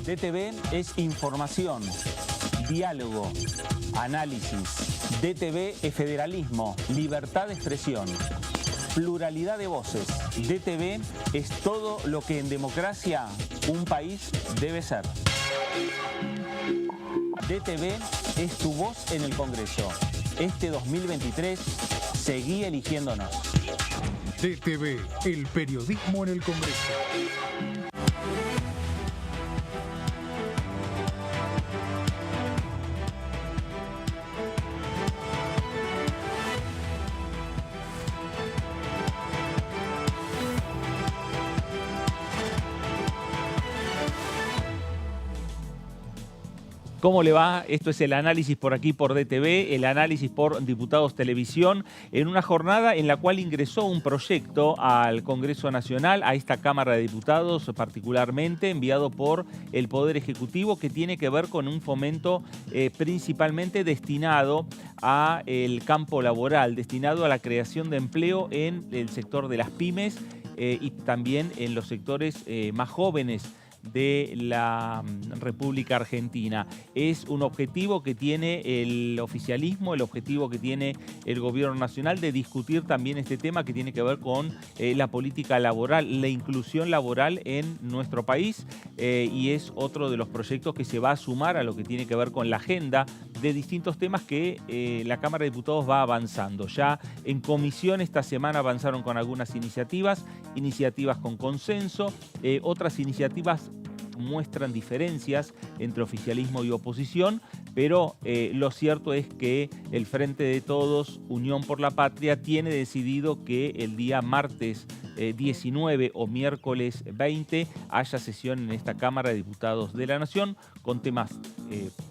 DTV es información, diálogo, análisis. DTV es federalismo, libertad de expresión, pluralidad de voces. DTV es todo lo que en democracia un país debe ser. DTV es tu voz en el Congreso. Este 2023, seguí eligiéndonos. DTV, el periodismo en el Congreso. ¿Cómo le va? Esto es el análisis por aquí por DTV, el análisis por Diputados Televisión, en una jornada en la cual ingresó un proyecto al Congreso Nacional, a esta Cámara de Diputados particularmente, enviado por el Poder Ejecutivo, que tiene que ver con un fomento principalmente destinado al campo laboral, destinado a la creación de empleo en el sector de las pymes y también en los sectores más jóvenes de la República Argentina. Es un objetivo que tiene el oficialismo, el objetivo que tiene el Gobierno Nacional de discutir también este tema que tiene que ver con la política laboral, la inclusión laboral en nuestro país y es otro de los proyectos que se va a sumar a lo que tiene que ver con la agenda de distintos temas que la Cámara de Diputados va avanzando. Ya en comisión esta semana avanzaron con algunas iniciativas con consenso, otras iniciativas muestran diferencias entre oficialismo y oposición, pero lo cierto es que el Frente de Todos, Unión por la Patria, tiene decidido que el día martes 19 o miércoles 20 haya sesión en esta Cámara de Diputados de la Nación con temas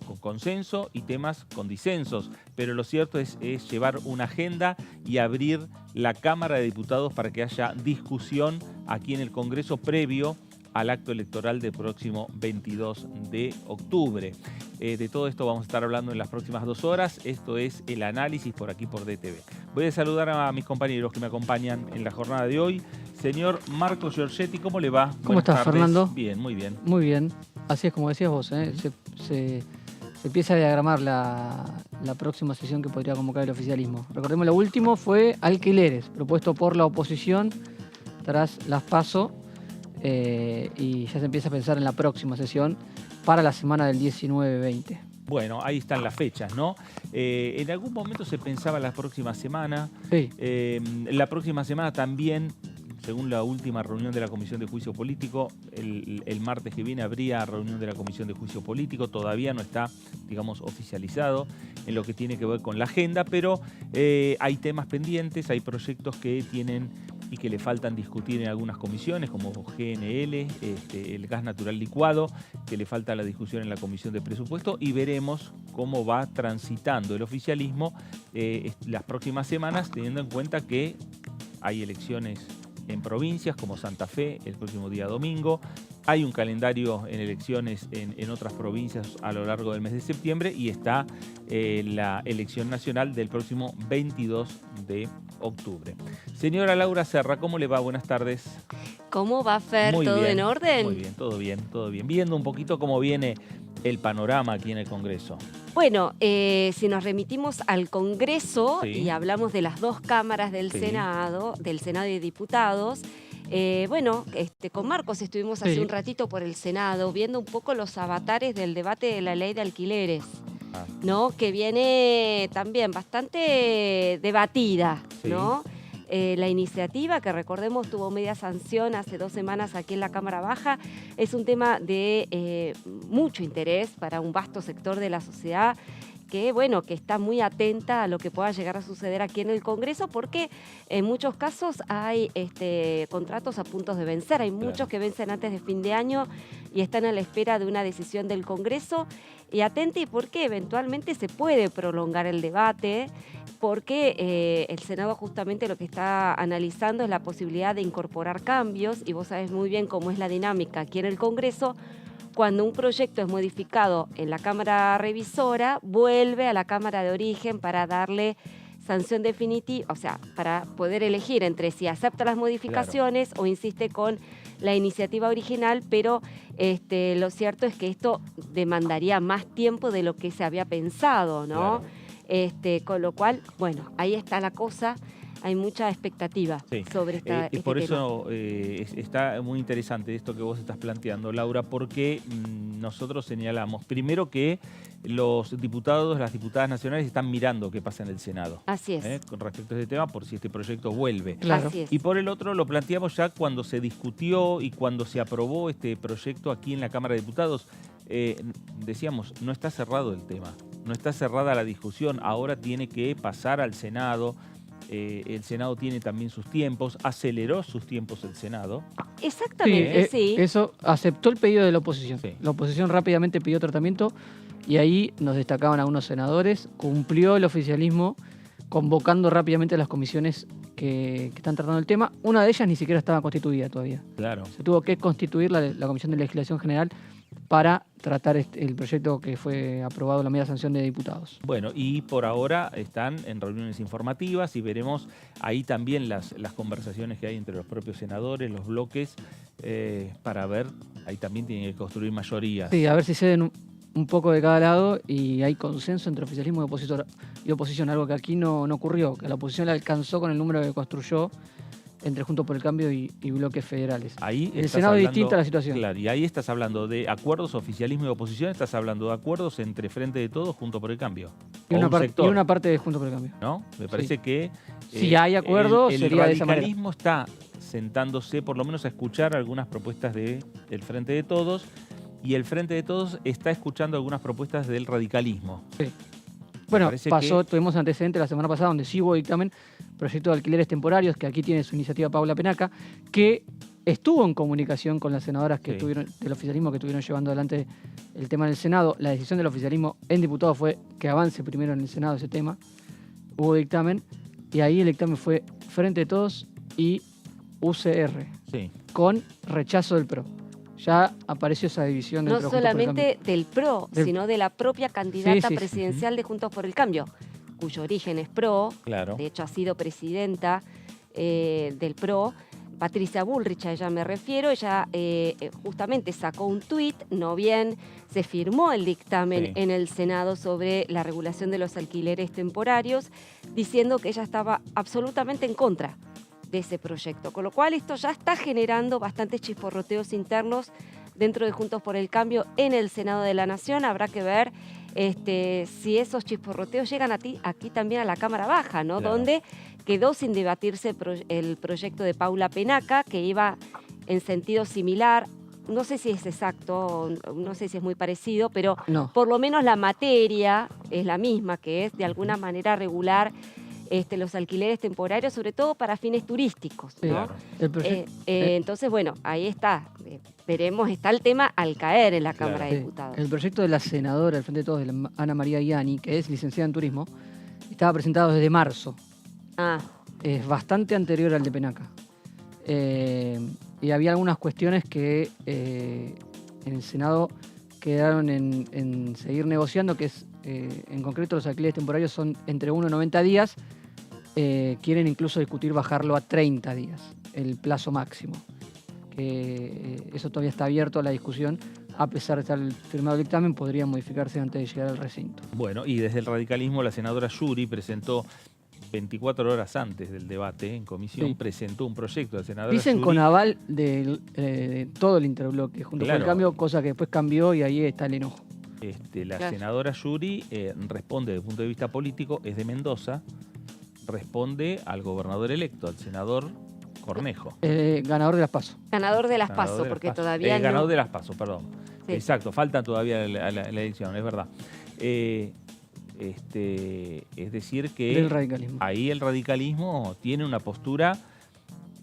con consenso y temas con disensos, pero lo cierto es llevar una agenda y abrir la Cámara de Diputados para que haya discusión aquí en el Congreso previo al acto electoral del próximo 22 de octubre. De todo esto vamos a estar hablando en las próximas 2 horas. Esto es el análisis por aquí por DTV. Voy a saludar a mis compañeros que me acompañan en la jornada de hoy. Señor Marco Giorgetti, ¿cómo le va? ¿Cómo estás, Fernando? Bien, muy bien. Muy bien. Así es como decías vos, ¿eh? Se empieza a diagramar la próxima sesión que podría convocar el oficialismo. Recordemos, lo último fue alquileres, propuesto por la oposición tras las PASO. Y ya se empieza a pensar en la próxima sesión para la semana del 19-20. Bueno, ahí están las fechas, ¿no? En algún momento se pensaba la próxima semana. Sí. La próxima semana también, según la última reunión de la Comisión de Juicio Político, el martes que viene habría reunión de la Comisión de Juicio Político. Todavía no está, digamos, oficializado en lo que tiene que ver con la agenda, pero hay temas pendientes, hay proyectos que tienen y que le faltan discutir en algunas comisiones, como GNL, el gas natural licuado, que le falta la discusión en la Comisión de Presupuesto, y veremos cómo va transitando el oficialismo las próximas semanas, teniendo en cuenta que hay elecciones en provincias como Santa Fe el próximo día domingo, hay un calendario en elecciones en otras provincias a lo largo del mes de septiembre y está la elección nacional del próximo 22 de octubre. Señora Laura Serra, ¿cómo le va? Buenas tardes. ¿Cómo va, Fer? Muy ¿Todo bien, en orden? Muy bien, todo bien, todo bien. Viendo un poquito cómo viene el panorama aquí en el Congreso. Bueno, si nos remitimos al Congreso Sí. y hablamos de las 2 cámaras del Sí. Senado y Diputados, bueno, con Marcos estuvimos hace Sí. un ratito por el Senado viendo un poco los avatares del debate de la ley de alquileres, ¿no? Que viene también bastante debatida, Sí. ¿no? La iniciativa, que recordemos tuvo media sanción hace 2 semanas aquí en la Cámara Baja, es un tema de mucho interés para un vasto sector de la sociedad que, bueno, que está muy atenta a lo que pueda llegar a suceder aquí en el Congreso, porque en muchos casos hay contratos a puntos de vencer, hay muchos que vencen antes de fin de año y están a la espera de una decisión del Congreso, y atente porque eventualmente se puede prolongar el debate, porque el Senado justamente lo que está analizando es la posibilidad de incorporar cambios, y vos sabés muy bien cómo es la dinámica aquí en el Congreso. Cuando un proyecto es modificado en la Cámara Revisora, vuelve a la Cámara de Origen para darle sanción definitiva, o sea, para poder elegir entre si acepta las modificaciones o insiste con la iniciativa original, pero lo cierto es que esto demandaría más tiempo de lo que se había pensado, ¿no? Claro. Con lo cual, bueno, ahí está la cosa. Hay mucha expectativa sobre este por tema. eso está muy interesante esto que vos estás planteando, Laura, porque nosotros señalamos, primero, que los diputados, las diputadas nacionales están mirando qué pasa en el Senado. Así es. Con respecto a este tema, por si este proyecto vuelve. Claro. Así es. Y por el otro lo planteamos ya cuando se discutió y cuando se aprobó este proyecto aquí en la Cámara de Diputados. Decíamos, no está cerrado el tema, no está cerrada la discusión, ahora tiene que pasar al Senado. El Senado tiene también sus tiempos, aceleró sus tiempos el Senado. Exactamente, sí. Eso aceptó el pedido de la oposición. Sí. La oposición rápidamente pidió tratamiento y ahí nos destacaban algunos senadores. Cumplió el oficialismo convocando rápidamente a las comisiones que están tratando el tema. Una de ellas ni siquiera estaba constituida todavía. Claro. Se tuvo que constituir la Comisión de Legislación General para tratar el proyecto que fue aprobado en la media sanción de diputados. Bueno, y por ahora están en reuniones informativas y veremos ahí también las conversaciones que hay entre los propios senadores, los bloques, para ver, ahí también tienen que construir mayorías. Sí, a ver si ceden un poco de cada lado y hay consenso entre oficialismo y oposición, algo que aquí no ocurrió, que la oposición la alcanzó con el número que construyó entre Juntos por el Cambio y bloques federales. Ahí el estás Senado es hablando, distinta la situación. Claro, y ahí estás hablando de acuerdos, oficialismo y oposición, estás hablando de acuerdos entre Frente de Todos, Juntos por el Cambio. Y O una, un sector, y una parte de Juntos por el Cambio. ¿no? Me parece que Si hay acuerdo, el sería de esa manera. radicalismo está sentándose por lo menos a escuchar algunas propuestas del Frente de Todos, y el Frente de Todos está escuchando algunas propuestas del radicalismo. Sí. Bueno, parece tuvimos antecedentes la semana pasada donde sí hubo dictamen, proyecto de alquileres temporarios, que aquí tiene su iniciativa Paula Penaca, que estuvo en comunicación con las senadoras que estuvieron, del oficialismo que estuvieron llevando adelante el tema en el Senado. La decisión del oficialismo en diputados fue que avance primero en el Senado ese tema. Hubo dictamen y ahí el dictamen fue Frente de Todos y UCR, Sí. con rechazo del PRO. Ya apareció esa división. No dentro de Juntos por el solamente del PRO, sino de la propia candidata sí. presidencial de Juntos por el Cambio, cuyo origen es PRO, Claro. de hecho ha sido presidenta del PRO, Patricia Bullrich, a ella me refiero. Ella justamente sacó un tuit, no bien se firmó el dictamen en el Senado sobre la regulación de los alquileres temporarios, diciendo que ella estaba absolutamente en contra de ese proyecto, con lo cual esto ya está generando bastantes chisporroteos internos dentro de Juntos por el Cambio en el Senado de la Nación. Habrá que ver si esos chisporroteos llegan aquí también a la Cámara Baja, ¿no? Claro. Donde quedó sin debatirse el proyecto de Paula Penaca, que iba en sentido similar. No sé si es exacto, no sé si es muy parecido, pero por lo menos la materia es la misma, que es de alguna manera regular los alquileres temporarios, sobre todo para fines turísticos, ¿no? Claro. Entonces, bueno, ahí está. Veremos, está el tema al caer en la Cámara de Diputados. El proyecto de la senadora del Frente de Todos, de Ana María Iani, que es licenciada en turismo, estaba presentado desde marzo. Es bastante anterior al de Penaca. Y había algunas cuestiones que en el Senado quedaron en seguir negociando, que es, en concreto, los alquileres temporarios son entre 1 y 90 días. Quieren incluso discutir bajarlo a 30 días, el plazo máximo. Eso todavía está abierto a la discusión. A pesar de estar firmado el dictamen, podría modificarse antes de llegar al recinto. Bueno, y desde el radicalismo, la senadora Yuri presentó 24 horas antes del debate en comisión, presentó un proyecto de senadora Dicen Yuri, con aval de todo el interbloque Juntos por el Cambio, cosa que después cambió y ahí está el enojo. La senadora Yuri responde desde el punto de vista político, es de Mendoza, responde al gobernador electo, al senador Cornejo. Ganador de las PASO. Ganador de las PASO, porque todavía no... Ganador de las PASO, perdón. Sí. Exacto, falta todavía la elección, es verdad. Es decir que Del radicalismo. Ahí el radicalismo tiene una postura,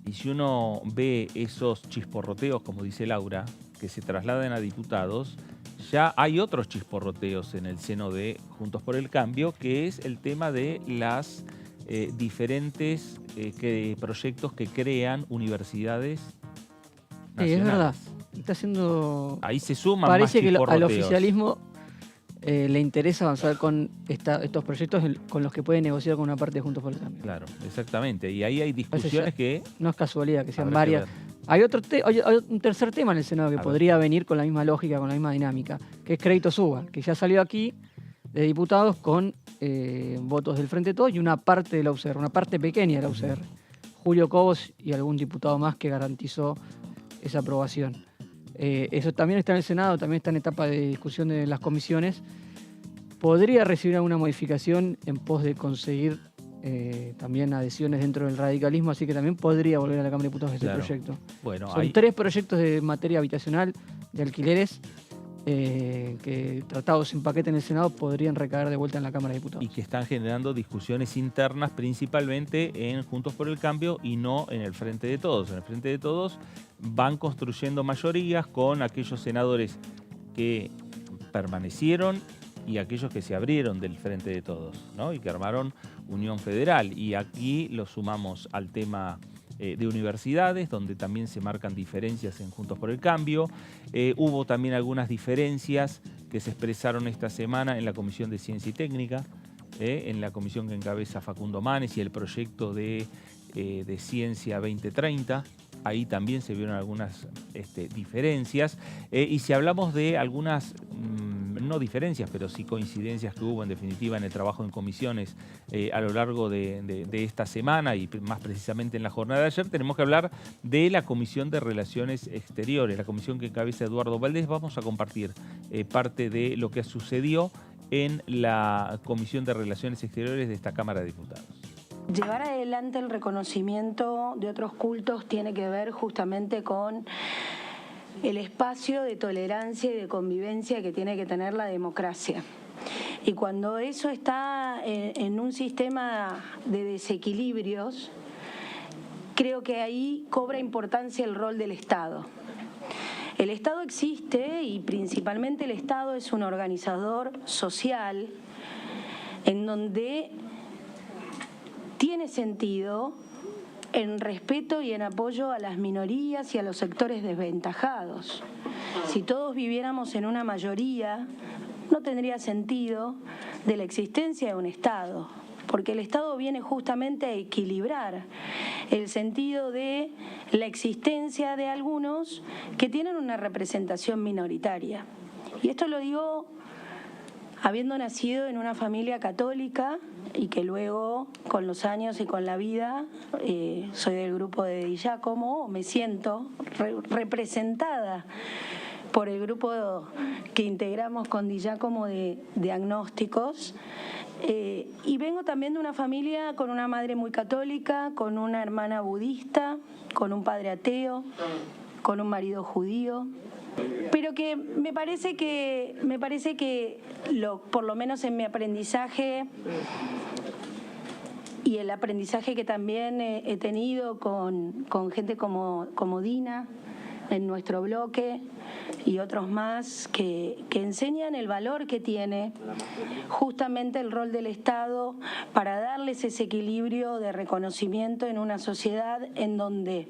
y si uno ve esos chisporroteos, como dice Laura, que se trasladan a diputados, ya hay otros chisporroteos en el seno de Juntos por el Cambio, que es el tema de las diferentes proyectos que crean universidades nacionales. Es verdad. Está haciendo... Ahí se suman Parece más que al chisporroteos. oficialismo le interesa avanzar con estos proyectos con los que puede negociar con una parte de Juntos por el Cambio. Claro, exactamente. Y ahí hay discusiones que... No es casualidad que sean habrá que varias. ver. Hay un tercer tema en el Senado que podría venir con la misma lógica, con la misma dinámica, que es Crédito Suba, que ya salió aquí de diputados con votos del Frente de Todos y una parte de la UCR, una parte pequeña de la UCR. Julio Cobos y algún diputado más que garantizó esa aprobación. Eso también está en el Senado, también está en etapa de discusión de las comisiones. Podría recibir alguna modificación en pos de conseguir también adhesiones dentro del radicalismo, así que también podría volver a la Cámara de Diputados ese proyecto. Bueno, Son 3 proyectos de materia habitacional, de alquileres, que tratados en paquete en el Senado podrían recaer de vuelta en la Cámara de Diputados. Y que están generando discusiones internas principalmente en Juntos por el Cambio y no en el Frente de Todos. En el Frente de Todos van construyendo mayorías con aquellos senadores que permanecieron y aquellos que se abrieron del Frente de Todos, ¿no? Y que armaron Unión Federal. Y aquí lo sumamos al tema de universidades, donde también se marcan diferencias en Juntos por el Cambio. Hubo también algunas diferencias que se expresaron esta semana en la Comisión de Ciencia y Técnica, en la comisión que encabeza Facundo Manes y el proyecto de Ciencia 2030. Ahí también se vieron algunas diferencias. Y si hablamos de algunas, no diferencias, pero sí coincidencias que hubo en definitiva en el trabajo en comisiones a lo largo de esta semana y más precisamente en la jornada de ayer, tenemos que hablar de la Comisión de Relaciones Exteriores, la comisión que encabeza Eduardo Valdés. Vamos a compartir parte de lo que sucedió en la Comisión de Relaciones Exteriores de esta Cámara de Diputados. Llevar adelante el reconocimiento de otros cultos tiene que ver justamente con el espacio de tolerancia y de convivencia que tiene que tener la democracia. Y cuando eso está en un sistema de desequilibrios, creo que ahí cobra importancia el rol del Estado. El Estado existe y principalmente el Estado es un organizador social en donde tiene sentido en respeto y en apoyo a las minorías y a los sectores desventajados. Si todos viviéramos en una mayoría, no tendría sentido de la existencia de un Estado, porque el Estado viene justamente a equilibrar el sentido de la existencia de algunos que tienen una representación minoritaria. Y esto lo digo habiendo nacido en una familia católica y que luego, con los años y con la vida, soy del grupo de Di Giacomo, me siento representada por el grupo que integramos con Di Giacomo de agnósticos. Y vengo también de una familia con una madre muy católica, con una hermana budista, con un padre ateo, con un marido judío. Pero que me parece que por lo menos en mi aprendizaje y el aprendizaje que también he tenido con gente como Dina en nuestro bloque y otros más que enseñan el valor que tiene justamente el rol del Estado para darles ese equilibrio de reconocimiento en una sociedad en donde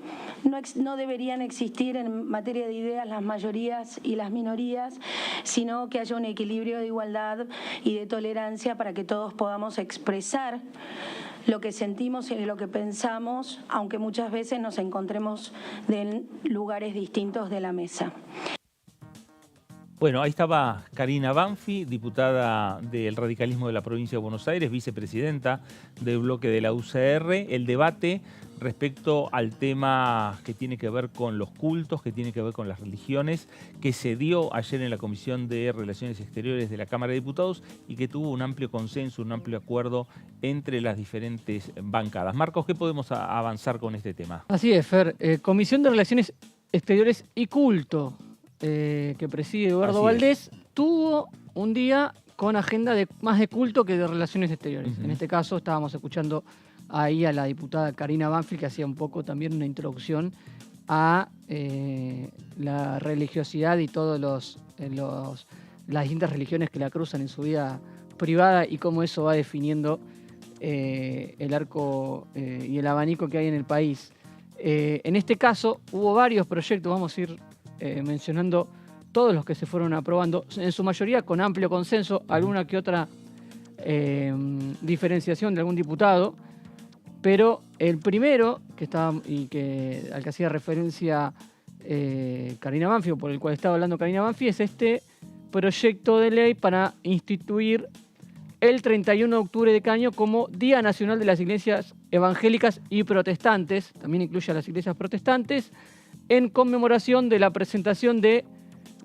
no deberían existir en materia de ideas las mayorías y las minorías, sino que haya un equilibrio de igualdad y de tolerancia para que todos podamos expresar lo que sentimos y lo que pensamos, aunque muchas veces nos encontremos en lugares distintos de la mesa. Bueno, ahí estaba Karina Banfi, diputada del radicalismo de la provincia de Buenos Aires, vicepresidenta del bloque de la UCR. El debate respecto al tema que tiene que ver con los cultos, que tiene que ver con las religiones, que se dio ayer en la Comisión de Relaciones Exteriores de la Cámara de Diputados y que tuvo un amplio consenso, un amplio acuerdo entre las diferentes bancadas. Marcos, ¿qué podemos avanzar con este tema? Así es, Fer. Comisión de Relaciones Exteriores y Culto, que preside Eduardo Valdés, tuvo un día con agenda más de culto que de relaciones exteriores. En este caso estábamos escuchando ahí a la diputada Karina Banfi, que hacía un poco también una introducción a la religiosidad y todas las distintas religiones que la cruzan en su vida privada y cómo eso va definiendo el arco y el abanico que hay en el país. En este caso hubo varios proyectos, vamos a ir mencionando todos los que se fueron aprobando, en su mayoría con amplio consenso, alguna que otra diferenciación de algún diputado, pero el primero al que hacía referencia Karina Banfi, o por el cual estaba hablando Karina Banfi, es este proyecto de ley para instituir el 31 de octubre de cada año como Día Nacional de las Iglesias Evangélicas y Protestantes, también incluye a las iglesias protestantes, en conmemoración de la presentación del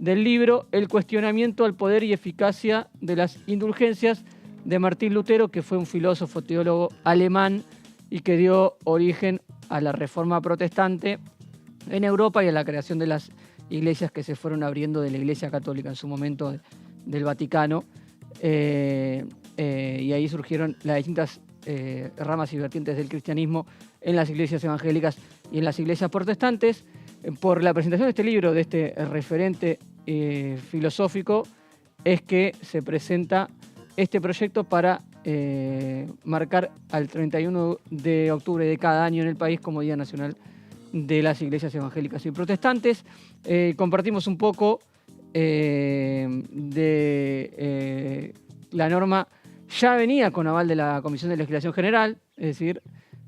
libro El cuestionamiento al poder y eficacia de las indulgencias de Martín Lutero, que fue un filósofo teólogo alemán y que dio origen a la Reforma Protestante en Europa y a la creación de las iglesias que se fueron abriendo de la Iglesia Católica en su momento del Vaticano. Y ahí surgieron las distintas ramas y vertientes del cristianismo en las iglesias evangélicas y en las iglesias protestantes. Por la presentación de este libro, de este referente filosófico, es que se presenta este proyecto para marcar al 31 de octubre de cada año en el país como Día Nacional de las Iglesias Evangélicas y Protestantes. Compartimos un poco de la norma. Ya venía con aval de la Comisión de Legislación General, es decir,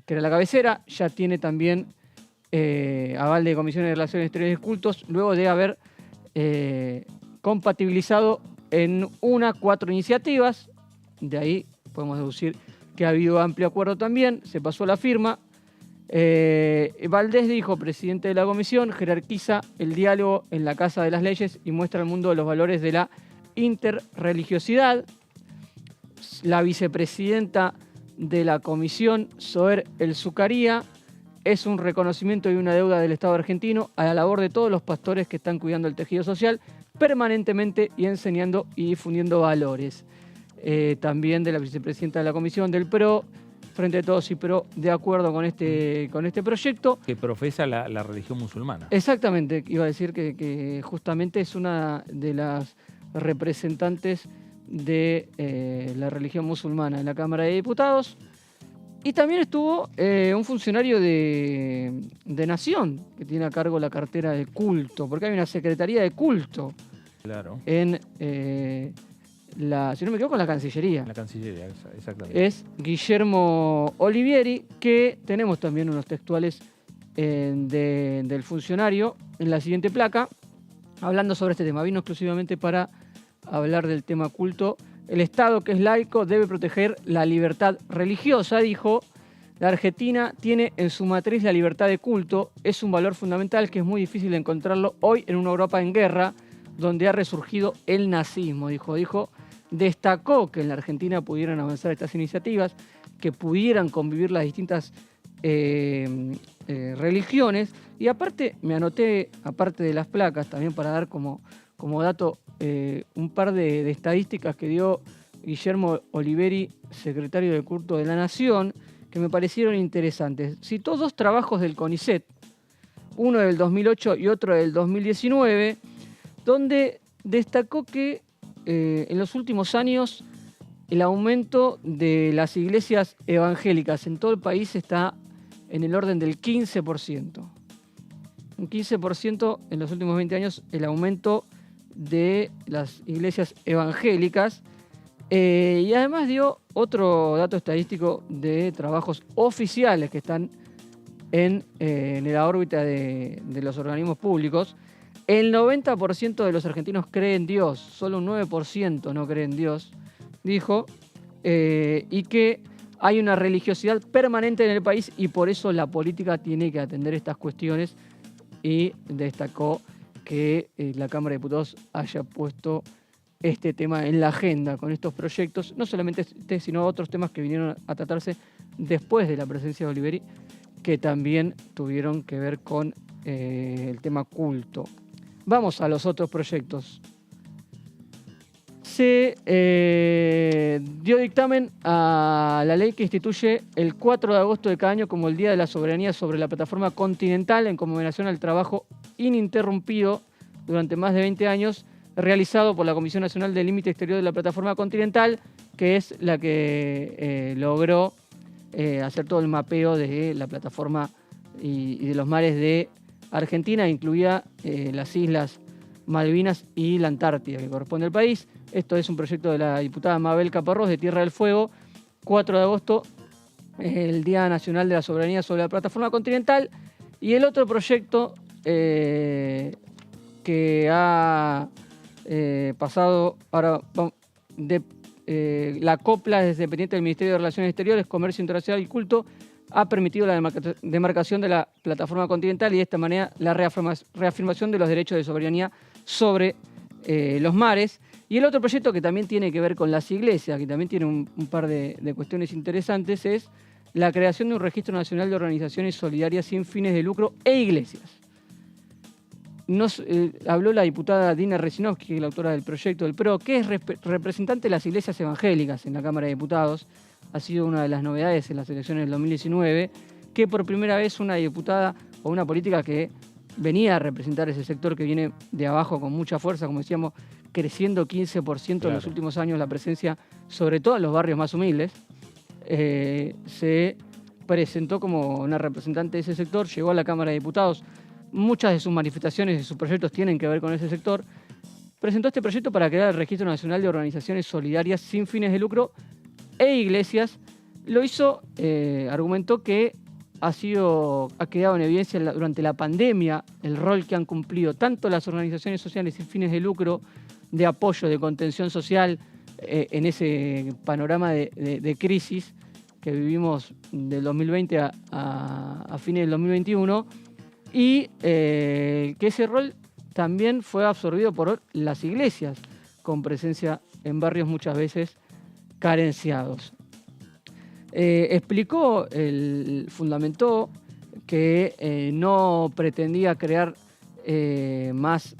que era la cabecera, ya tiene también aval de Comisión de Relaciones Exteriores y Cultos, luego de haber compatibilizado en 4 iniciativas. De ahí podemos deducir que ha habido amplio acuerdo también, se pasó a la firma. Valdés dijo, presidente de la comisión, jerarquiza el diálogo en la Casa de las Leyes y muestra al mundo los valores de la interreligiosidad. La vicepresidenta de la comisión, Zoer El Zucaría, es un reconocimiento y una deuda del Estado argentino a la labor de todos los pastores que están cuidando el tejido social permanentemente y enseñando y difundiendo valores. También de la vicepresidenta de la comisión del PRO, Frente de Todos y PRO, de acuerdo con este proyecto. Que profesa la religión musulmana. Exactamente, iba a decir que justamente es una de las representantes de la religión musulmana en la Cámara de Diputados. Y también estuvo un funcionario de Nación, que tiene a cargo la cartera de culto, porque hay una secretaría de culto. Claro. En si no me equivoco, en la Cancillería. La Cancillería, exactamente. Es Guillermo Olivieri, que tenemos también unos textuales del funcionario en la siguiente placa, hablando sobre este tema. Vino exclusivamente para hablar del tema culto. El Estado, que es laico, debe proteger la libertad religiosa, dijo. La Argentina tiene en su matriz la libertad de culto. Es un valor fundamental que es muy difícil encontrarlo hoy en una Europa en guerra, donde ha resurgido el nazismo, dijo. Destacó que en la Argentina pudieran avanzar estas iniciativas, que pudieran convivir las distintas religiones. Y aparte, me anoté, aparte de las placas, también para dar como dato un par de estadísticas que dio Guillermo Olivieri, secretario de culto de la Nación, que me parecieron interesantes. Citó 2 trabajos del CONICET, uno del 2008 y otro del 2019, donde destacó que en los últimos años el aumento de las iglesias evangélicas en todo el país está en el orden del 15%. Un 15% en los últimos 20 años el aumento de las iglesias evangélicas. Y además dio otro dato estadístico de trabajos oficiales que están en la órbita de los organismos públicos. El 90% de los argentinos cree en Dios, solo un 9% no cree en Dios, dijo, y que hay una religiosidad permanente en el país y por eso la política tiene que atender estas cuestiones, y destacó que la Cámara de Diputados haya puesto este tema en la agenda con estos proyectos, no solamente este, sino otros temas que vinieron a tratarse después de la presencia de Olivieri, que también tuvieron que ver con el tema culto. Vamos a los otros proyectos. Se dio dictamen a la ley que instituye el 4 de agosto de cada año como el Día de la Soberanía sobre la Plataforma Continental en conmemoración al trabajo ininterrumpido durante más de 20 años realizado por la Comisión Nacional del Límite Exterior de la Plataforma Continental, que es la que logró hacer todo el mapeo de la plataforma y de los mares de Argentina, incluía las islas Malvinas y la Antártida, que corresponde al país. Esto es un proyecto de la diputada Mabel Caparrós, de Tierra del Fuego. 4 de agosto, el Día Nacional de la Soberanía sobre la Plataforma Continental. Y el otro proyecto que ha pasado ahora la COPLA, es dependiente del Ministerio de Relaciones Exteriores, Comercio Internacional y Culto, ha permitido la demarcación de la plataforma continental y de esta manera la reafirmación de los derechos de soberanía sobre los mares. Y el otro proyecto que también tiene que ver con las iglesias, que también tiene un par de cuestiones interesantes, es la creación de un registro nacional de organizaciones solidarias sin fines de lucro e iglesias. Habló la diputada Dina Resinovsky, que es la autora del proyecto del PRO, que es representante de las iglesias evangélicas en la Cámara de Diputados. Ha sido una de las novedades en las elecciones del 2019, que por primera vez una diputada o una política que venía a representar ese sector que viene de abajo con mucha fuerza, como decíamos, creciendo 15% en los últimos años la presencia, sobre todo en los barrios más humildes, se presentó como una representante de ese sector, llegó a la Cámara de Diputados. Muchas de sus manifestaciones y sus proyectos tienen que ver con ese sector. Presentó este proyecto para crear el Registro Nacional de Organizaciones Solidarias sin fines de lucro e iglesias. Lo hizo, argumentó que ha quedado en evidencia durante la pandemia el rol que han cumplido tanto las organizaciones sociales sin fines de lucro, de apoyo, de contención social, en ese panorama de crisis que vivimos del 2020 a fines del 2021, y que ese rol también fue absorbido por las iglesias, con presencia en barrios muchas veces carenciados. Fundamentó que no pretendía crear más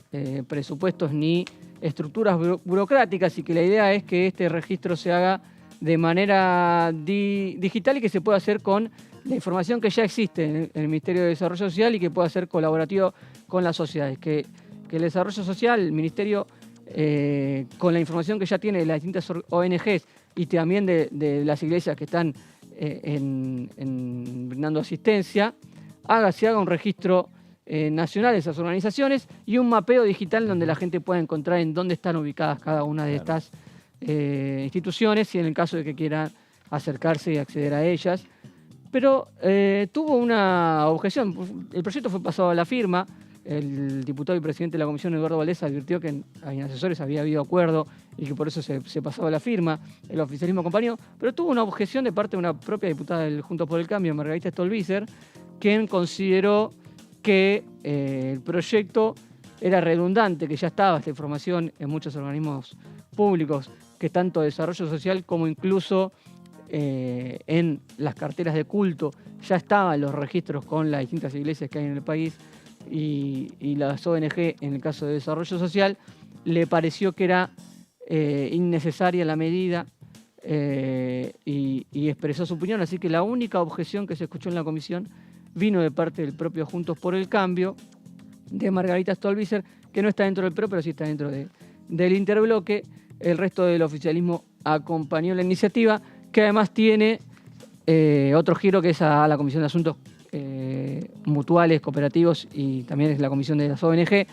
presupuestos ni estructuras burocráticas, y que la idea es que este registro se haga de manera digital y que se pueda hacer con la información que ya existe en el Ministerio de Desarrollo Social y que pueda ser colaborativo con las sociedades. Que el desarrollo social, el Ministerio, con la información que ya tiene de las distintas ONGs y también de las iglesias que están brindando asistencia, se haga un registro nacional de esas organizaciones y un mapeo digital donde la gente pueda encontrar en dónde están ubicadas cada una de estas instituciones, y en el caso de que quieran acercarse y acceder a ellas. Pero tuvo una objeción. El proyecto fue pasado a la firma. El diputado y presidente de la comisión, Eduardo Valdés, advirtió que en asesores había habido acuerdo y que por eso se pasaba a la firma. El oficialismo acompañó, pero tuvo una objeción de parte de una propia diputada del Juntos por el Cambio, Margarita Stolbizer, quien consideró que el proyecto era redundante, que ya estaba esta información en muchos organismos públicos, que tanto desarrollo social como incluso en las carteras de culto ya estaban los registros con las distintas iglesias que hay en el país, y las ONG en el caso de desarrollo social. Le pareció que era innecesaria la medida y expresó su opinión. Así que la única objeción que se escuchó en la comisión vino de parte del propio Juntos por el Cambio, de Margarita Stolbizer, que no está dentro del PRO, pero sí está dentro del interbloque. El resto del oficialismo acompañó la iniciativa, que además tiene otro giro, que es a la Comisión de Asuntos Mutuales, Cooperativos, y también es la Comisión de las ONG.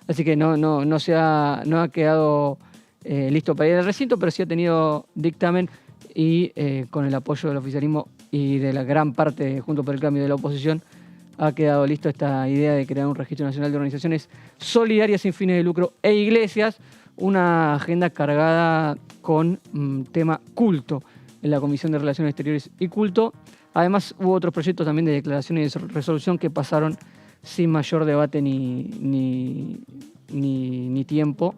Así que no ha quedado listo para ir al recinto, pero sí ha tenido dictamen, y con el apoyo del oficialismo y de la gran parte, Junto por el Cambio, de la oposición, ha quedado listo esta idea de crear un registro nacional de organizaciones solidarias sin fines de lucro e iglesias, una agenda cargada con tema culto en la Comisión de Relaciones Exteriores y Culto. Además, hubo otros proyectos también de declaraciones y de resolución que pasaron sin mayor debate ni tiempo.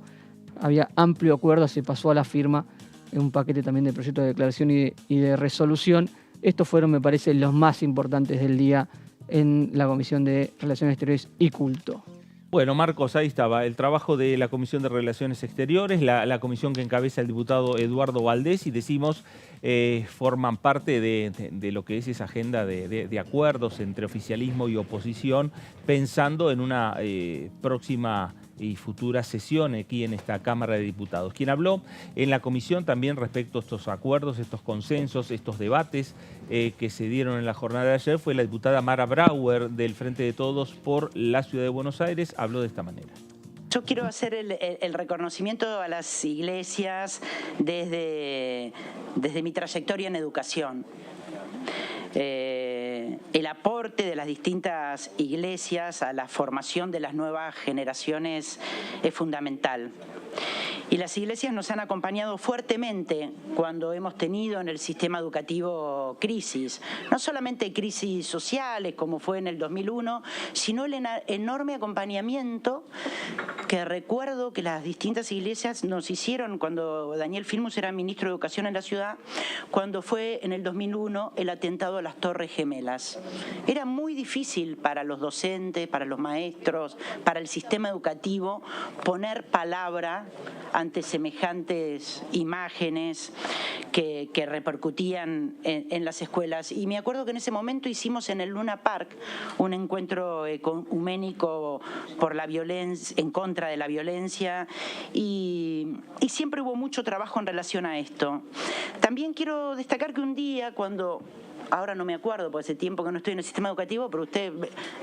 Había amplio acuerdo, se pasó a la firma en un paquete también de proyectos de declaración y de resolución. Estos fueron, me parece, los más importantes del día en la Comisión de Relaciones Exteriores y Culto. Bueno, Marcos, ahí estaba el trabajo de la Comisión de Relaciones Exteriores, la comisión que encabeza el diputado Eduardo Valdés, y decimos forman parte de lo que es esa agenda de acuerdos entre oficialismo y oposición, pensando en una próxima y futura sesión aquí en esta Cámara de Diputados. Quien habló en la comisión también respecto a estos acuerdos, estos consensos, estos debates que se dieron en la jornada de ayer fue la diputada Mara Brauer del Frente de Todos por la Ciudad de Buenos Aires. Habló de esta manera. Yo quiero hacer el reconocimiento a las iglesias desde mi trayectoria en educación. El aporte de las distintas iglesias a la formación de las nuevas generaciones es fundamental. Y las iglesias nos han acompañado fuertemente cuando hemos tenido en el sistema educativo crisis, no solamente crisis sociales como fue en el 2001, sino el enorme acompañamiento que recuerdo que las distintas iglesias nos hicieron cuando Daniel Filmus era ministro de Educación en la ciudad, cuando fue en el 2001 el atentado a las Torres Gemelas. Era muy difícil para los docentes, para los maestros, para el sistema educativo poner palabra ante semejantes imágenes que repercutían en las escuelas. Y me acuerdo que en ese momento hicimos en el Luna Park un encuentro ecuménico por la violencia, en contra de la violencia, y siempre hubo mucho trabajo en relación a esto. También quiero destacar que un día cuando... Ahora no me acuerdo, porque hace tiempo que no estoy en el sistema educativo, pero usted,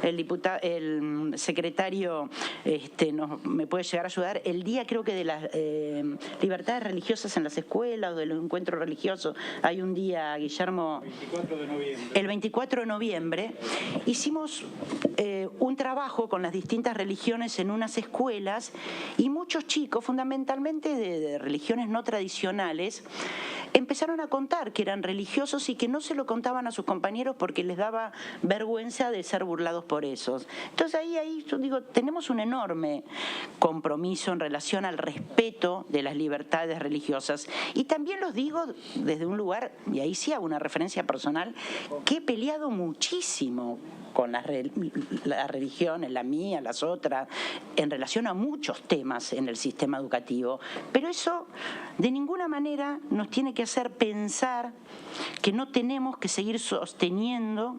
el secretario, me puede llegar a ayudar. El día, creo que de las libertades religiosas en las escuelas, o del encuentro religioso, hay un día, Guillermo... 24 de noviembre. El 24 de noviembre hicimos un trabajo con las distintas religiones en unas escuelas, y muchos chicos, fundamentalmente de religiones no tradicionales, empezaron a contar que eran religiosos y que no se lo contaban a sus compañeros porque les daba vergüenza de ser burlados por esos. Entonces ahí yo digo, tenemos un enorme compromiso en relación al respeto de las libertades religiosas. Y también los digo desde un lugar, y ahí sí hago una referencia personal, que he peleado muchísimo con las religiones, la mía, las otras, en relación a muchos temas en el sistema educativo. Pero eso de ninguna manera nos tiene que hacer pensar que no tenemos que seguir sosteniendo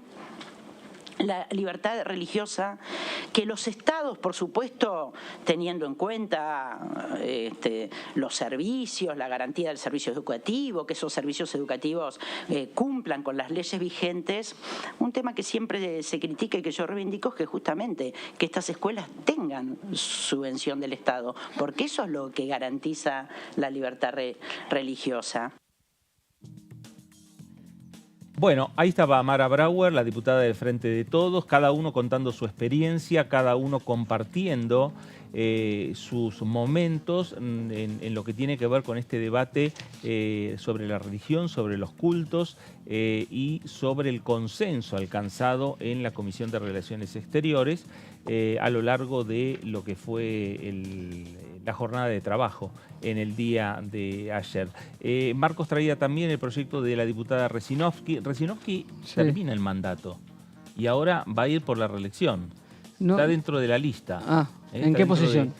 la libertad religiosa, que los estados, por supuesto, teniendo en cuenta los servicios, la garantía del servicio educativo, que esos servicios educativos cumplan con las leyes vigentes. Un tema que siempre se critica y que yo reivindico es que justamente que estas escuelas tengan subvención del Estado, porque eso es lo que garantiza la libertad religiosa. Bueno, ahí estaba Mara Brauer, la diputada del Frente de Todos, cada uno contando su experiencia, cada uno compartiendo sus momentos en lo que tiene que ver con este debate sobre la religión, sobre los cultos y sobre el consenso alcanzado en la Comisión de Relaciones Exteriores a lo largo de lo que fue la jornada de trabajo en el día de ayer. Marcos traía también el proyecto de la diputada Resinovsky. Resinovsky termina el mandato y ahora va a ir por la reelección. No. Está dentro de la lista. ¿En qué posición?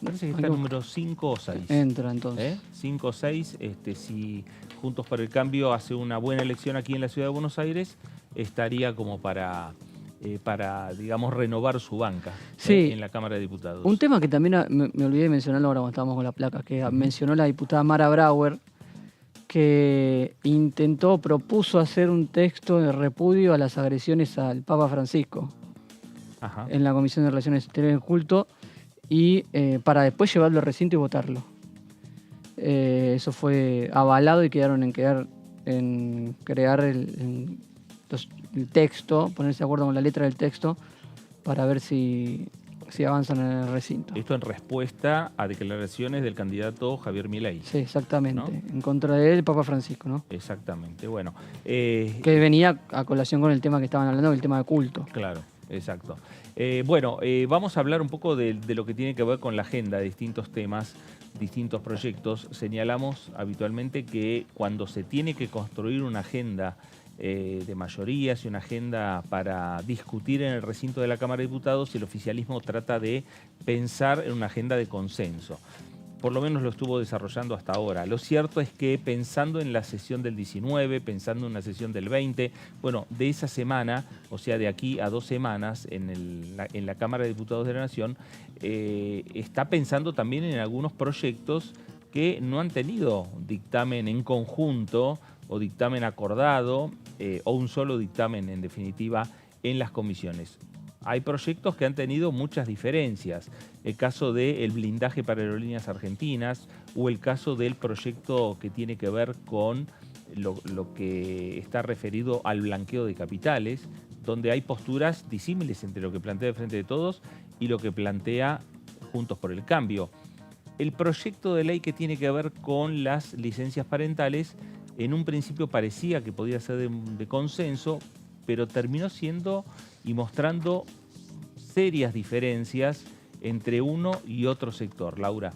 Parece que está número 5 o 6. Entra entonces. 5 o 6. Si Juntos por el Cambio hace una buena elección aquí en la Ciudad de Buenos Aires, estaría como para digamos, renovar su banca en la Cámara de Diputados. Un tema que también me olvidé de mencionarlo ahora cuando estábamos con la placa, que mencionó la diputada Mara Brauer, que propuso hacer un texto de repudio a las agresiones al Papa Francisco. Ajá. En la Comisión de Relaciones Exteriores del Culto, y para después llevarlo al recinto y votarlo. Eso fue avalado y quedaron en crear el texto, ponerse de acuerdo con la letra del texto para ver si avanzan en el recinto. Esto en respuesta a declaraciones del candidato Javier Milei. Sí, exactamente. ¿No? En contra del Papa Francisco, ¿no? Exactamente. Bueno. Que venía a colación con el tema que estaban hablando, el tema de culto. Claro, exacto. Vamos a hablar un poco de lo que tiene que ver con la agenda de distintos temas, distintos proyectos. Señalamos habitualmente que cuando se tiene que construir una agenda de mayorías y una agenda para discutir en el recinto de la Cámara de Diputados, el oficialismo trata de pensar en una agenda de consenso. Por lo menos lo estuvo desarrollando hasta ahora. Lo cierto es que pensando en la sesión del 19, pensando en la sesión del 20, bueno, de esa semana, o sea, de aquí a 2 semanas en la Cámara de Diputados de la Nación, está pensando también en algunos proyectos que no han tenido dictamen en conjunto o dictamen acordado o un solo dictamen, en definitiva, en las comisiones. hay proyectos que han tenido muchas diferencias. El caso del blindaje para aerolíneas argentinas o el caso del proyecto que tiene que ver con lo que está referido al blanqueo de capitales, donde hay posturas disímiles entre lo que plantea el Frente de Todos y lo que plantea Juntos por el Cambio. El proyecto de ley que tiene que ver con las licencias parentales, en un principio parecía que podía ser de consenso, pero terminó siendo y mostrando serias diferencias entre uno y otro sector. Laura.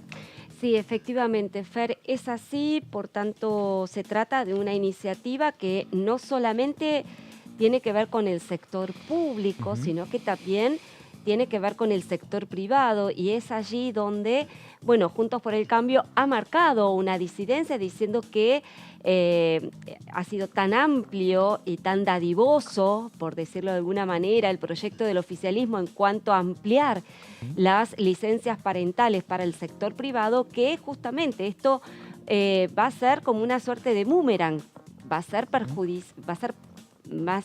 Sí, efectivamente, Fer, es así, por tanto se trata de una iniciativa que no solamente tiene que ver con el sector público, sino que también tiene que ver con el sector privado, y es allí donde, bueno, Juntos por el Cambio ha marcado una disidencia diciendo que ha sido tan amplio y tan dadivoso, por decirlo de alguna manera, el proyecto del oficialismo en cuanto a ampliar las licencias parentales para el sector privado, que justamente esto va a ser como una suerte de boomerang, va a ser más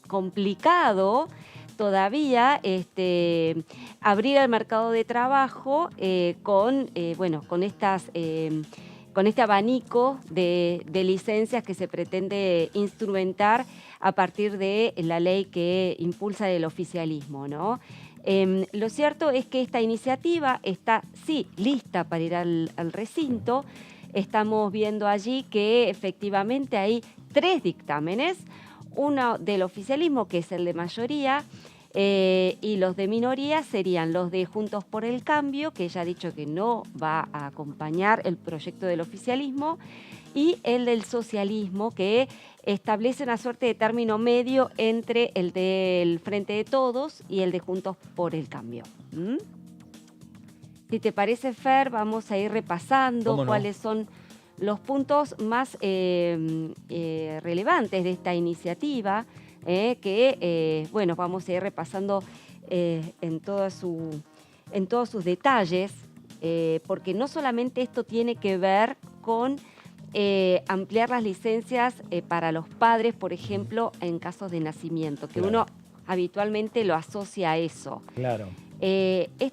complicado todavía abrir el mercado de trabajo con este abanico de licencias que se pretende instrumentar a partir de la ley que impulsa el oficialismo, ¿no? Lo cierto es que esta iniciativa está, sí, lista para ir al recinto. Estamos viendo allí que efectivamente hay 3 dictámenes, uno del oficialismo, que es el de mayoría, y los de minoría serían los de Juntos por el Cambio, que ya ha dicho que no va a acompañar el proyecto del oficialismo, y el del socialismo, que establece una suerte de término medio entre el del Frente de Todos y el de Juntos por el Cambio. Si te parece, Fer, vamos a ir repasando cuáles son los puntos más relevantes de esta iniciativa, bueno, vamos a ir repasando en todos sus detalles, porque no solamente esto tiene que ver con ampliar las licencias para los padres, por ejemplo, en casos de nacimiento, que uno habitualmente lo asocia a eso. Claro.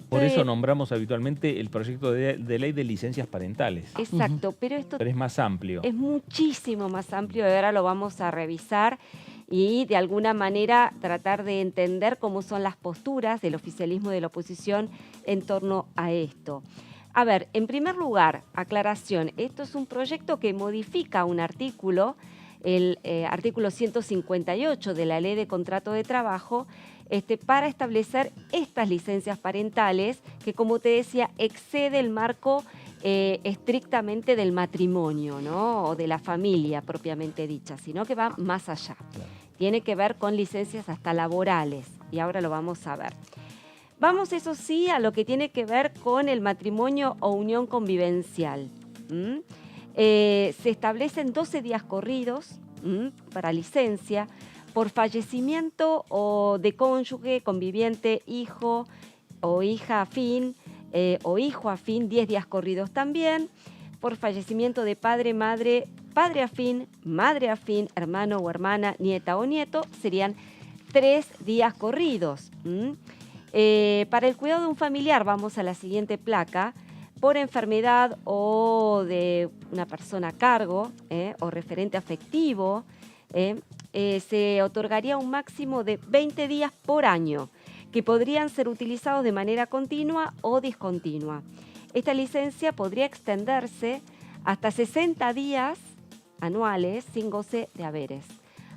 Por eso nombramos habitualmente el proyecto de ley de licencias parentales. Exacto, pero esto es más amplio. Es muchísimo más amplio, y ahora lo vamos a revisar y de alguna manera tratar de entender cómo son las posturas del oficialismo y de la oposición en torno a esto. A ver, en primer lugar, aclaración, esto es un proyecto que modifica un artículo, el artículo 158 de la Ley de Contrato de Trabajo, para establecer estas licencias parentales que, como te decía, excede el marco estrictamente del matrimonio, ¿no? O de la familia propiamente dicha, sino que va más allá. Claro. Tiene que ver con licencias hasta laborales, y ahora lo vamos a ver. Vamos, eso sí, a lo que tiene que ver con el matrimonio o unión convivencial. Se establecen 12 días corridos para licencia por fallecimiento o de cónyuge, conviviente, hijo o hija afín, o hijo afín, 10 días corridos también, por fallecimiento de padre, madre, padre afín, madre afín, hermano o hermana, nieta o nieto, serían 3 días corridos. Para el cuidado de un familiar, vamos a la siguiente placa, por enfermedad o de una persona a cargo o referente afectivo, se otorgaría un máximo de 20 días por año, que podrían ser utilizados de manera continua o discontinua. Esta licencia podría extenderse hasta 60 días anuales sin goce de haberes.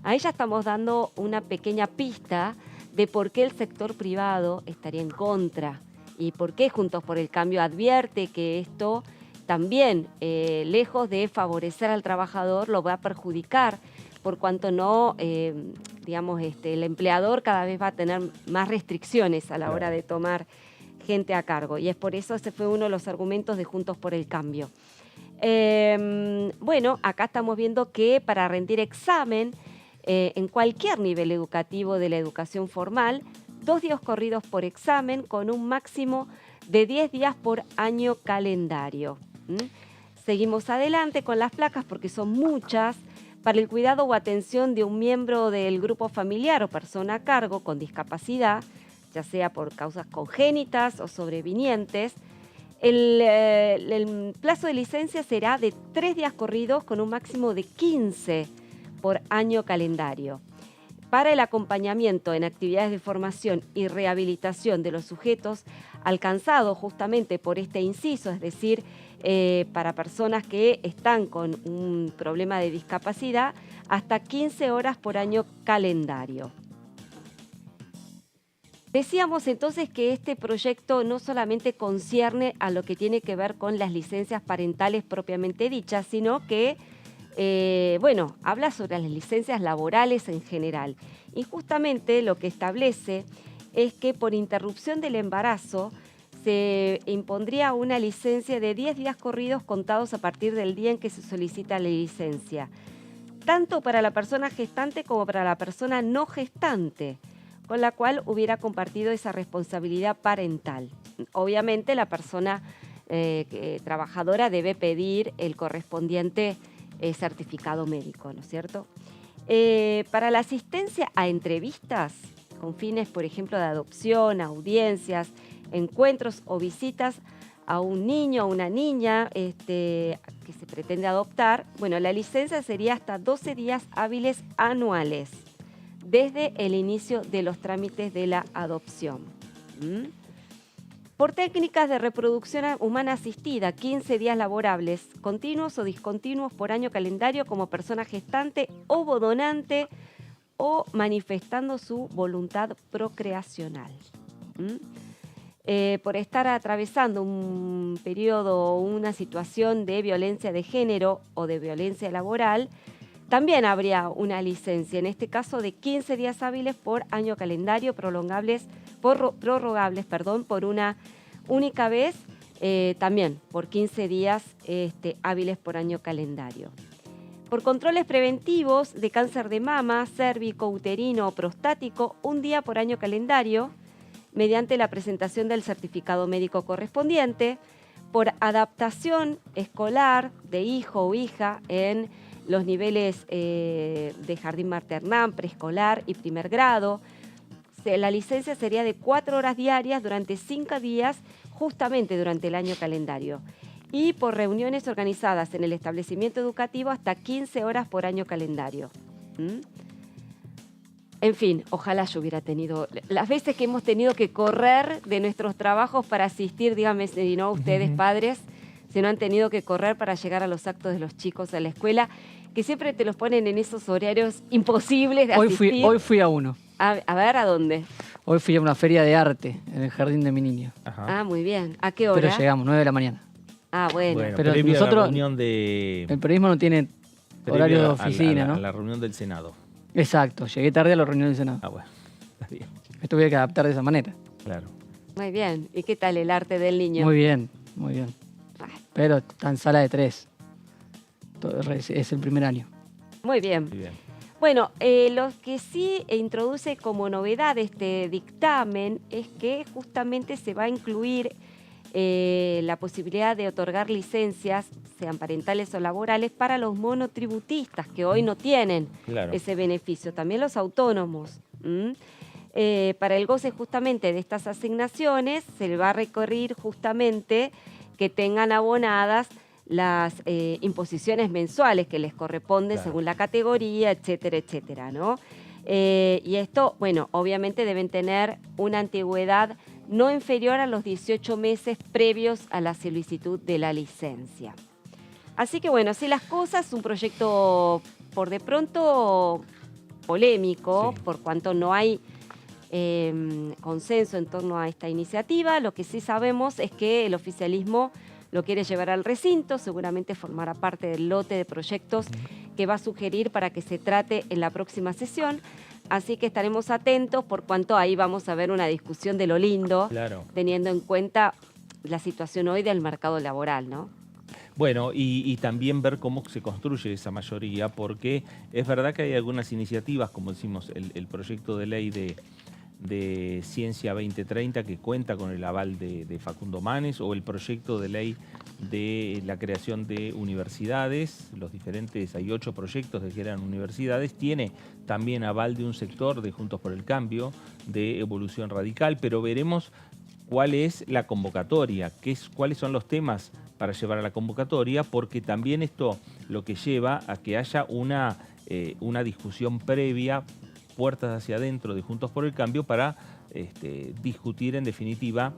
Ahí ya estamos dando una pequeña pista de por qué el sector privado estaría en contra y por qué Juntos por el Cambio advierte que esto también, lejos de favorecer al trabajador, lo va a perjudicar, por cuanto no, el empleador cada vez va a tener más restricciones a la hora de tomar gente a cargo. Y es por eso ese fue uno de los argumentos de Juntos por el Cambio. Bueno, acá estamos viendo que para rendir examen en cualquier nivel educativo de la educación formal, 2 días corridos por examen con un máximo de 10 días por año calendario. Seguimos adelante con las placas porque son muchas. para el cuidado o atención de un miembro del grupo familiar o persona a cargo con discapacidad, ya sea por causas congénitas o sobrevinientes. El plazo de licencia será de 3 días corridos con un máximo de 15 por año calendario. Para el acompañamiento en actividades de formación y rehabilitación de los sujetos alcanzados justamente por este inciso, es decir, para personas que están con un problema de discapacidad, hasta 15 horas por año calendario. Decíamos entonces que este proyecto no solamente concierne a lo que tiene que ver con las licencias parentales propiamente dichas, sino que habla sobre las licencias laborales en general. Y justamente lo que establece es que por interrupción del embarazo se impondría una licencia de 10 días corridos contados a partir del día en que se solicita la licencia, tanto para la persona gestante como para la persona no gestante, con la cual hubiera compartido esa responsabilidad parental. Obviamente la persona trabajadora debe pedir el correspondiente certificado médico, ¿no es cierto? Para la asistencia a entrevistas con fines, por ejemplo, de adopción, audiencias, encuentros o visitas a un niño o una niña que se pretende adoptar, la licencia sería hasta 12 días hábiles anuales desde el inicio de los trámites de la adopción. Por técnicas de reproducción humana asistida, 15 días laborables, continuos o discontinuos por año calendario como persona gestante o donante o manifestando su voluntad procreacional. Por estar atravesando un periodo o una situación de violencia de género o de violencia laboral, también habría una licencia, en este caso de 15 días hábiles por año calendario, prorrogables por una única vez, también por 15 días hábiles por año calendario. Por controles preventivos de cáncer de mama, cérvico, uterino o prostático, 1 día por año calendario, mediante la presentación del certificado médico correspondiente. Por adaptación escolar de hijo o hija en los niveles de jardín maternal, preescolar y primer grado. La licencia sería de 4 horas diarias durante 5 días, justamente durante el año calendario. Y por reuniones organizadas en el establecimiento educativo hasta 15 horas por año calendario. En fin, ojalá yo hubiera tenido... Las veces que hemos tenido que correr de nuestros trabajos para asistir, díganme si no, ustedes padres, si no han tenido que correr para llegar a los actos de los chicos a la escuela, que siempre te los ponen en esos horarios imposibles de asistir. Hoy fui a uno. A ver, ¿a dónde? Hoy fui a una feria de arte en el jardín de mi niño. Ajá. Ah, muy bien. ¿A qué hora? Pero llegamos, 9 de la mañana. Ah, bueno. Pero previo a la nosotros, reunión de... el periodismo no tiene horario de oficina, ¿no? A la reunión del Senado. Exacto, llegué tarde a la reunión del Senado. Ah, bueno, está bien. Me tuve que adaptar de esa manera. Claro. Muy bien. ¿Y qué tal el arte del niño? Muy bien, muy bien. Pero está en sala de 3. Es el primer año. Muy bien. Muy bien. Bueno, lo que sí introduce como novedad este dictamen es que justamente se va a incluir la posibilidad de otorgar licencias, sean parentales o laborales, para los monotributistas que hoy no tienen ese beneficio, también los autónomos. Para el goce justamente de estas asignaciones se le va a requerir justamente que tengan abonadas las imposiciones mensuales que les corresponden según la categoría, etcétera, etcétera, ¿no? Y esto, bueno, obviamente deben tener una antigüedad no inferior a los 18 meses previos a la solicitud de la licencia. Así que bueno, así las cosas, un proyecto por de pronto polémico, por cuanto no hay consenso en torno a esta iniciativa. Lo que sí sabemos es que el oficialismo lo quiere llevar al recinto, seguramente formará parte del lote de proyectos que va a sugerir para que se trate en la próxima sesión. Así que estaremos atentos por cuanto ahí vamos a ver una discusión de lo lindo, teniendo en cuenta la situación hoy del mercado laboral, ¿no? Bueno, y también ver cómo se construye esa mayoría, porque es verdad que hay algunas iniciativas, como decimos, el proyecto de ley de Ciencia 2030 que cuenta con el aval de Facundo Manes, o el proyecto de ley de la creación de universidades, hay 8 proyectos de que eran universidades, tiene también aval de un sector de Juntos por el Cambio, de Evolución Radical, pero veremos cuál es la convocatoria, cuáles son los temas para llevar a la convocatoria, porque también esto lo que lleva a que haya una discusión previa, puertas hacia adentro de Juntos por el Cambio, para discutir en definitiva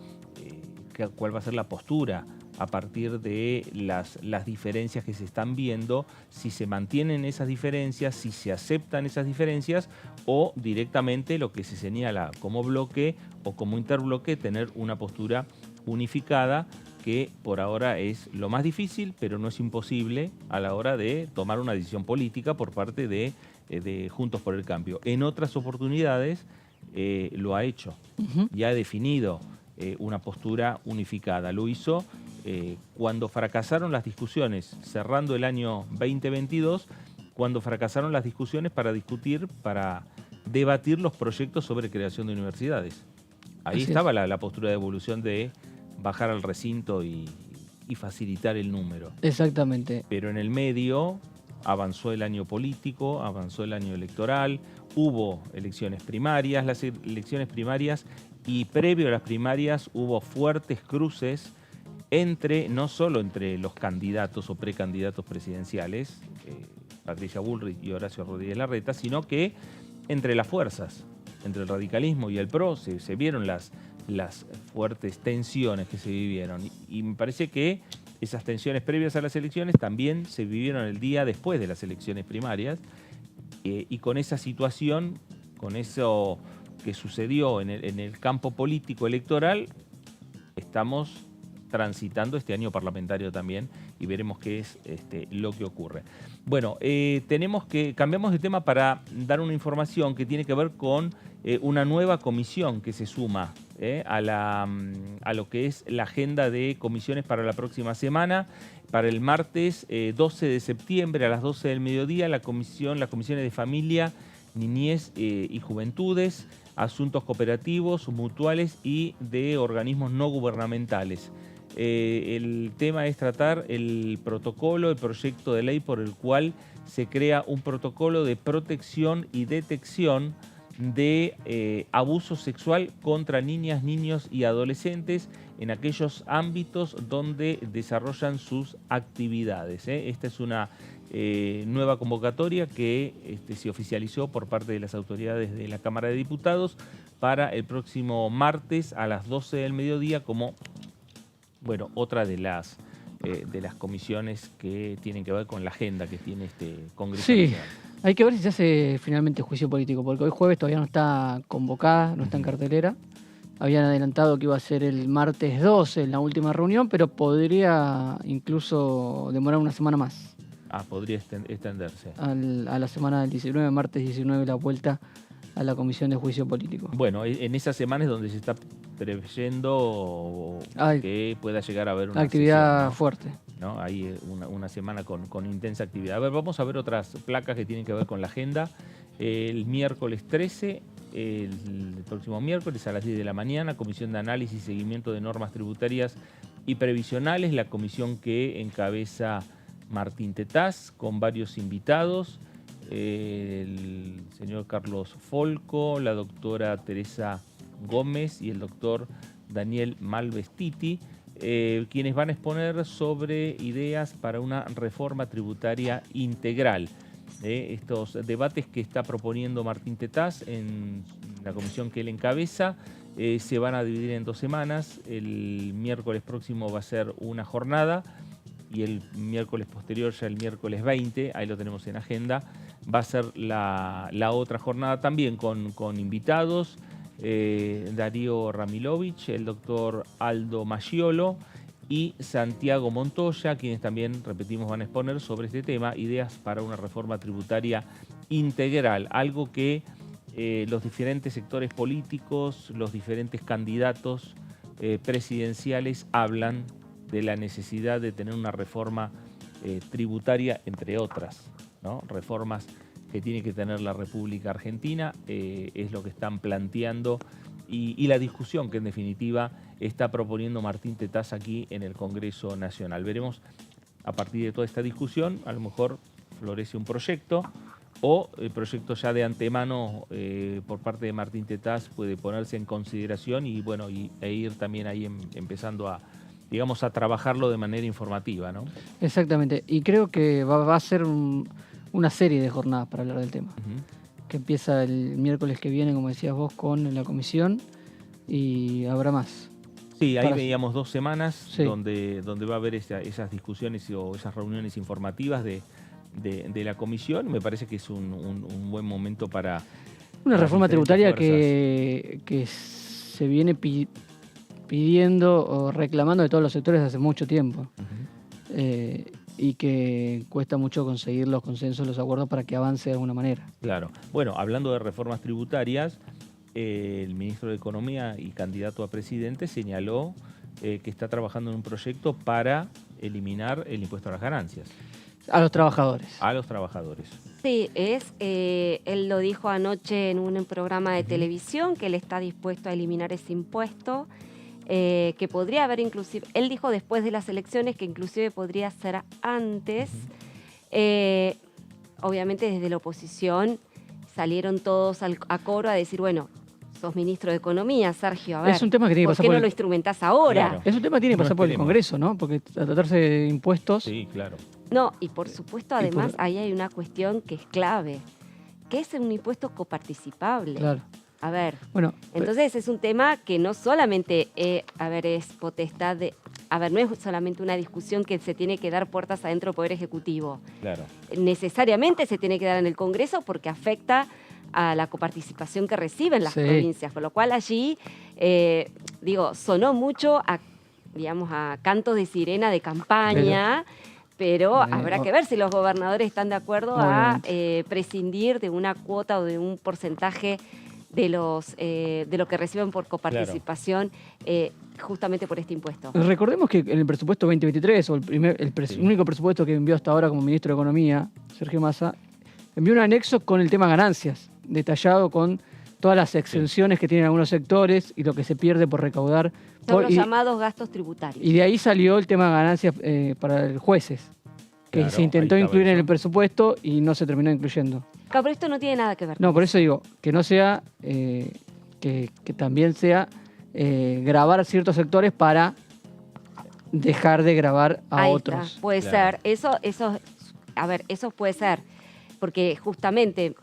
cuál va a ser la postura a partir de las diferencias que se están viendo, si se mantienen esas diferencias, si se aceptan esas diferencias, o directamente lo que se señala como bloque o como interbloque, tener una postura unificada, que por ahora es lo más difícil, pero no es imposible a la hora de tomar una decisión política por parte de Juntos por el Cambio. En otras oportunidades lo ha hecho y ha definido una postura unificada. Lo hizo cuando fracasaron las discusiones, cerrando el año 2022, cuando fracasaron las discusiones para debatir los proyectos sobre creación de universidades. Ahí estaba la postura de Evolución de bajar al recinto y facilitar el número. Exactamente. Pero en el medio avanzó el año político, avanzó el año electoral, hubo elecciones primarias, y previo a las primarias hubo fuertes cruces no solo entre los candidatos o precandidatos presidenciales, Patricia Bullrich y Horacio Rodríguez Larreta, sino que entre las fuerzas, entre el radicalismo y el PRO, se vieron las fuertes tensiones que se vivieron. Y me parece que esas tensiones previas a las elecciones también se vivieron el día después de las elecciones primarias, y con esa situación, con eso que sucedió en el campo político electoral, estamos transitando este año parlamentario también, y veremos qué es lo que ocurre. Bueno, cambiamos de tema para dar una información que tiene que ver con una nueva comisión que se suma a lo que es la agenda de comisiones para la próxima semana. Para el martes 12 de septiembre a las 12 del mediodía, las comisiones de Familia, Niñez y Juventudes, Asuntos Cooperativos, Mutuales y de Organismos No Gubernamentales. El tema es tratar el proyecto de ley por el cual se crea un protocolo de protección y detección de abuso sexual contra niñas, niños y adolescentes en aquellos ámbitos donde desarrollan sus actividades. Esta es una nueva convocatoria que se oficializó por parte de las autoridades de la Cámara de Diputados para el próximo martes a las 12 del mediodía, como otra de las comisiones que tienen que ver con la agenda que tiene este Congreso. Sí, Nacional. Hay que ver si se hace finalmente juicio político, porque hoy jueves todavía no está convocada, no está en cartelera. Habían adelantado que iba a ser el martes 12 en la última reunión, pero podría incluso demorar una semana más. Podría extenderse. A la semana del 19, martes 19, la vuelta a la Comisión de Juicio Político. Bueno, en esa semana es donde se está preveyendo que pueda llegar a haber una actividad sesión, ¿no? fuerte. ¿No? Hay una semana con intensa actividad. A ver, vamos a ver otras placas que tienen que ver con la agenda. El miércoles 13, el próximo miércoles a las 10 de la mañana, Comisión de Análisis y Seguimiento de Normas Tributarias y Previsionales, la comisión que encabeza Martín Tetaz, con varios invitados, el señor Carlos Folco, la doctora Teresa Gómez y el doctor Daniel Malvestiti, quienes van a exponer sobre ideas para una reforma tributaria integral. Estos debates que está proponiendo Martín Tetaz en la comisión que él encabeza se van a dividir en 2 semanas. El miércoles próximo va a ser una jornada y el miércoles posterior, ya el miércoles 20, ahí lo tenemos en agenda, va a ser la otra jornada también con invitados. Darío Ramilovich, el doctor Aldo Maggiolo y Santiago Montoya, quienes también, repetimos, van a exponer sobre este tema, ideas para una reforma tributaria integral, algo que los diferentes sectores políticos, los diferentes candidatos presidenciales hablan de la necesidad de tener una reforma tributaria, entre otras, ¿no? Reformas que tiene que tener la República Argentina, es lo que están planteando y la discusión que en definitiva está proponiendo Martín Tetaz aquí en el Congreso Nacional. Veremos a partir de toda esta discusión, a lo mejor florece un proyecto o el proyecto ya de antemano por parte de Martín Tetaz puede ponerse en consideración y bueno e ir también ahí empezando a, digamos, a trabajarlo de manera informativa, ¿no? Exactamente, y creo que va a ser una serie de jornadas para hablar del tema, que empieza el miércoles que viene, como decías vos, con la comisión y habrá más. Sí, ahí veíamos 2 semanas sí, donde va a haber esas discusiones o esas reuniones informativas de la comisión. Me parece que es un buen momento para... Una reforma tributaria fuerzas. que se viene pidiendo o reclamando de todos los sectores hace mucho tiempo. Y que cuesta mucho conseguir los consensos, los acuerdos para que avance de alguna manera. Claro. Bueno, hablando de reformas tributarias, el ministro de Economía y candidato a presidente señaló que está trabajando en un proyecto para eliminar el impuesto a las ganancias. A los trabajadores. A los trabajadores. Sí, él lo dijo anoche en un programa de televisión que él está dispuesto a eliminar ese impuesto, que podría haber inclusive, él dijo después de las elecciones que inclusive podría ser antes. Obviamente desde la oposición salieron todos a coro a decir, bueno, sos ministro de Economía, Sergio, a ver, es un tema que tiene que ¿por pasar qué por no lo instrumentás ahora? Claro. Es un tema que tiene que No pasar por el esperemos. Congreso, ¿no? Porque al tratarse de impuestos... Sí, claro. No, y por supuesto, además, ahí hay una cuestión que es clave, que es un impuesto coparticipable. Claro. A ver, Bueno, entonces es un tema que no solamente, es potestad de... A ver, no es solamente una discusión que se tiene que dar puertas adentro del Poder Ejecutivo. Claro. Necesariamente se tiene que dar en el Congreso porque afecta a la coparticipación que reciben las provincias, con lo cual allí, sonó mucho a cantos de sirena de campaña, pero habrá que ver si los gobernadores están de acuerdo a prescindir de una cuota o de un porcentaje de lo que reciben por coparticipación, justamente por este impuesto. recordemos que en el presupuesto 2023, o el único presupuesto que envió hasta ahora como ministro de Economía, Sergio Massa, envió un anexo con el tema ganancias, detallado con todas las exenciones que tienen algunos sectores y lo que se pierde por recaudar. Son los llamados gastos tributarios. Y de ahí salió el tema de ganancias para los jueces, que Claro, se intentó ahí incluir estaba en el eso. presupuesto y no se terminó incluyendo. Claro, pero esto no tiene nada que ver. No, por eso digo, que no sea, que también sea grabar ciertos sectores para dejar de grabar a Ahí otros. está, puede Claro. ser. Eso puede ser, porque justamente,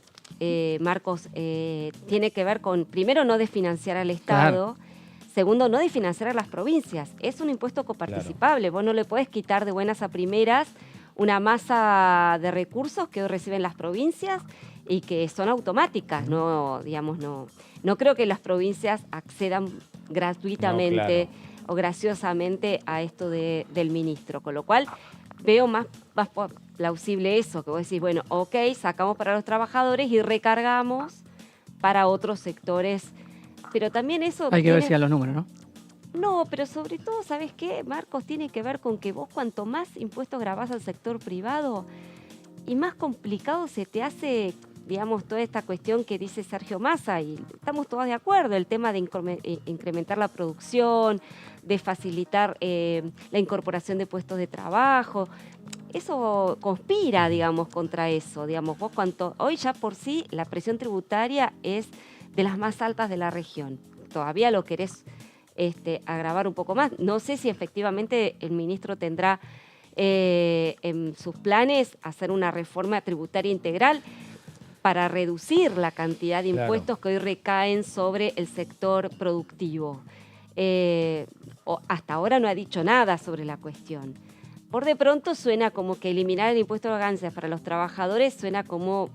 Marcos, tiene que ver con, primero, no desfinanciar al Estado, segundo, no desfinanciar a las provincias. Es un impuesto coparticipable, vos no le podés quitar de buenas a primeras una masa de recursos que hoy reciben las provincias y que son automáticas. No creo que las provincias accedan gratuitamente o graciosamente a esto del ministro, con lo cual veo más plausible eso, que vos decís, bueno, ok, sacamos para los trabajadores y recargamos para otros sectores, pero también eso... Hay que ver si a los números, ¿no? No, pero sobre todo, ¿sabes qué, Marcos? Tiene que ver con que vos cuanto más impuestos grabás al sector privado y más complicado se te hace, digamos, toda esta cuestión que dice Sergio Massa, y estamos todos de acuerdo, el tema de incrementar la producción, de facilitar la incorporación de puestos de trabajo. Eso conspira, digamos, contra eso. Digamos, vos hoy ya por sí la presión tributaria es de las más altas de la región. Todavía lo querés agravar un poco más. No sé si efectivamente el ministro tendrá en sus planes hacer una reforma tributaria integral para reducir la cantidad de impuestos que hoy recaen sobre el sector productivo. Hasta ahora no ha dicho nada sobre la cuestión. Por de pronto suena como que eliminar el impuesto de ganancias para los trabajadores suena como,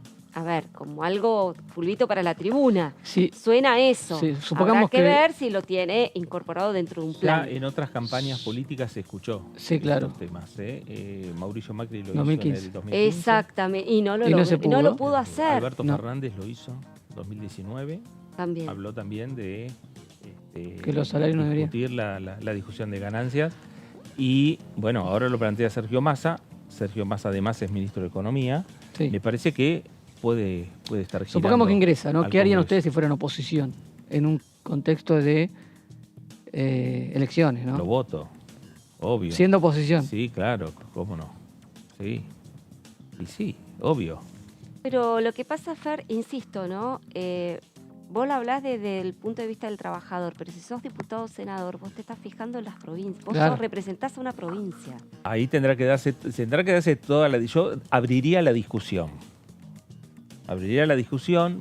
como algo pulvito para la tribuna. Sí. Suena eso. Sí, supongamos Habrá que ver si lo tiene incorporado dentro de un plan. Ya en otras campañas políticas se escuchó estos temas. Mauricio Macri lo hizo 2015. en el 2015. Exactamente, y no no lo pudo hacer. Alberto Fernández lo hizo en 2019. También. Habló también de que los salarios no deberían discutir la discusión de ganancias. Y bueno, ahora lo plantea Sergio Massa. Sergio Massa además es ministro de Economía. Sí. Me parece que puede estar girando. Supongamos que ingresa, ¿no? al ¿Qué harían Congreso. ustedes si fueran oposición en un contexto de elecciones, Lo ¿no? voto, obvio. Siendo oposición. Sí, claro, cómo no. Sí. Y sí, obvio. Pero lo que pasa, Fer, insisto, ¿no? Vos lo hablás desde el punto de vista del trabajador, pero si sos diputado o senador, vos te estás fijando en las provincias. Vos Claro. representás a una provincia. Ahí tendrá que darse toda la... Yo abriría la discusión.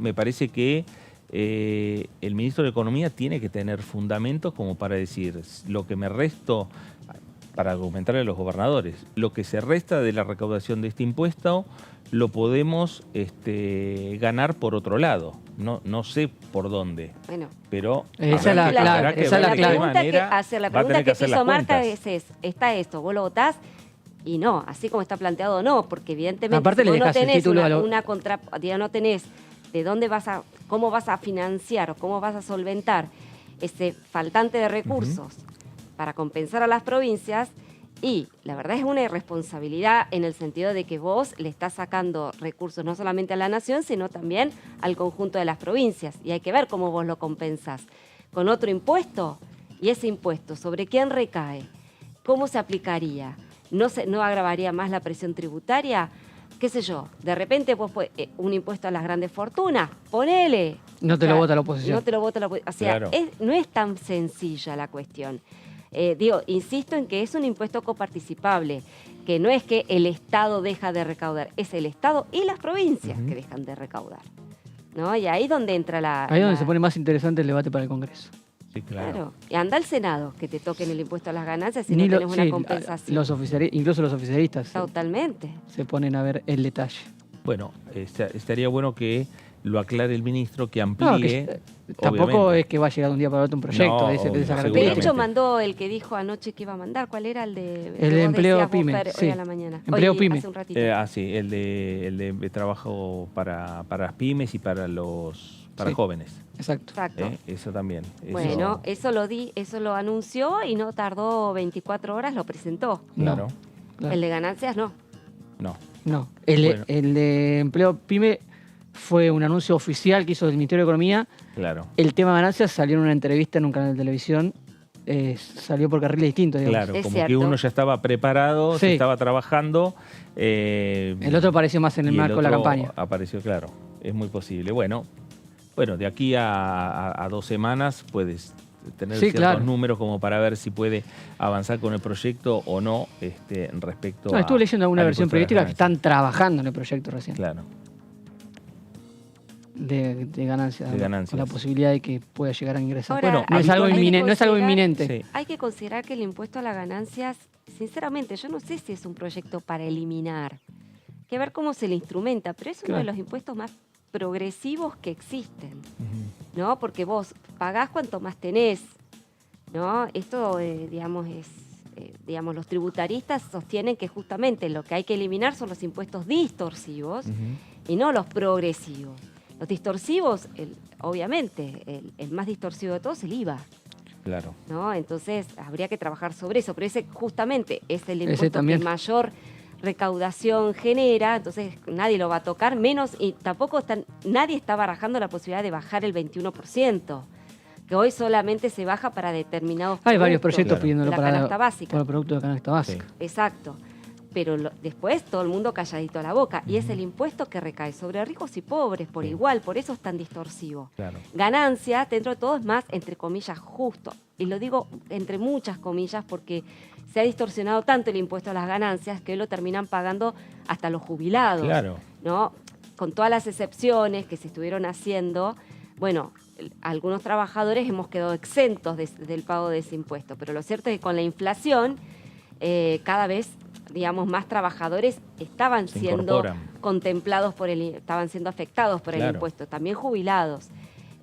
Me parece que el ministro de Economía tiene que tener fundamentos como para decir lo que me resto, para argumentarle a los gobernadores, lo que se resta de la recaudación de este impuesto lo podemos ganar por otro lado. No sé por dónde, Bueno, pero Esa es la habrá que- clave, habrá que esa es ver la de qué clave. la manera va a pregunta tener que hacer te las hizo Marta cuentas. está esto, vos lo votás y no, así como está planteado no, porque evidentemente Aparte si le vos no dejás el tenés título a lo- no tenés de dónde cómo vas a financiar o cómo vas a solventar ese faltante de recursos para compensar a las provincias. Y la verdad es una irresponsabilidad en el sentido de que vos le estás sacando recursos no solamente a la nación, sino también al conjunto de las provincias. Y hay que ver cómo vos lo compensás. ¿Con otro impuesto? ¿Y ese impuesto sobre quién recae? ¿Cómo se aplicaría? ¿No agravaría más la presión tributaria? ¿Qué sé yo? De repente vos un impuesto a las grandes fortunas, ponele. No te lo vota la oposición. No te lo vota la oposición. O sea, Claro. no es tan sencilla la cuestión. Insisto en que es un impuesto coparticipable, que no es que el Estado deja de recaudar, es el Estado y las provincias que dejan de recaudar, ¿no? Y ahí es donde entra Ahí es donde se pone más interesante el debate para el Congreso. Sí, claro. Claro. Y anda al Senado que te toquen el impuesto a las ganancias si Ni no lo- tenés una sí, compensación. incluso los oficialistas Totalmente. se ponen a ver el detalle. Bueno, estaría bueno que lo aclare el ministro, que No, amplíe. tampoco obviamente. es que va a llegar de un día para otro un proyecto No, de esa obvio, De característica. hecho, mandó el que dijo anoche que iba a mandar. ¿Cuál era el de El que de vos empleo decías vos, pyme, Fer, sí. hoy a la mañana? Empleo Hoy, pyme. hace un ratito. Sí, el de trabajo para las pymes y para Sí. jóvenes. Exacto. Exacto. Eso también. Bueno, eso lo anunció y no tardó 24 horas, lo presentó. Claro, Claro. El de ganancias no. no. No, Bueno. el de empleo pyme fue un anuncio oficial que hizo el Ministerio de Economía. Claro. El tema de ganancias salió en una entrevista en un canal de televisión. Salió por carriles distintos, digamos. Claro, Es como que cierto. uno ya estaba preparado, se Sí. estaba trabajando. El otro apareció más en el y marco de la otro campaña. Apareció, claro. Es muy posible. Bueno, de aquí a 2 semanas puedes tener Sí, ciertos claro. números como para ver si puede avanzar con el proyecto o no respecto No, estuve leyendo alguna al versión impuesto a las periodística que ganancias. están trabajando en el proyecto recién. Claro. De ganancias. De ganancias. Con la posibilidad de que pueda llegar a ingresar. Ahora, Bueno, no es hay algo que inminente. No es algo considerar- inminente. Sí. Hay que considerar que el impuesto a las ganancias, sinceramente, yo no sé si es un proyecto para eliminar. Hay que ver cómo se le instrumenta, pero es uno Claro. de los impuestos más progresivos que existen, Ujú. ¿no? Porque vos pagás cuanto más tenés, ¿no? Esto, digamos, los tributaristas sostienen que justamente lo que hay que eliminar son los impuestos distorsivos Ujú. y no los progresivos. Los distorsivos, obviamente, el más distorsivo de todos es el IVA, Claro. ¿no? Entonces habría que trabajar sobre eso, pero ese justamente es el Ese impuesto que también. mayor recaudación genera, entonces nadie lo va a tocar, menos, y tampoco nadie está barajando la posibilidad de bajar el 21%, que hoy solamente se baja para determinados Hay varios productos proyectos Claro. pidiéndolo de la para canasta básica. el producto de canasta básica. Exacto. Pero después todo el mundo calladito a la boca. Y es el impuesto que recae sobre ricos y pobres por Sí. igual, por eso es tan distorsivo. Claro. Ganancia, dentro de todo, es más, entre comillas, justo. Y lo digo entre muchas comillas porque se ha distorsionado tanto el impuesto a las ganancias que hoy lo terminan pagando hasta los jubilados. Claro. ¿No? Con todas las excepciones que se estuvieron haciendo, bueno, algunos trabajadores hemos quedado exentos del pago de ese impuesto. Pero lo cierto es que con la inflación, cada vez, digamos, más trabajadores estaban Se siendo incorporan. contemplados estaban siendo afectados por el Claro. impuesto, también jubilados.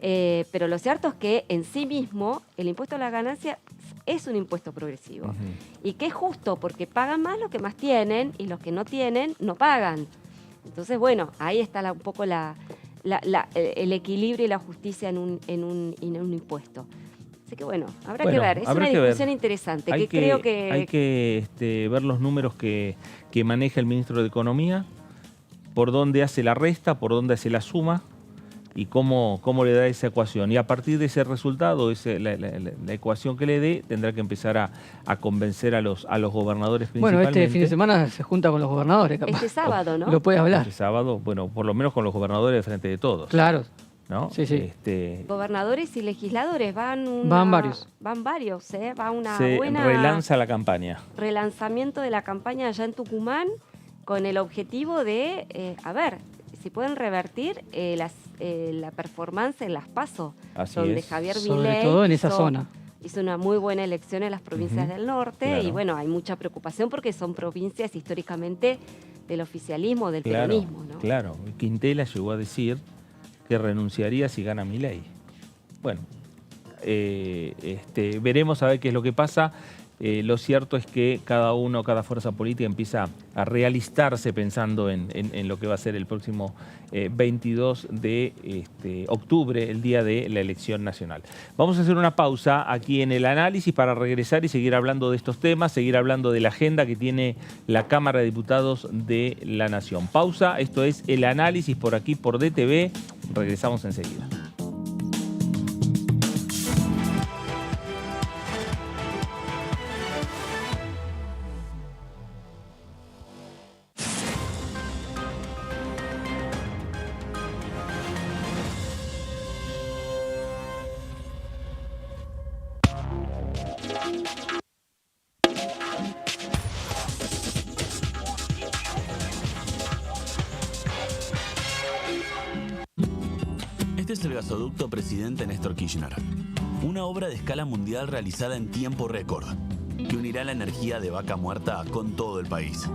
Pero lo cierto es que en sí mismo el impuesto a la ganancia es un impuesto progresivo. Ujú. Y que es justo porque pagan más los que más tienen y los que no tienen no pagan. Entonces, bueno, ahí está un poco el equilibrio y la justicia en un impuesto. Así que bueno, habrá que ver. Es habrá una que ver. discusión interesante Hay que creo que... Hay que ver los números que maneja el ministro de Economía, por dónde hace la resta, por dónde hace la suma y cómo le da esa ecuación. Y a partir de ese resultado, la ecuación que le dé, tendrá que empezar a convencer a los gobernadores principalmente. Bueno, este fin de semana se junta con los gobernadores, capaz. Este sábado, ¿no? Lo puede hablar. Este sábado, bueno, por lo menos con los gobernadores de Frente de Todos. Claro. ¿No? Sí, sí. Gobernadores y legisladores van varios. Van varios, ¿eh? Va una se buena... relanza la campaña. Relanzamiento de la campaña allá en Tucumán con el objetivo de, a ver, si pueden revertir la performance en las PASO, Así donde es. Javier Sobre Milei todo en esa zona. hizo una muy buena elección en las provincias del norte, claro. y bueno, hay mucha preocupación porque son provincias históricamente del oficialismo, del peronismo, ¿no? Claro, Quintela llegó a decir que renunciaría si gana Milei. Bueno, veremos a ver qué es lo que pasa. Lo cierto es que cada fuerza política empieza a realistarse pensando en lo que va a ser el próximo 22 de octubre, el día de la elección nacional. Vamos a hacer una pausa aquí en el análisis para regresar y seguir hablando de estos temas, seguir hablando de la agenda que tiene la Cámara de Diputados de la Nación. Pausa, esto es el análisis por aquí, por DTV. Regresamos enseguida. Este es el gasoducto Presidente Néstor Kirchner, una obra de escala mundial realizada en tiempo récord, que unirá la energía de Vaca Muerta con todo el país.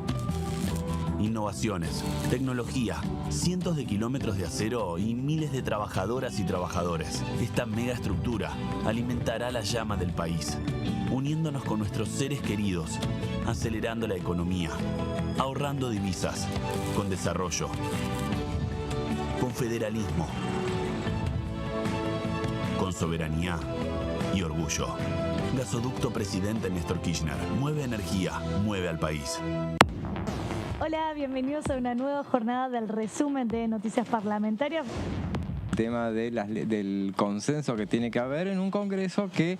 Innovaciones, tecnología, cientos de kilómetros de acero y miles de trabajadoras y trabajadores. Esta megaestructura alimentará la llama del país, uniéndonos con nuestros seres queridos, acelerando la economía, ahorrando divisas, con desarrollo, con federalismo, con soberanía y orgullo. Gasoducto Presidente Néstor Kirchner. Mueve energía, mueve al país. Hola, bienvenidos a una nueva jornada del resumen de Noticias Parlamentarias. Tema del consenso que tiene que haber en un Congreso que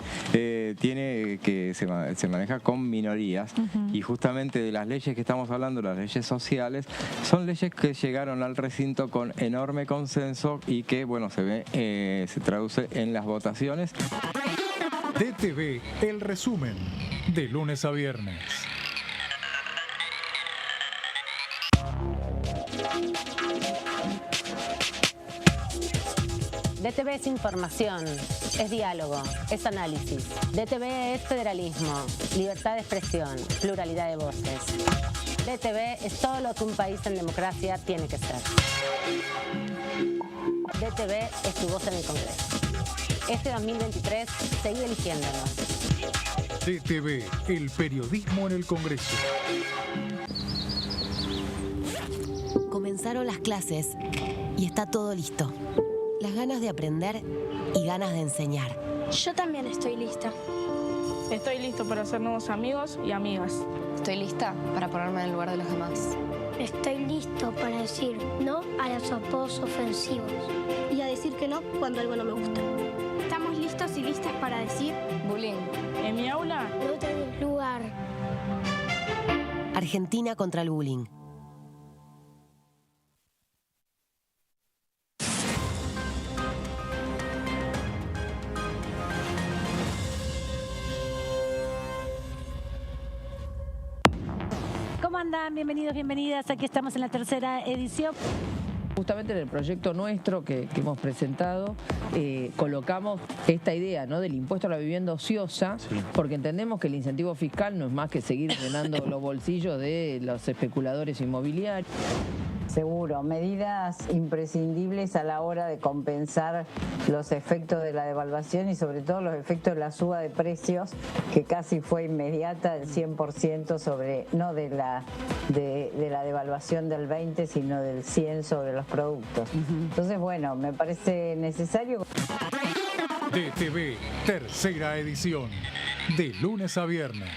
se maneja con minorías. Y justamente de las leyes que estamos hablando, las leyes sociales, son leyes que llegaron al recinto con enorme consenso y que, bueno, se traduce en las votaciones. DTV, el resumen, de lunes a viernes. DTV es información, es diálogo, es análisis. DTV es federalismo, libertad de expresión, pluralidad de voces. DTV es todo lo que un país en democracia tiene que ser. DTV es tu voz en el Congreso. Este 2023, seguí eligiéndonos. DTV, el periodismo en el Congreso. Comenzaron las clases y está todo listo. Las ganas de aprender y ganas de enseñar. Yo también estoy lista. Estoy listo para hacer nuevos amigos y amigas. Estoy lista para ponerme en el lugar de los demás. Estoy listo para decir no a los apodos ofensivos y a decir que no cuando algo no me gusta. Estamos listos y listas para decir bullying. En mi aula no tenés lugar. Argentina contra el bullying. ¿Cómo andan? Bienvenidos, bienvenidas. Aquí estamos en la tercera edición. Justamente en el proyecto nuestro que hemos presentado, colocamos esta idea, ¿no?, del impuesto a la vivienda ociosa, porque entendemos que el incentivo fiscal no es más que seguir llenando los bolsillos de los especuladores inmobiliarios. Seguro, medidas imprescindibles a la hora de compensar los efectos de la devaluación y sobre todo los efectos de la suba de precios, que casi fue inmediata, el 100% sobre, no de la devaluación del 20, sino del 100 sobre los productos. Entonces, bueno, me parece necesario. DTV, tercera edición, de lunes a viernes.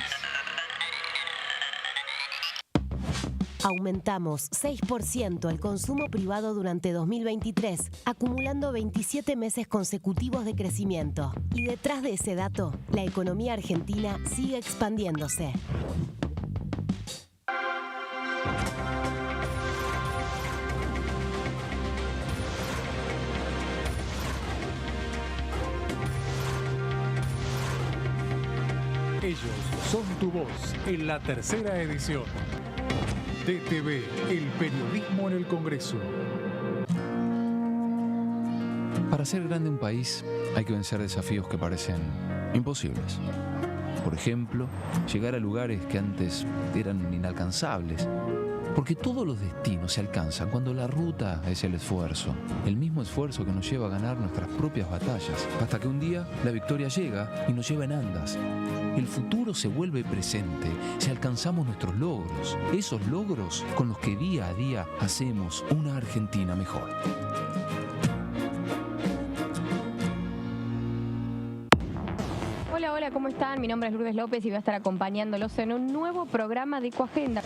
Aumentamos 6% el consumo privado durante 2023, acumulando 27 meses consecutivos de crecimiento. Y detrás de ese dato, la economía argentina sigue expandiéndose. Ellos son tu voz en la tercera edición. DTV, el periodismo en el Congreso. Para hacer grande un país hay que vencer desafíos que parecen imposibles. Por ejemplo, llegar a lugares que antes eran inalcanzables. Porque todos los destinos se alcanzan cuando la ruta es el esfuerzo. El mismo esfuerzo que nos lleva a ganar nuestras propias batallas. Hasta que un día la victoria llega y nos lleva en andas. El futuro se vuelve presente si alcanzamos nuestros logros. Esos logros con los que día a día hacemos una Argentina mejor. Hola, ¿cómo están? Mi nombre es Lourdes López y voy a estar acompañándolos en un nuevo programa de Ecoagenda.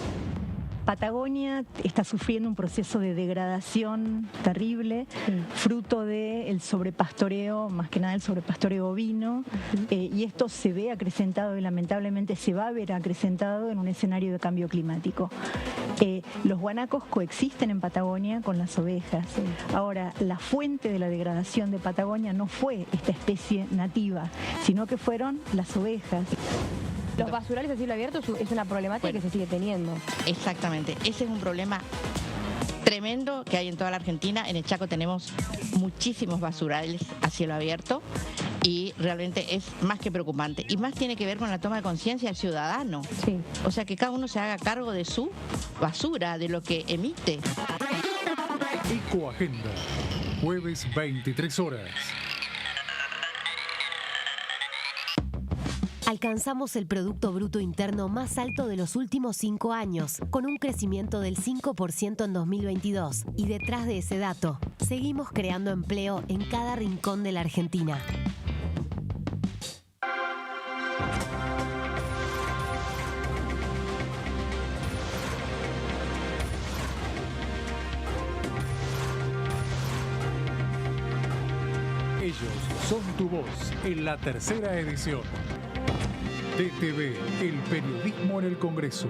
Patagonia está sufriendo un proceso de degradación terrible, fruto del sobrepastoreo, más que nada el sobrepastoreo ovino, y esto se ve acrecentado y lamentablemente se va a ver acrecentado en un escenario de cambio climático. Los guanacos coexisten en Patagonia con las ovejas. Ahora, la fuente de la degradación de Patagonia no fue esta especie nativa, sino que fueron las ovejas. Los basurales a cielo abierto es una problemática que se sigue teniendo. Exactamente, ese es un problema tremendo que hay en toda la Argentina. En el Chaco tenemos muchísimos basurales a cielo abierto y realmente es más que preocupante. Y más tiene que ver con la toma de conciencia del ciudadano. Sí. O sea, que cada uno se haga cargo de su basura, de lo que emite. Ecoagenda, jueves 23 horas. Alcanzamos el Producto Bruto Interno más alto de los últimos 5 años, con un crecimiento del 5% en 2022. Y detrás de ese dato, seguimos creando empleo en cada rincón de la Argentina. Ellos son tu voz en la tercera edición. DTV, el periodismo en el Congreso.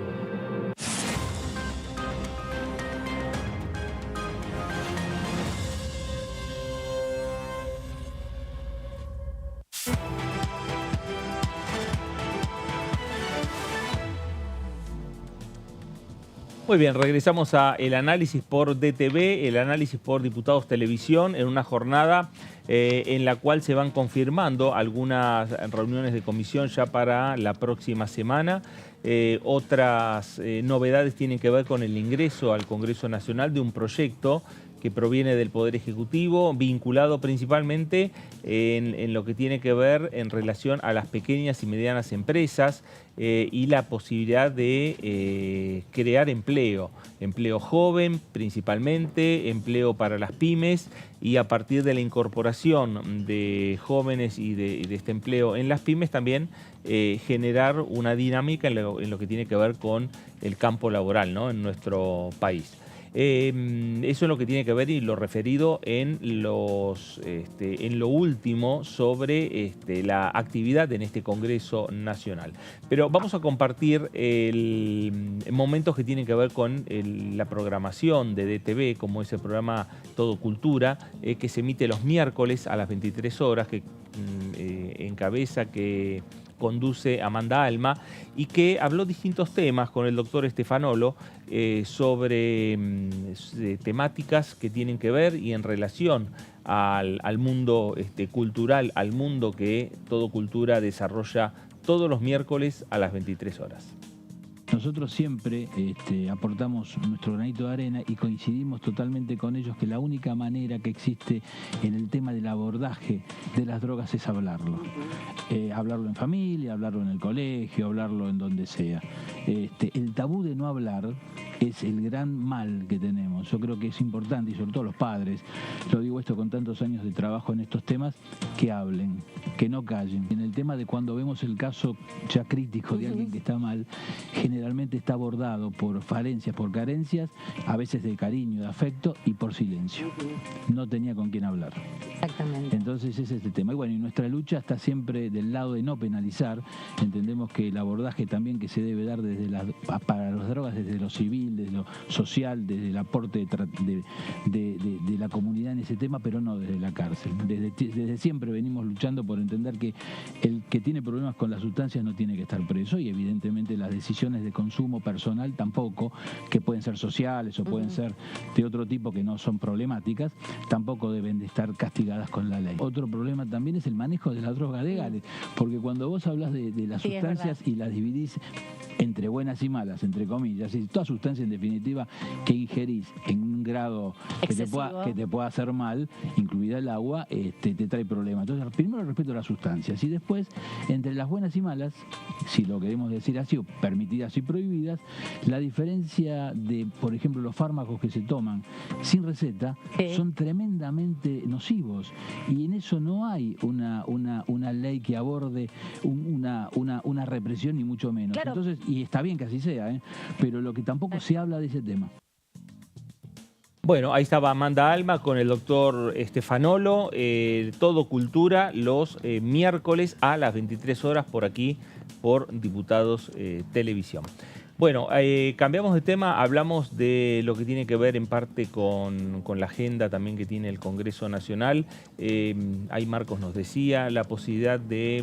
Muy bien, regresamos a el análisis por DTV, el análisis por Diputados Televisión, en una jornada en la cual se van confirmando algunas reuniones de comisión ya para la próxima semana. Otras novedades tienen que ver con el ingreso al Congreso Nacional de un proyecto que proviene del Poder Ejecutivo, vinculado principalmente en lo que tiene que ver en relación a las pequeñas y medianas empresas y la posibilidad de crear empleo joven principalmente, empleo para las pymes, y a partir de la incorporación de jóvenes y de este empleo en las pymes también generar una dinámica en lo que tiene que ver con el campo laboral, ¿no?, en nuestro país. Eso es lo que tiene que ver y lo referido en lo último sobre la actividad en este Congreso Nacional. Pero vamos a compartir momentos que tienen que ver con la programación de DTV, como es el programa Todo Cultura, que se emite los miércoles a las 23 horas, que encabeza, que conduce Amanda Alma, y que habló distintos temas con el doctor Stefanolo sobre temáticas que tienen que ver y en relación al mundo cultural, al mundo que Todo Cultura desarrolla todos los miércoles a las 23 horas. Nosotros siempre aportamos nuestro granito de arena y coincidimos totalmente con ellos que la única manera que existe en el tema del abordaje de las drogas es hablarlo. Hablarlo en familia, hablarlo en el colegio, hablarlo en donde sea. El tabú de no hablar es el gran mal que tenemos. Yo creo que es importante, y sobre todo los padres, lo digo esto con tantos años de trabajo en estos temas, que hablen, que no callen. En el tema de cuando vemos el caso ya crítico de alguien que está mal, generalmente generalmente está abordado por falencias, por carencias, a veces de cariño, de afecto y por silencio. No tenía con quién hablar. Exactamente. Entonces ese es el tema. Y bueno, y nuestra lucha está siempre del lado de no penalizar. Entendemos que el abordaje también que se debe dar para las drogas desde lo civil, desde lo social, desde el aporte de la comunidad en ese tema, pero no desde la cárcel. Desde siempre venimos luchando por entender que el que tiene problemas con las sustancias no tiene que estar preso, y evidentemente las decisiones de consumo personal tampoco, que pueden ser sociales o pueden ser de otro tipo que no son problemáticas, tampoco deben de estar castigadas con la ley. Otro problema también es el manejo de las drogas legales, porque cuando vos hablas de las sustancias y las dividís entre buenas y malas, entre comillas, y toda sustancia en definitiva que ingerís en un grado que te pueda hacer mal, incluida el agua, te trae problemas. Entonces, primero respeto a las sustancias, y después, entre las buenas y malas, si lo queremos decir así, o permitidas y prohibidas, la diferencia de, por ejemplo, los fármacos que se toman sin receta son tremendamente nocivos, y en eso no hay una ley que aborde una represión, ni mucho menos. Claro. Entonces, y está bien que así sea, pero lo que tampoco se habla de ese tema. Bueno, ahí estaba Amanda Alma con el doctor Stefanolo, Todo Cultura, los miércoles a las 23 horas por aquí, por Diputados Televisión. Bueno, cambiamos de tema, hablamos de lo que tiene que ver en parte con la agenda también que tiene el Congreso Nacional. Ahí Marcos nos decía la posibilidad de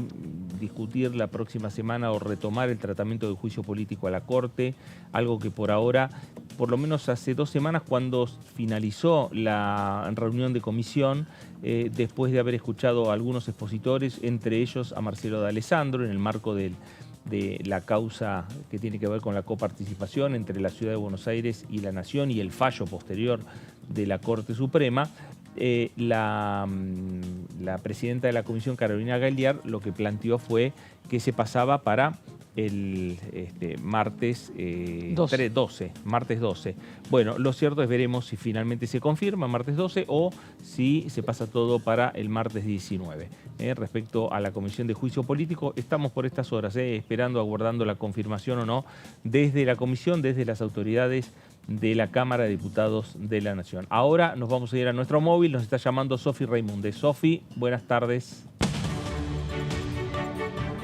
discutir la próxima semana o retomar el tratamiento del juicio político a la Corte, algo que por ahora, por lo menos hace 2 semanas cuando finalizó la reunión de comisión, después de haber escuchado a algunos expositores, entre ellos a Marcelo D'Alessandro, en el marco de la causa que tiene que ver con la coparticipación entre la Ciudad de Buenos Aires y la Nación y el fallo posterior de la Corte Suprema, la presidenta de la Comisión, Carolina Galliard, lo que planteó fue que se pasaba para el martes 12. Martes 12. Bueno, lo cierto es, veremos si finalmente se confirma martes 12 o si se pasa todo para el martes 19. Respecto a la Comisión de Juicio Político, estamos por estas horas esperando, aguardando la confirmación o no desde la Comisión, desde las autoridades de la Cámara de Diputados de la Nación. Ahora nos vamos a ir a nuestro móvil, nos está llamando Sofi Raimunde. Sofi, buenas tardes.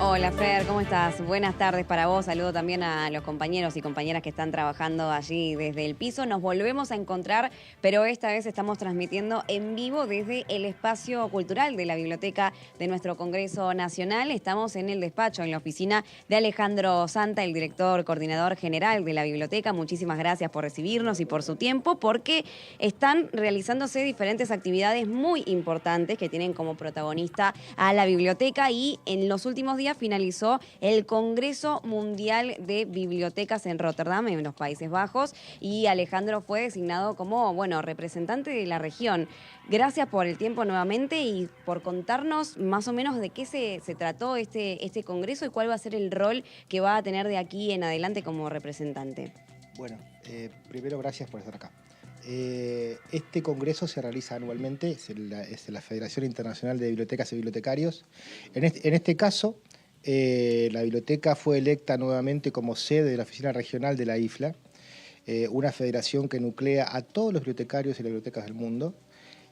Hola Fer, ¿cómo estás? Buenas tardes para vos. Saludo también a los compañeros y compañeras que están trabajando allí desde el piso. Nos volvemos a encontrar, pero esta vez estamos transmitiendo en vivo desde el espacio cultural de la biblioteca de nuestro Congreso Nacional. Estamos en el despacho, en la oficina de Alejandro Santa, el director coordinador general de la biblioteca. Muchísimas gracias por recibirnos y por su tiempo, porque están realizándose diferentes actividades muy importantes que tienen como protagonista a la biblioteca, y en los últimos días finalizó el Congreso Mundial de Bibliotecas en Rotterdam, en los Países Bajos, y Alejandro fue designado como, representante de la región. Gracias por el tiempo nuevamente y por contarnos más o menos de qué se trató este Congreso y cuál va a ser el rol que va a tener de aquí en adelante como representante. Bueno, primero gracias por estar acá. Este congreso se realiza anualmente, es la Federación Internacional de Bibliotecas y Bibliotecarios. En este caso, la biblioteca fue electa nuevamente como sede de la oficina regional de la IFLA, una federación que nuclea a todos los bibliotecarios y las bibliotecas del mundo.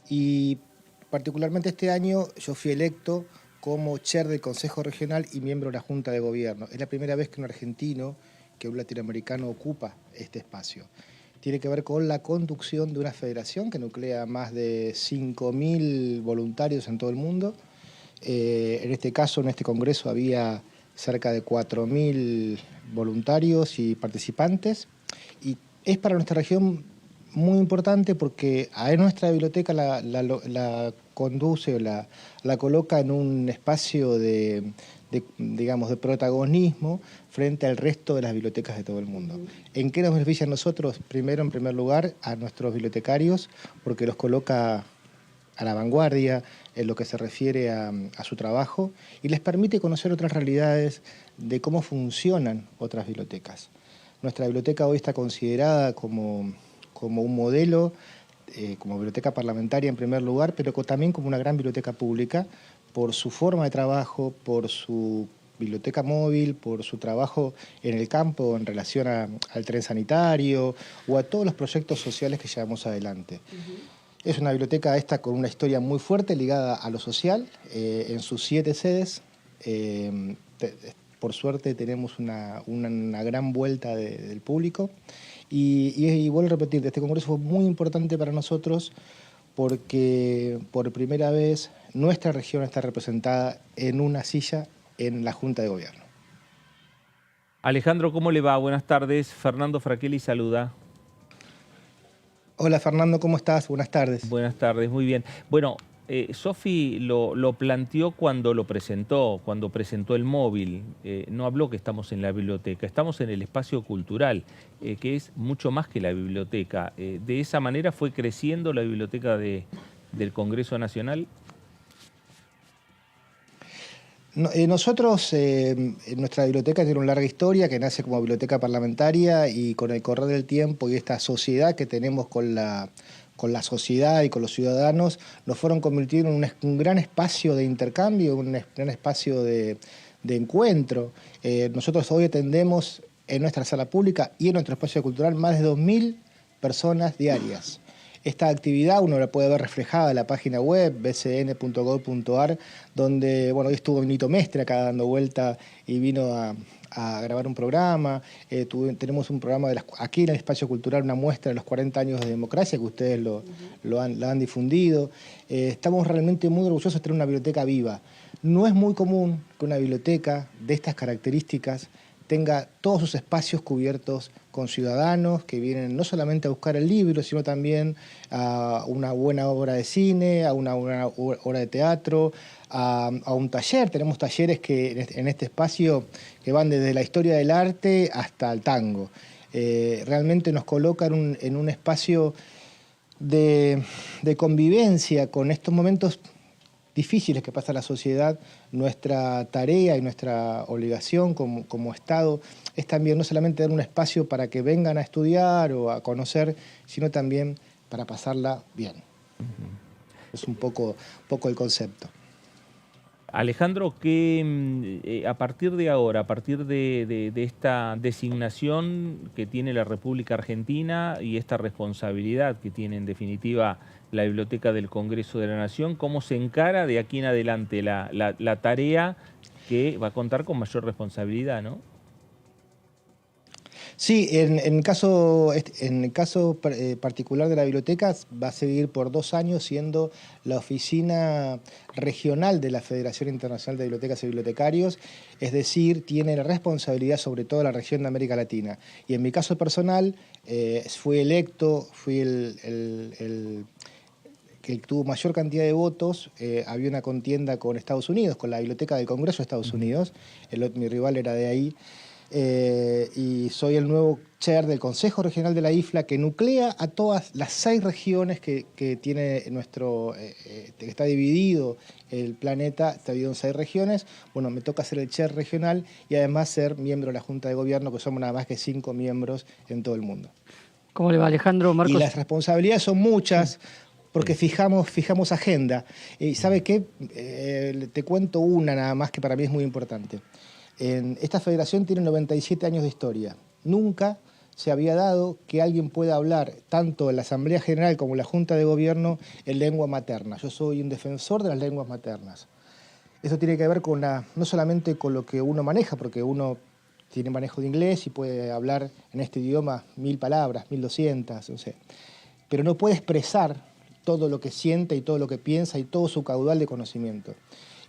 Y particularmente este año yo fui electo como chair del Consejo Regional y miembro de la Junta de Gobierno. Es la primera vez que un argentino, que un latinoamericano ocupa este espacio. Tiene que ver con la conducción de una federación que nuclea más de 5.000 voluntarios en todo el mundo. En este caso, en este congreso, había cerca de 4.000 voluntarios y participantes. Y es para nuestra región muy importante porque a nuestra biblioteca la conduce o la coloca en un espacio de protagonismo frente al resto de las bibliotecas de todo el mundo. ¿En qué nos beneficia a nosotros? Primero, en primer lugar, a nuestros bibliotecarios, porque los coloca a la vanguardia en lo que se refiere a su trabajo y les permite conocer otras realidades de cómo funcionan otras bibliotecas. Nuestra biblioteca hoy está considerada como un modelo, como biblioteca parlamentaria en primer lugar, pero también como una gran biblioteca pública por su forma de trabajo, por su biblioteca móvil, por su trabajo en el campo en relación al tren sanitario o a todos los proyectos sociales que llevamos adelante. Es una biblioteca esta con una historia muy fuerte ligada a lo social, en sus 7 sedes. Por suerte tenemos una gran vuelta del público. Y vuelvo a repetir, este congreso fue muy importante para nosotros porque por primera vez nuestra región está representada en una silla en la Junta de Gobierno. Alejandro, ¿cómo le va? Buenas tardes. Fernando Fraquelli saluda. Hola Fernando, ¿cómo estás? Buenas tardes. Buenas tardes, muy bien. Bueno, Sofi lo planteó cuando lo presentó, cuando presentó el móvil. No habló que estamos en la biblioteca, estamos en el espacio cultural, que es mucho más que la biblioteca. De esa manera fue creciendo la biblioteca del Congreso Nacional. Nosotros, nuestra biblioteca tiene una larga historia que nace como biblioteca parlamentaria y con el correr del tiempo y esta sociedad que tenemos con la sociedad y con los ciudadanos, nos fueron convirtiendo en un gran espacio de intercambio, un gran espacio de encuentro. Nosotros hoy atendemos en nuestra sala pública y en nuestro espacio cultural más de 2.000 personas diarias. Esta actividad uno la puede ver reflejada en la página web bcn.gov.ar, donde hoy estuvo Nito Mestre acá dando vuelta y vino a grabar un programa. Tenemos un programa aquí en el Espacio Cultural, una muestra de los 40 años de democracia, que ustedes la han difundido. Estamos realmente muy orgullosos de tener una biblioteca viva. No es muy común que una biblioteca de estas características tenga todos sus espacios cubiertos con ciudadanos que vienen no solamente a buscar el libro, sino también a una buena obra de cine, a una buena obra de teatro, a un taller. Tenemos talleres que en este espacio que van desde la historia del arte hasta el tango. Realmente nos colocan en un espacio de convivencia con estos momentos difíciles que pasa la sociedad. Nuestra tarea y nuestra obligación como Estado es también no solamente dar un espacio para que vengan a estudiar o a conocer, sino también para pasarla bien. Es un poco el concepto. Alejandro, que a partir de ahora, a partir de esta designación que tiene la República Argentina y esta responsabilidad que tiene en definitiva la Biblioteca del Congreso de la Nación, ¿cómo se encara de aquí en adelante la tarea que va a contar con mayor responsabilidad, no? Sí, en el caso particular de la biblioteca va a seguir por 2 años siendo la oficina regional de la Federación Internacional de Bibliotecas y Bibliotecarios, es decir, tiene la responsabilidad sobre toda la región de América Latina. Y en mi caso personal, fui el que tuvo mayor cantidad de votos. Había una contienda con Estados Unidos, con la Biblioteca del Congreso de Estados Unidos, mi rival era de ahí. Y soy el nuevo chair del Consejo Regional de la IFLA, que nuclea a todas las 6 regiones que tiene que está dividido el planeta, está dividido en 6 regiones. Bueno, me toca ser el chair regional y además ser miembro de la Junta de Gobierno, que somos nada más que 5 miembros en todo el mundo. ¿Cómo le va, Alejandro? Marcos. Y las responsabilidades son muchas, porque fijamos agenda. Y ¿sabe qué? Te cuento una nada más que para mí es muy importante. Esta federación tiene 97 años de historia. Nunca se había dado que alguien pueda hablar, tanto en la Asamblea General como en la Junta de Gobierno, en lengua materna. Yo soy un defensor de las lenguas maternas. Eso tiene que ver no solamente con lo que uno maneja, porque uno tiene manejo de inglés y puede hablar en este idioma 1000 palabras, 1200, no sé. Pero no puede expresar todo lo que siente y todo lo que piensa y todo su caudal de conocimiento.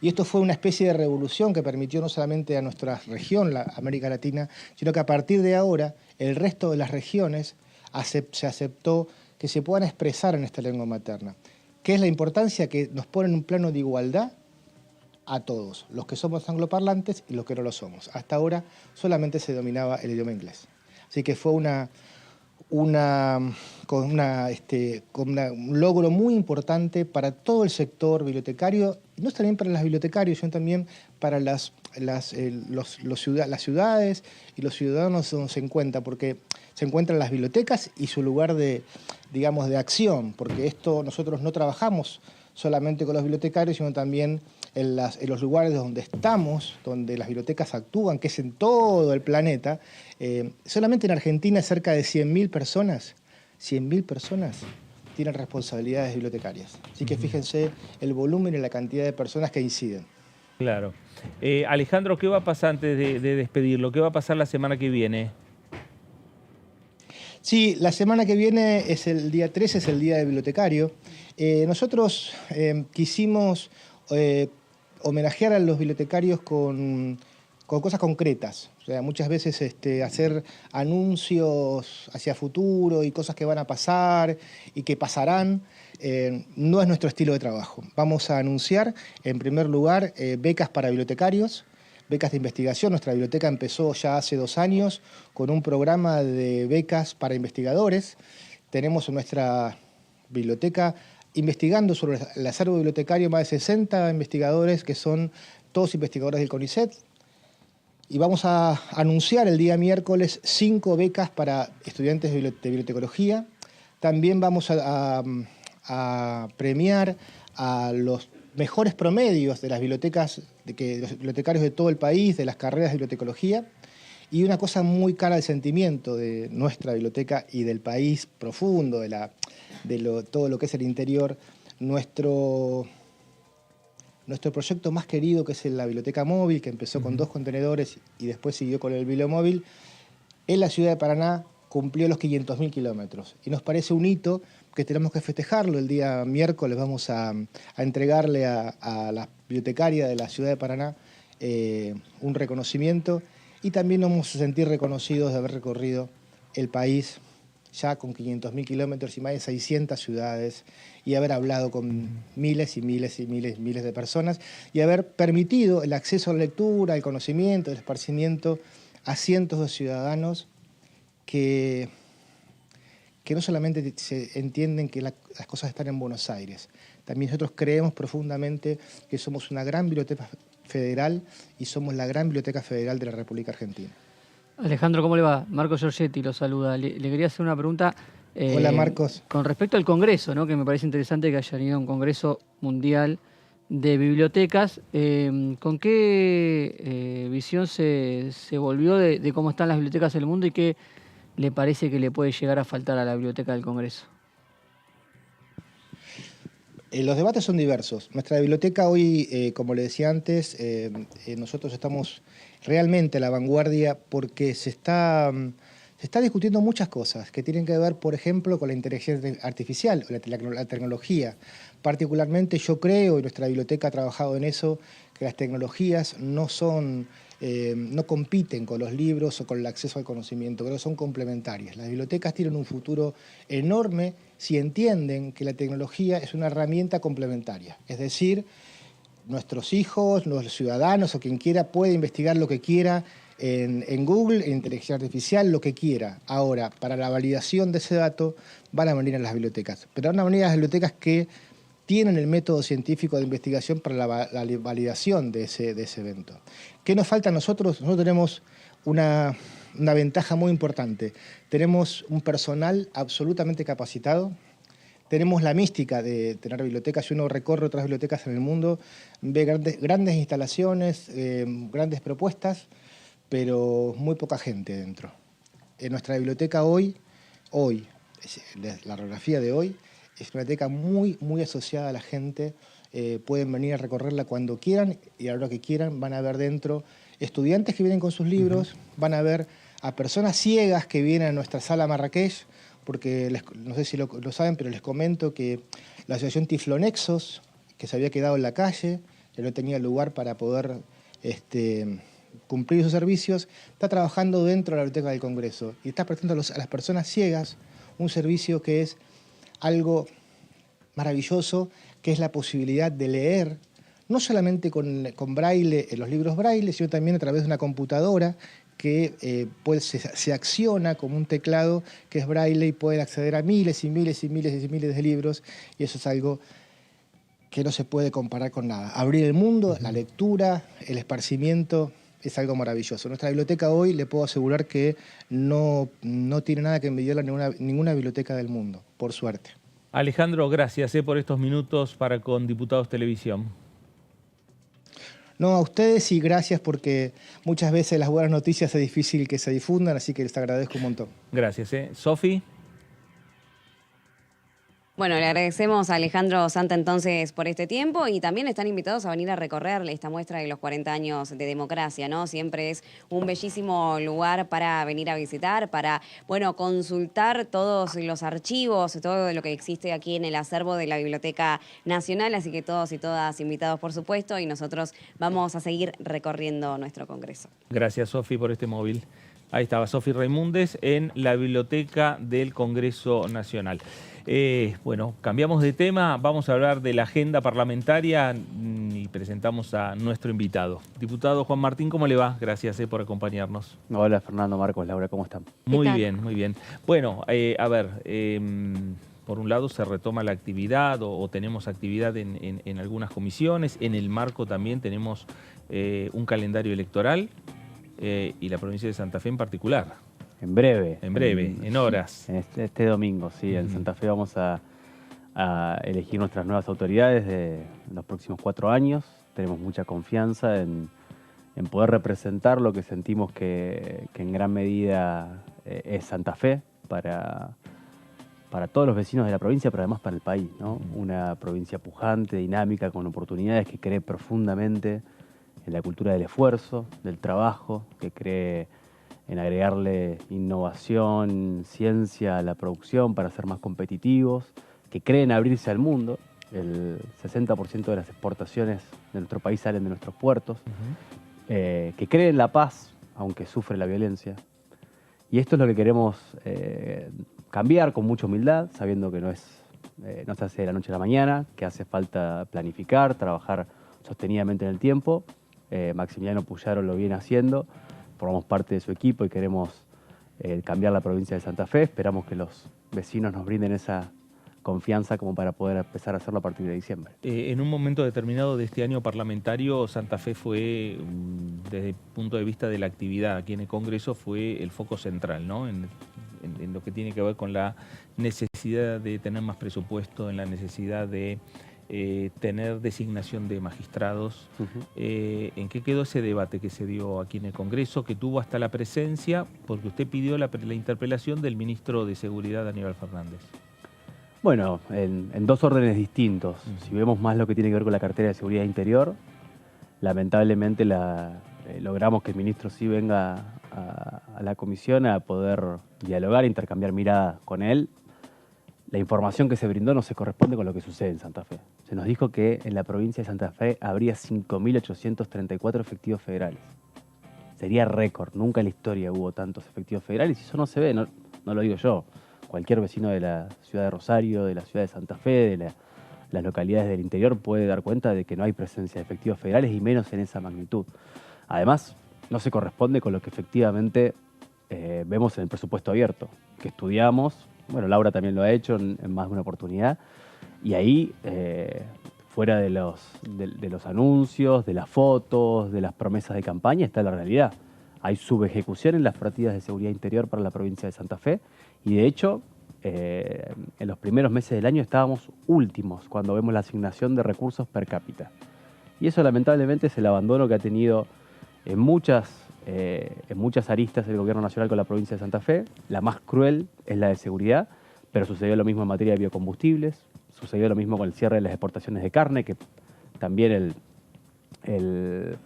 Y esto fue una especie de revolución que permitió no solamente a nuestra región, la América Latina, sino que a partir de ahora el resto de las regiones se aceptó que se puedan expresar en esta lengua materna. ¿Qué es la importancia? Que nos pone en un plano de igualdad a todos, los que somos angloparlantes y los que no lo somos. Hasta ahora solamente se dominaba el idioma inglés. Así que fue un logro muy importante para todo el sector bibliotecario, no también para los bibliotecarios, sino también para las ciudades y los ciudadanos donde se encuentran, porque se encuentran las bibliotecas y su lugar de acción, porque nosotros no trabajamos solamente con los bibliotecarios, sino también en los lugares donde estamos, donde las bibliotecas actúan, que es en todo el planeta, solamente en Argentina cerca de 100.000 personas, 100.000 personas tienen responsabilidades bibliotecarias. Así que fíjense el volumen y la cantidad de personas que inciden. Claro. Alejandro, ¿qué va a pasar antes de despedirlo? ¿Qué va a pasar la semana que viene? Sí, la semana que viene es el día 13, es el Día del Bibliotecario. Nosotros quisimos homenajear a los bibliotecarios con cosas concretas. O sea, muchas veces hacer anuncios hacia futuro y cosas que van a pasar y que pasarán, no es nuestro estilo de trabajo. Vamos a anunciar, en primer lugar, becas para bibliotecarios, becas de investigación. Nuestra biblioteca empezó ya hace 2 años con un programa de becas para investigadores. Tenemos en nuestra biblioteca, investigando sobre el acervo bibliotecario, más de 60 investigadores que son todos investigadores del CONICET. Y vamos a anunciar el día miércoles 5 becas para estudiantes de bibliotecología. También vamos a premiar a los mejores promedios de las bibliotecas, de los bibliotecarios de todo el país, de las carreras de bibliotecología. Y una cosa muy cara al sentimiento de nuestra biblioteca y del país profundo, todo lo que es el interior, nuestro proyecto más querido, que es la biblioteca móvil, que empezó con 2 contenedores y después siguió con el bibliomóvil, en la ciudad de Paraná cumplió los 500.000 kilómetros. Y nos parece un hito que tenemos que festejarlo. El día miércoles vamos a entregarle a la bibliotecaria de la ciudad de Paraná un reconocimiento, y también nos vamos a sentir reconocidos de haber recorrido el país ya con 500.000 kilómetros y más de 600 ciudades, y haber hablado con miles y miles y miles y miles de personas, y haber permitido el acceso a la lectura, el conocimiento, el esparcimiento a cientos de ciudadanos que no solamente se entienden que las cosas están en Buenos Aires, también nosotros creemos profundamente que somos una gran biblioteca federal y somos la gran biblioteca federal de la República Argentina. Alejandro, ¿cómo le va? Marcos Giorgetti lo saluda. Le quería hacer una pregunta. Hola, Marcos. Con respecto al Congreso, ¿no? Que me parece interesante que hayan ido a un Congreso Mundial de Bibliotecas. ¿Con qué visión se volvió de cómo están las bibliotecas en el mundo y qué le parece que le puede llegar a faltar a la biblioteca del Congreso? Los debates son diversos. Nuestra biblioteca hoy, como le decía antes, nosotros estamos realmente a la vanguardia porque se está discutiendo muchas cosas que tienen que ver, por ejemplo, con la inteligencia artificial, la tecnología. Particularmente yo creo, y nuestra biblioteca ha trabajado en eso, que las tecnologías no compiten con los libros o con el acceso al conocimiento, pero son complementarias. Las bibliotecas tienen un futuro enorme si entienden que la tecnología es una herramienta complementaria. Es decir, nuestros hijos, los ciudadanos o quien quiera puede investigar lo que quiera en Google, en inteligencia artificial, lo que quiera. Ahora, para la validación de ese dato van a venir a las bibliotecas, pero van a venir a las bibliotecas que tienen el método científico de investigación para la validación de ese evento. ¿Qué nos falta a nosotros? Nosotros tenemos una ventaja muy importante. Tenemos un personal absolutamente capacitado, tenemos la mística de tener bibliotecas. Si uno recorre otras bibliotecas en el mundo, ve grandes instalaciones, grandes propuestas, pero muy poca gente dentro. En nuestra biblioteca hoy, la radiografía de hoy, es una biblioteca muy, muy asociada a la gente. Pueden venir a recorrerla cuando quieran y a la hora que quieran. Van a ver dentro estudiantes que vienen con sus libros, van a ver a personas ciegas que vienen a nuestra sala Marrakech, porque no sé si lo saben, pero les comento que la asociación Tiflonexos, que se había quedado en la calle, que no tenía lugar para poder cumplir sus servicios, está trabajando dentro de la Biblioteca del Congreso y está prestando a las personas ciegas un servicio que es algo maravilloso, que es la posibilidad de leer, no solamente con braille, en los libros braille, sino también a través de una computadora que se acciona como un teclado que es braille y pueden acceder a miles y miles y miles y miles de libros, y eso es algo que no se puede comparar con nada. Abrir el mundo, la lectura, el esparcimiento, es algo maravilloso. Nuestra biblioteca hoy, le puedo asegurar que no tiene nada que envidiarle a ninguna biblioteca del mundo, por suerte. Alejandro, gracias por estos minutos para con Diputados Televisión. No, a ustedes y gracias porque muchas veces las buenas noticias es difícil que se difundan, así que les agradezco un montón. Gracias. Sofi. Bueno, le agradecemos a Alejandro Santa entonces por este tiempo y también están invitados a venir a recorrer esta muestra de los 40 años de democracia, ¿no? Siempre es un bellísimo lugar para venir a visitar, para, bueno, consultar todos los archivos, todo lo que existe aquí en el acervo de la Biblioteca Nacional, así que todos y todas invitados, por supuesto, y nosotros vamos a seguir recorriendo nuestro congreso. Gracias, Sofi, por este móvil. Ahí estaba Sofi Raimundes en la Biblioteca del Congreso Nacional. Bueno, cambiamos de tema, vamos a hablar de la agenda parlamentaria y presentamos a nuestro invitado. Diputado Juan Martín, ¿cómo le va? Gracias por acompañarnos. Hola Fernando, Marcos, Laura, ¿cómo están? Muy bien, muy bien. Bueno, a ver, por un lado se retoma la actividad o tenemos actividad en algunas comisiones, en el marco también tenemos un calendario electoral y la provincia de Santa Fe en particular. En breve. En breve, en horas. Este domingo, sí. En Santa Fe vamos a elegir nuestras nuevas autoridades de los próximos 4 años. Tenemos mucha confianza en poder representar lo que sentimos que en gran medida es Santa Fe para todos los vecinos de la provincia, pero además para el país, ¿no? Una provincia pujante, dinámica, con oportunidades, que cree profundamente en la cultura del esfuerzo, del trabajo, que cree en agregarle innovación, ciencia a la producción para ser más competitivos, que cree en abrirse al mundo. El 60% de las exportaciones de nuestro país salen de nuestros puertos, que cree en la paz, aunque sufre la violencia. Y esto es lo que queremos cambiar con mucha humildad, sabiendo que no se hace de la noche a la mañana, que hace falta planificar, trabajar sostenidamente en el tiempo. Maximiliano Puyaro lo viene haciendo, formamos parte de su equipo y queremos cambiar la provincia de Santa Fe. Esperamos que los vecinos nos brinden esa confianza como para poder empezar a hacerlo a partir de diciembre. En un momento determinado de este año parlamentario, Santa Fe fue, desde el punto de vista de la actividad aquí en el Congreso, fue el foco central, ¿no? En lo que tiene que ver con la necesidad de tener más presupuesto, en la necesidad de tener designación de magistrados. ¿En qué quedó ese debate que se dio aquí en el Congreso, que tuvo hasta la presencia, porque usted pidió la interpelación del ministro de Seguridad, Aníbal Fernández? Bueno, en 2 órdenes distintos. Si vemos más lo que tiene que ver con la cartera de Seguridad Interior, lamentablemente logramos que el ministro sí venga a la comisión a poder dialogar, intercambiar miradas con él. La información que se brindó no se corresponde con lo que sucede en Santa Fe. Se nos dijo que en la provincia de Santa Fe habría 5.834 efectivos federales. Sería récord, nunca en la historia hubo tantos efectivos federales y eso no se ve, no lo digo yo. Cualquier vecino de la ciudad de Rosario, de la ciudad de Santa Fe, de las localidades del interior puede dar cuenta de que no hay presencia de efectivos federales y menos en esa magnitud. Además, no se corresponde con lo que efectivamente vemos en el presupuesto abierto, que estudiamos. Bueno, Laura también lo ha hecho en más de una oportunidad. Y ahí, fuera de los anuncios, de las fotos, de las promesas de campaña, está la realidad. Hay subejecución en las partidas de seguridad interior para la provincia de Santa Fe. Y de hecho, en los primeros meses del año estábamos últimos cuando vemos la asignación de recursos per cápita. Y eso lamentablemente es el abandono que ha tenido en muchas aristas el gobierno nacional con la provincia de Santa Fe. La más cruel es la de seguridad, pero sucedió lo mismo en materia de biocombustibles, sucedió lo mismo con el cierre de las exportaciones de carne, que también el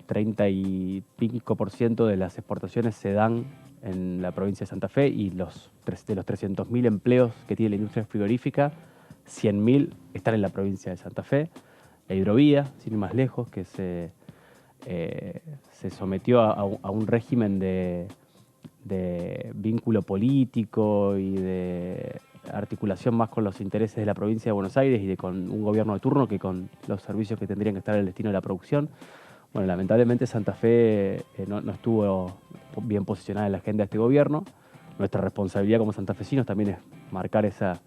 35% de las exportaciones se dan en la provincia de Santa Fe y de los 300.000 empleos que tiene la industria frigorífica, 100.000 están en la provincia de Santa Fe. La hidrovía, sin ir más lejos, que se sometió a un régimen de vínculo político y de articulación más con los intereses de la provincia de Buenos Aires y con un gobierno de turno que con los servicios que tendrían que estar en el destino de la producción. Bueno, lamentablemente Santa Fe no estuvo bien posicionada en la agenda de este gobierno. Nuestra responsabilidad como santafesinos también es marcar esa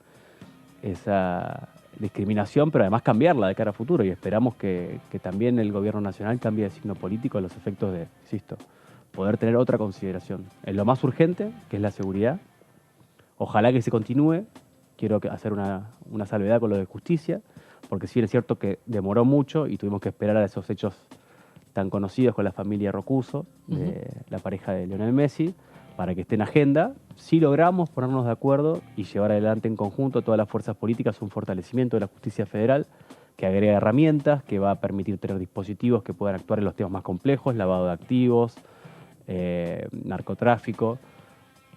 discriminación, pero además cambiarla de cara a futuro, y esperamos que también el gobierno nacional cambie de signo político a los efectos de, insisto, poder tener otra consideración. En lo más urgente, que es la seguridad, ojalá que se continúe. Quiero hacer una salvedad con lo de justicia, porque si bien es cierto que demoró mucho y tuvimos que esperar a esos hechos tan conocidos con la familia Rocuso, de la pareja de Lionel Messi, para que esté en agenda, sí logramos ponernos de acuerdo y llevar adelante en conjunto todas las fuerzas políticas un fortalecimiento de la justicia federal que agrega herramientas, que va a permitir tener dispositivos que puedan actuar en los temas más complejos, lavado de activos, narcotráfico.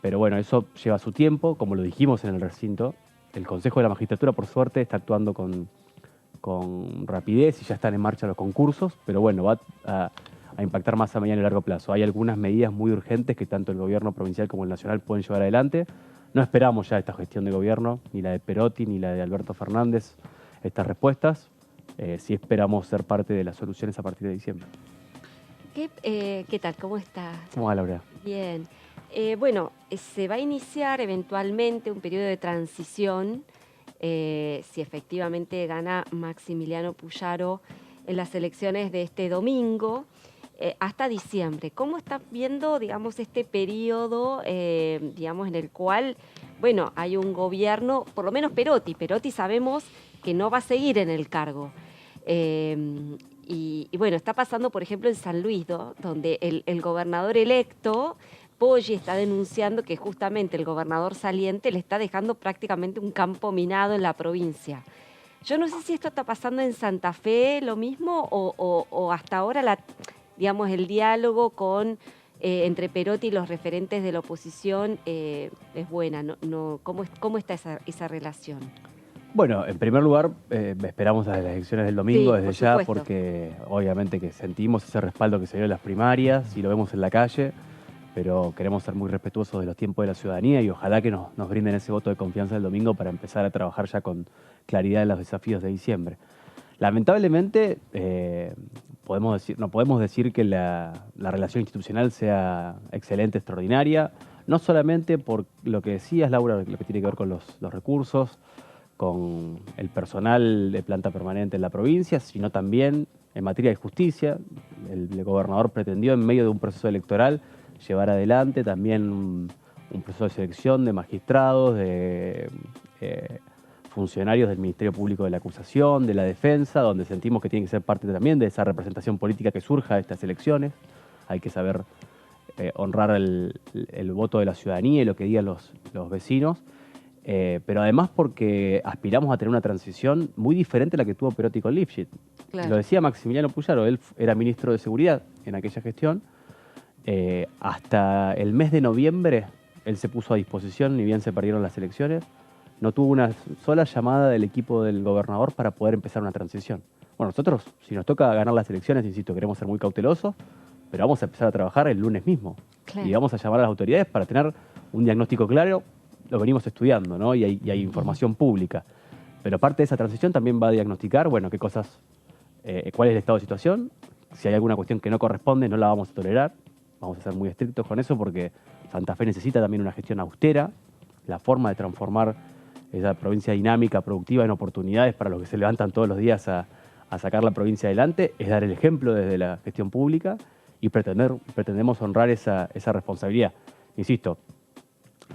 Pero bueno, eso lleva su tiempo, como lo dijimos en el recinto. El Consejo de la Magistratura, por suerte, está actuando con rapidez y ya están en marcha los concursos, pero bueno, va a impactar más a mediano y largo plazo. Hay algunas medidas muy urgentes que tanto el gobierno provincial como el nacional pueden llevar adelante. No esperamos ya esta gestión de gobierno, ni la de Perotti, ni la de Alberto Fernández, estas respuestas. Sí esperamos ser parte de las soluciones a partir de diciembre. ¿Qué tal? ¿Cómo estás? ¿Cómo va, Laura? Bien. Bueno, se va a iniciar eventualmente un periodo de transición si efectivamente gana Maximiliano Puyaro en las elecciones de este domingo hasta diciembre. ¿Cómo estás viendo, digamos, este periodo, digamos, en el cual, bueno, hay un gobierno, por lo menos Perotti sabemos que no va a seguir en el cargo? Y bueno, está pasando, por ejemplo, en San Luis, ¿no? Donde el gobernador electo, Poggi, está denunciando que justamente el gobernador saliente le está dejando prácticamente un campo minado en la provincia. Yo no sé si esto está pasando en Santa Fe lo mismo o hasta ahora digamos, el diálogo entre Perotti y los referentes de la oposición es buena. ¿Cómo está esa relación? Bueno, en primer lugar, esperamos a las elecciones del domingo Sí, desde por ya, supuesto. porque obviamente que sentimos ese respaldo que se dio en las primarias y lo vemos en la calle, pero queremos ser muy respetuosos de los tiempos de la ciudadanía y ojalá que nos brinden ese voto de confianza el domingo para empezar a trabajar ya con claridad en los desafíos de diciembre. Lamentablemente, no podemos decir que la relación institucional sea excelente, extraordinaria, no solamente por lo que decías, Laura, lo que tiene que ver con los recursos, con el personal de planta permanente en la provincia, sino también en materia de justicia. El gobernador pretendió, en medio de un proceso electoral, llevar adelante también un proceso de selección de magistrados, de funcionarios del Ministerio Público de la Acusación, de la Defensa, donde sentimos que tiene que ser parte también de esa representación política que surja de estas elecciones. Hay que saber honrar el voto de la ciudadanía y lo que digan los vecinos. Pero además porque aspiramos a tener una transición muy diferente a la que tuvo Perotti con Lifshitz. Claro. Lo decía Maximiliano Puyaro, él era ministro de Seguridad en aquella gestión. Hasta el mes de noviembre él se puso a disposición, ni bien se perdieron las elecciones. No tuvo una sola llamada del equipo del gobernador para poder empezar una transición. Bueno, nosotros, si nos toca ganar las elecciones, insisto, queremos ser muy cautelosos, pero vamos a empezar a trabajar el lunes mismo. Claro. Y vamos a llamar a las autoridades para tener un diagnóstico claro. Lo venimos estudiando, ¿no? Y hay información pública. Pero parte de esa transición también va a diagnosticar, bueno, qué cosas, cuál es el estado de situación. Si hay alguna cuestión que no corresponde, no la vamos a tolerar. Vamos a ser muy estrictos con eso porque Santa Fe necesita también una gestión austera. La forma de transformar esa provincia dinámica, productiva, en oportunidades para los que se levantan todos los días a sacar la provincia adelante es dar el ejemplo desde la gestión pública y pretendemos honrar esa responsabilidad. Insisto,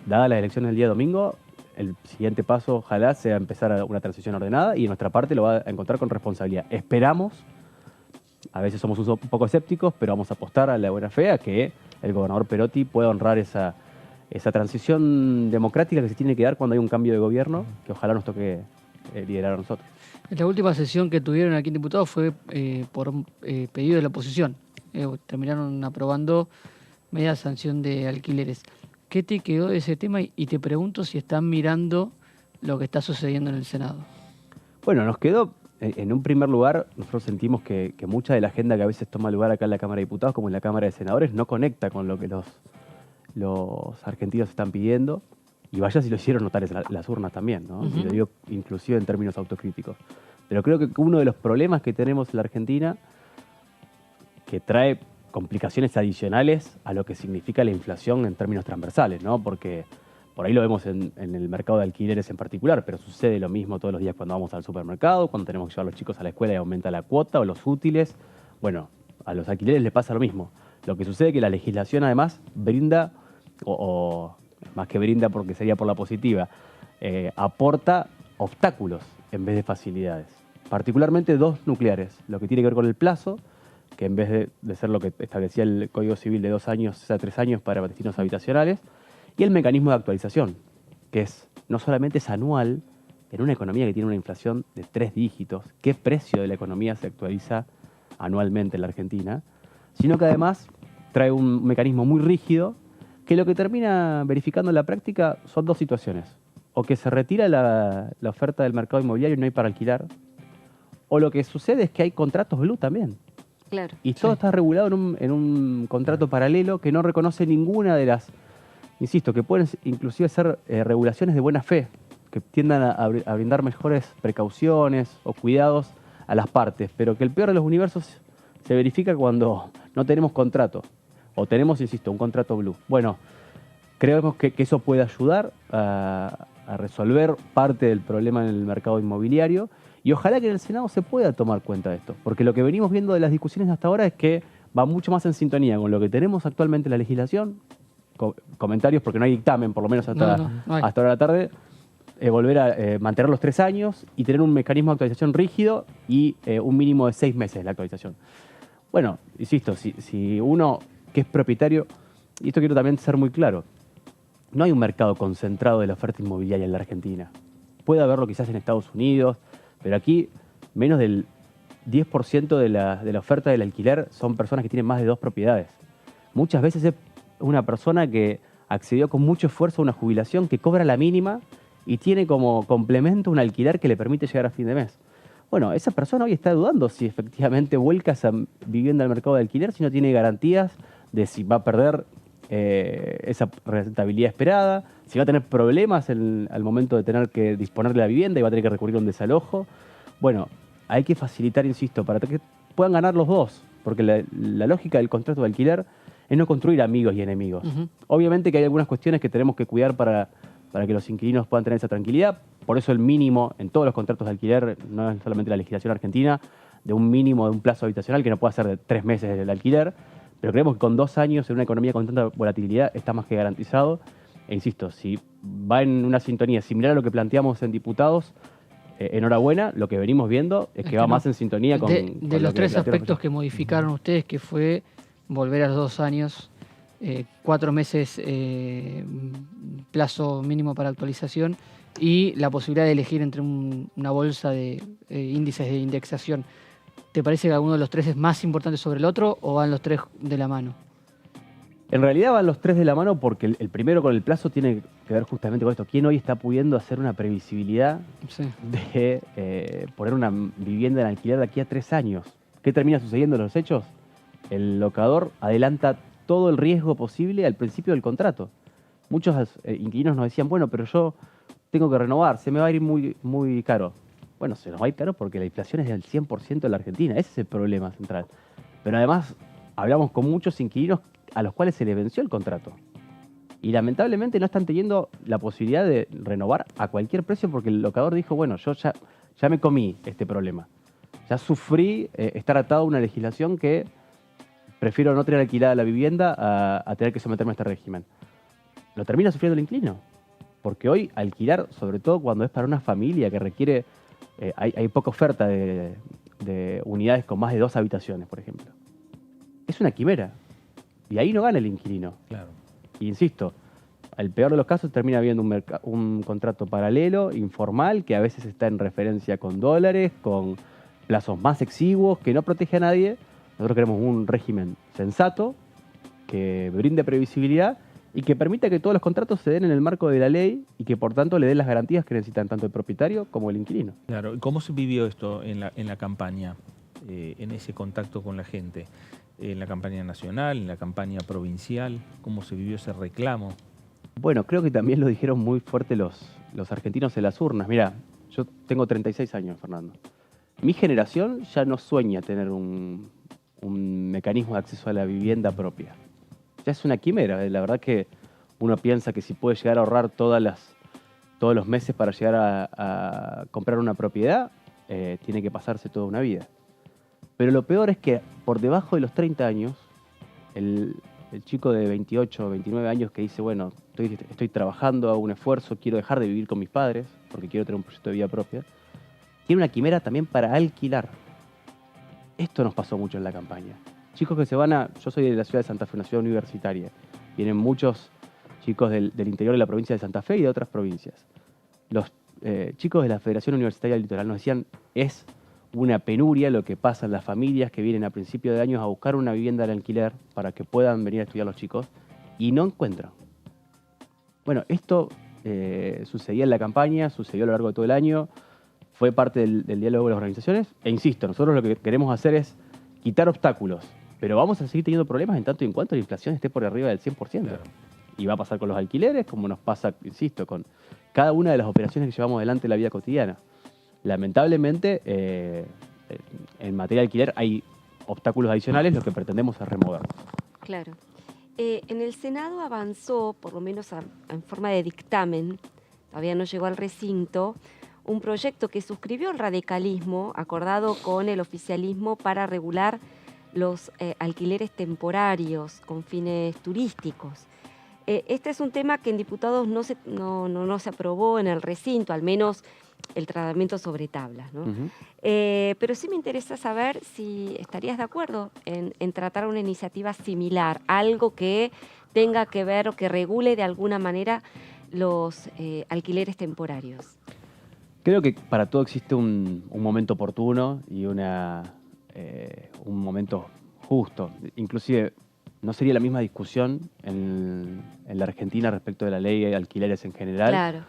dadas las elecciones del día domingo, el siguiente paso ojalá sea empezar una transición ordenada y de nuestra parte lo va a encontrar con responsabilidad. Esperamos, a veces somos un poco escépticos, pero vamos a apostar a la buena fe a que el gobernador Perotti pueda honrar esa transición democrática que se tiene que dar cuando hay un cambio de gobierno, que ojalá nos toque liderar a nosotros. La última sesión que tuvieron aquí en Diputados fue por pedido de la oposición. Terminaron aprobando media sanción de alquileres. ¿Qué te quedó de ese tema? Y te pregunto si están mirando lo que está sucediendo en el Senado. Bueno, nos quedó, en un primer lugar, nosotros sentimos que mucha de la agenda que a veces toma lugar acá en la Cámara de Diputados, como en la Cámara de Senadores, no conecta con lo que los argentinos están pidiendo. Y vaya si lo hicieron notar las urnas también, ¿no? Y lo digo inclusive en términos autocríticos. Pero creo que uno de los problemas que tenemos en la Argentina, que trae complicaciones adicionales a lo que significa la inflación en términos transversales, ¿no? Porque por ahí lo vemos en el mercado de alquileres en particular, pero sucede lo mismo todos los días cuando vamos al supermercado, cuando tenemos que llevar a los chicos a la escuela y aumenta la cuota, o los útiles. Bueno, a los alquileres les pasa lo mismo. Lo que sucede es que la legislación además brinda, o más que brinda porque sería por la positiva, aporta obstáculos en vez de facilidades. particularmente dos nucleares. Lo que tiene que ver con el plazo, que en vez de ser lo que establecía el Código Civil de 2 años, es a 3 años para destinos habitacionales, y el mecanismo de actualización, que no solamente es anual, en una economía que tiene una inflación de 3 dígitos, ¿qué precio de la economía se actualiza anualmente en la Argentina? Sino que además trae un mecanismo muy rígido que lo que termina verificando en la práctica son dos situaciones. O que se retira la oferta del mercado inmobiliario y no hay para alquilar, o lo que sucede es que hay contratos blue también. Claro. Y todo está regulado en un contrato paralelo que no reconoce ninguna de las, insisto, que pueden inclusive ser regulaciones de buena fe, que tiendan a brindar mejores precauciones o cuidados a las partes, pero que el peor de los universos se verifica cuando no tenemos contrato, o tenemos, insisto, un contrato blue. Bueno, creemos que eso puede ayudar a resolver parte del problema en el mercado inmobiliario, y ojalá que en el Senado se pueda tomar cuenta de esto, porque lo que venimos viendo de las discusiones hasta ahora es que va mucho más en sintonía con lo que tenemos actualmente en la legislación. Comentarios, porque no hay dictamen, por lo menos hasta ahora de la tarde, volver a mantener los 3 años y tener un mecanismo de actualización rígido y un mínimo de 6 meses de la actualización. Bueno, insisto, si uno que es propietario, y esto quiero también ser muy claro, no hay un mercado concentrado de la oferta inmobiliaria en la Argentina. Puede haberlo quizás en Estados Unidos, pero aquí menos del 10% de la oferta del alquiler son personas que tienen más de 2 propiedades. Muchas veces es una persona que accedió con mucho esfuerzo a una jubilación, que cobra la mínima y tiene como complemento un alquiler que le permite llegar a fin de mes. Bueno, esa persona hoy está dudando si efectivamente vuelca esa vivienda al mercado de alquiler, si no tiene garantías de si va a perder esa rentabilidad esperada, si va a tener problemas al momento de tener que disponer de la vivienda y va a tener que recurrir a un desalojo. Bueno, hay que facilitar, insisto, para que puedan ganar los dos, porque la lógica del contrato de alquiler es no construir amigos y enemigos. Obviamente que hay algunas cuestiones que tenemos que cuidar para que los inquilinos puedan tener esa tranquilidad. Por eso el mínimo en todos los contratos de alquiler, no es solamente la legislación argentina, de un mínimo de un plazo habitacional que no pueda ser de 3 meses del alquiler, pero creemos que con 2 años en una economía con tanta volatilidad está más que garantizado. E insisto, si va en una sintonía similar a lo que planteamos en diputados, enhorabuena, lo que venimos viendo es que va más en sintonía con de los 3 aspectos que modificaron ustedes, que fue volver a los 2 años, 4 meses plazo mínimo para actualización y la posibilidad de elegir entre una bolsa de índices de indexación. ¿Te parece que alguno de los 3 es más importante sobre el otro o van los 3 de la mano? En realidad van los 3 de la mano porque el primero con el plazo tiene que ver justamente con esto. ¿Quién hoy está pudiendo hacer una previsibilidad de poner una vivienda en alquiler de aquí a 3 años? ¿Qué termina sucediendo en los hechos? El locador adelanta todo el riesgo posible al principio del contrato. Muchos inquilinos nos decían, bueno, pero yo tengo que renovar, se me va a ir muy, muy caro. Bueno, se nos va a ir caro porque la inflación es del 100% en la Argentina. Ese es el problema central. Pero además hablamos con muchos inquilinos a los cuales se les venció el contrato. Y lamentablemente no están teniendo la posibilidad de renovar a cualquier precio porque el locador dijo, bueno, yo ya me comí este problema. Ya sufrí estar atado a una legislación que prefiero no tener alquilada la vivienda a tener que someterme a este régimen. Lo termina sufriendo el inquilino. Porque hoy alquilar, sobre todo cuando es para una familia que requiere, hay poca oferta de unidades con más de 2 habitaciones, por ejemplo. Es una quimera. Y ahí no gana el inquilino. Claro. Y insisto, al peor de los casos termina habiendo un contrato paralelo, informal, que a veces está en referencia con dólares, con plazos más exiguos, que no protege a nadie. Nosotros queremos un régimen sensato, que brinde previsibilidad y que permita que todos los contratos se den en el marco de la ley y que por tanto le den las garantías que necesitan tanto el propietario como el inquilino. Claro. ¿Cómo se vivió esto en la campaña, en ese contacto con la gente? En la campaña nacional, en la campaña provincial, ¿cómo se vivió ese reclamo? Bueno, creo que también lo dijeron muy fuerte los argentinos en las urnas. Mira, yo tengo 36 años, Fernando. Mi generación ya no sueña tener un mecanismo de acceso a la vivienda propia. Ya es una quimera. La verdad que uno piensa que si puede llegar a ahorrar todos los meses para llegar a comprar una propiedad, tiene que pasarse toda una vida. Pero lo peor es que por debajo de los 30 años, el chico de 28 o 29 años que dice, bueno, estoy trabajando, hago un esfuerzo, quiero dejar de vivir con mis padres, porque quiero tener un proyecto de vida propia, quiere una quimera también para alquilar. Esto nos pasó mucho en la campaña. Chicos que se van a... Yo soy de la ciudad de Santa Fe, una ciudad universitaria. Vienen muchos chicos del interior de la provincia de Santa Fe y de otras provincias. Los chicos de la Federación Universitaria del Litoral nos decían, es una penuria lo que pasa en las familias que vienen a principio de años a buscar una vivienda de alquiler para que puedan venir a estudiar los chicos y no encuentran. Bueno, esto sucedía en la campaña, sucedió a lo largo de todo el año, fue parte del diálogo de las organizaciones e insisto, nosotros lo que queremos hacer es quitar obstáculos, pero vamos a seguir teniendo problemas en tanto y en cuanto la inflación esté por arriba del 100%. Claro. Y va a pasar con los alquileres, como nos pasa, insisto, con cada una de las operaciones que llevamos adelante en la vida cotidiana. Lamentablemente, en materia de alquiler hay obstáculos adicionales, lo que pretendemos es removerlos. Claro. En el Senado avanzó, por lo menos en forma de dictamen, todavía no llegó al recinto, un proyecto que suscribió el radicalismo, acordado con el oficialismo para regular los alquileres temporarios con fines turísticos. Este es un tema que en diputados no se aprobó en el recinto, al menos el tratamiento sobre tablas, ¿no? Pero sí me interesa saber si estarías de acuerdo en tratar una iniciativa similar, algo que tenga que ver o que regule de alguna manera los alquileres temporarios. Creo que para todo existe un momento oportuno y un momento justo. Inclusive no sería la misma discusión en la Argentina respecto de la ley de alquileres en general. Claro.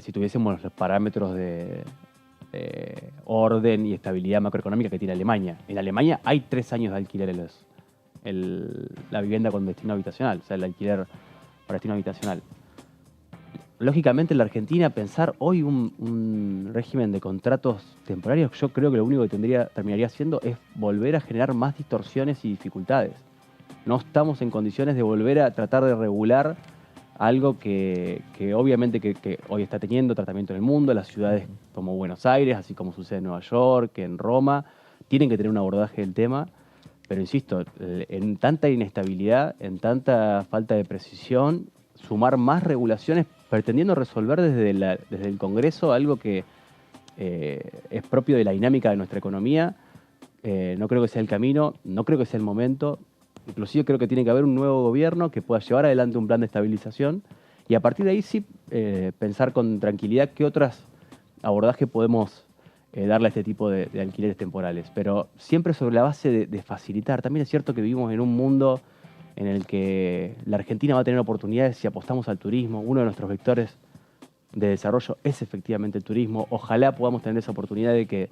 Si tuviésemos los parámetros de orden y estabilidad macroeconómica que tiene Alemania. En Alemania hay 3 años de alquiler la vivienda con destino habitacional, o sea, el alquiler para destino habitacional. Lógicamente en la Argentina pensar hoy un régimen de contratos temporarios, yo creo que lo único que terminaría haciendo es volver a generar más distorsiones y dificultades. No estamos en condiciones de volver a tratar de regular algo que obviamente que hoy está teniendo tratamiento en el mundo. Las ciudades como Buenos Aires, así como sucede en Nueva York, en Roma, tienen que tener un abordaje del tema. Pero insisto, en tanta inestabilidad, en tanta falta de precisión, sumar más regulaciones pretendiendo resolver desde el Congreso algo que es propio de la dinámica de nuestra economía, no creo que sea el camino, no creo que sea el momento. Inclusive creo que tiene que haber un nuevo gobierno que pueda llevar adelante un plan de estabilización y a partir de ahí sí pensar con tranquilidad qué otros abordajes podemos darle a este tipo de alquileres temporales. Pero siempre sobre la base de facilitar. También es cierto que vivimos en un mundo en el que la Argentina va a tener oportunidades si apostamos al turismo. Uno de nuestros vectores de desarrollo es efectivamente el turismo. Ojalá podamos tener esa oportunidad de que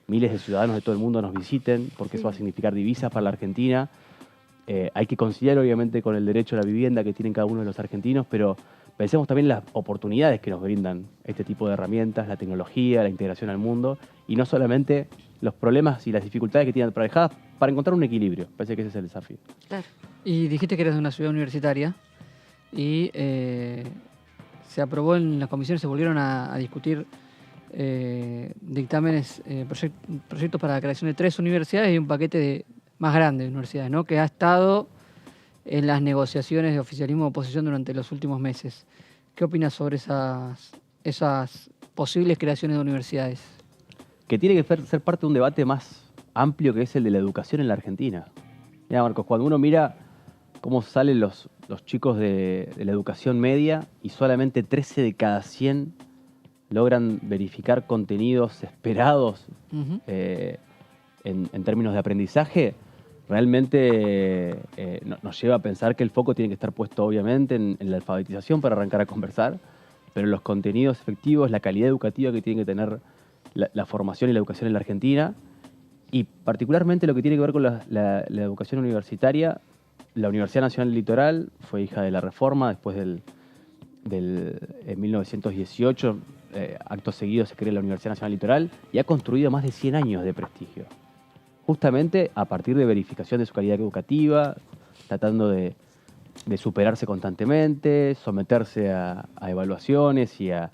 miles de ciudadanos de todo el mundo nos visiten, porque eso va a significar divisas para la Argentina. Hay que conciliar obviamente con el derecho a la vivienda que tienen cada uno de los argentinos, pero pensemos también en las oportunidades que nos brindan este tipo de herramientas, la tecnología, la integración al mundo, y no solamente los problemas y las dificultades que tienen aparejadas para encontrar un equilibrio. Parece que ese es el desafío. Claro. Y dijiste que eres de una ciudad universitaria y se aprobó en las comisiones, se volvieron a discutir dictámenes, proyectos para la creación de 3 universidades y un paquete más grande de universidades, ¿no? Que ha estado en las negociaciones de oficialismo y oposición durante los últimos meses. ¿Qué opinas sobre esas posibles creaciones de universidades? Que tiene que ser parte de un debate más amplio que es el de la educación en la Argentina. Mira, Marcos, cuando uno mira cómo salen los chicos de la educación media y solamente 13 de cada 100 logran verificar contenidos esperados en términos de aprendizaje, realmente nos lleva a pensar que el foco tiene que estar puesto obviamente en la alfabetización para arrancar a conversar, pero los contenidos efectivos, la calidad educativa que tiene que tener la formación y la educación en la Argentina, y particularmente lo que tiene que ver con la educación universitaria. La Universidad Nacional del Litoral fue hija de la Reforma, después en 1918, acto seguido se crea la Universidad Nacional del Litoral, y ha construido más de 100 años de prestigio. Justamente a partir de verificación de su calidad educativa, tratando de superarse constantemente, someterse a evaluaciones y a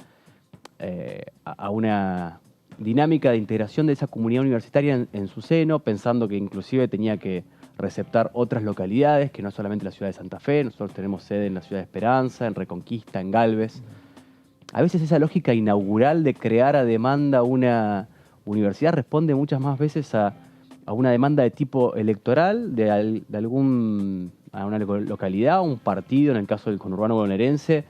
una dinámica de integración de esa comunidad universitaria en su seno, pensando que inclusive tenía que receptar otras localidades, que no solamente la ciudad de Santa Fe. Nosotros tenemos sede en la ciudad de Esperanza, en Reconquista, en Galvez. A veces esa lógica inaugural de crear a demanda una universidad responde muchas más veces a una demanda de tipo electoral de a una localidad, un partido, en el caso del conurbano bonaerense,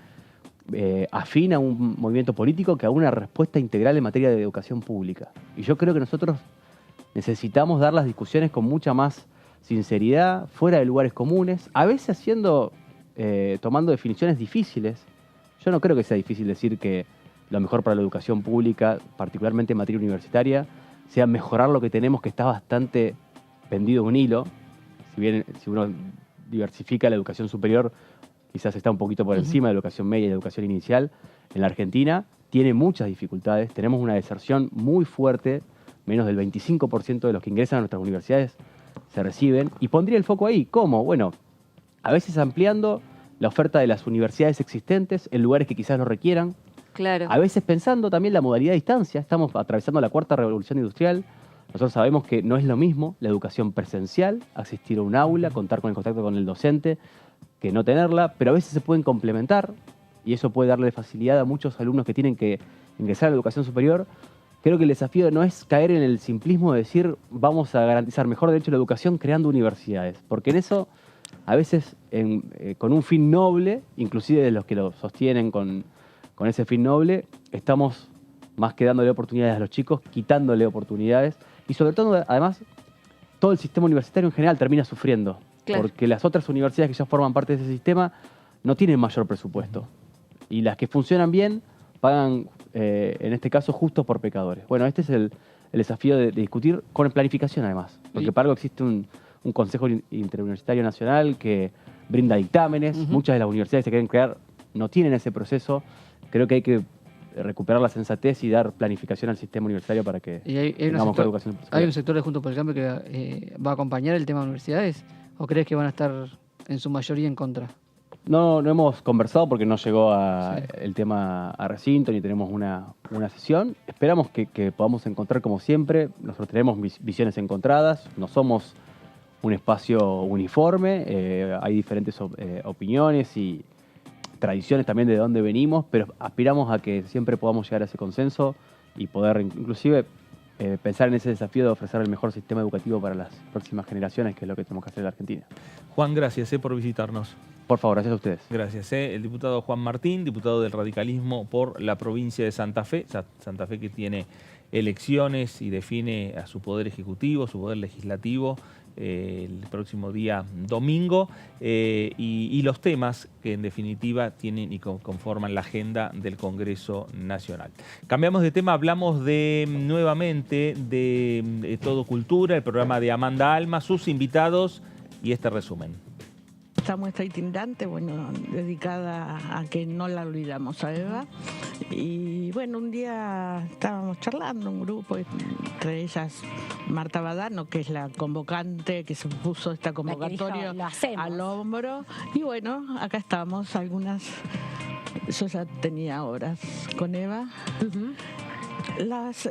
afín a un movimiento político que a una respuesta integral en materia de educación pública. Y yo creo que nosotros necesitamos dar las discusiones con mucha más sinceridad, fuera de lugares comunes, a veces tomando definiciones difíciles. Yo no creo que sea difícil decir que lo mejor para la educación pública, particularmente en materia universitaria, sea mejorar lo que tenemos, que está bastante pendido de un hilo. Si uno diversifica la educación superior, quizás está un poquito por encima de la educación media y la educación inicial. En la Argentina tiene muchas dificultades, tenemos una deserción muy fuerte, menos del 25% de los que ingresan a nuestras universidades se reciben, y pondría el foco ahí. ¿Cómo? Bueno, a veces ampliando la oferta de las universidades existentes en lugares que quizás lo requieran. Claro. A veces pensando también la modalidad de distancia. Estamos atravesando la cuarta revolución industrial. Nosotros sabemos que no es lo mismo la educación presencial, asistir a un aula, contar con el contacto con el docente, que no tenerla, pero a veces se pueden complementar y eso puede darle facilidad a muchos alumnos que tienen que ingresar a la educación superior. Creo que el desafío no es caer en el simplismo de decir vamos a garantizar mejor derecho a la educación creando universidades, porque en eso a veces con un fin noble, inclusive de los que lo sostienen con ese fin noble, estamos más que dándole oportunidades a los chicos, quitándole oportunidades y sobre todo, además, todo el sistema universitario en general termina sufriendo, porque las otras universidades que ya forman parte de ese sistema no tienen mayor presupuesto y las que funcionan bien pagan, en este caso, justos por pecadores. Bueno, este es el desafío de discutir con planificación además, porque para algo existe un Consejo Interuniversitario Nacional que brinda dictámenes. Muchas de las universidades que quieren crear no tienen ese proceso. Creo que hay que recuperar la sensatez y dar planificación al sistema universitario para que tengamos mejor educación. ¿Hay un sector de Juntos por el Cambio que va a acompañar el tema de universidades? ¿O crees que van a estar en su mayoría en contra? No hemos conversado porque no llegó el tema a recinto ni tenemos una sesión. Esperamos que podamos encontrar como siempre. Nosotros tenemos visiones encontradas, no somos un espacio uniforme, hay diferentes opiniones y tradiciones también de dónde venimos, pero aspiramos a que siempre podamos llegar a ese consenso y poder inclusive pensar en ese desafío de ofrecer el mejor sistema educativo para las próximas generaciones, que es lo que tenemos que hacer en la Argentina. Juan, gracias por visitarnos. Por favor, gracias a ustedes. Gracias. El diputado Juan Martín, diputado del radicalismo por la provincia de Santa Fe. Santa Fe que tiene elecciones y define a su poder ejecutivo, su poder legislativo, el próximo día domingo, y los temas que en definitiva tienen y conforman la agenda del Congreso Nacional. Cambiamos de tema, hablamos nuevamente de Todo Cultura, el programa de Amanda Alma, sus invitados y este resumen. Esta muestra itinerante, bueno, dedicada a que no la olvidamos a Eva. Y bueno, un día estábamos charlando, un grupo, entre ellas Marta Badano, que es la convocante que se puso esta convocatoria al hombro. Y bueno, acá estamos, algunas, yo ya tenía horas con Eva. Las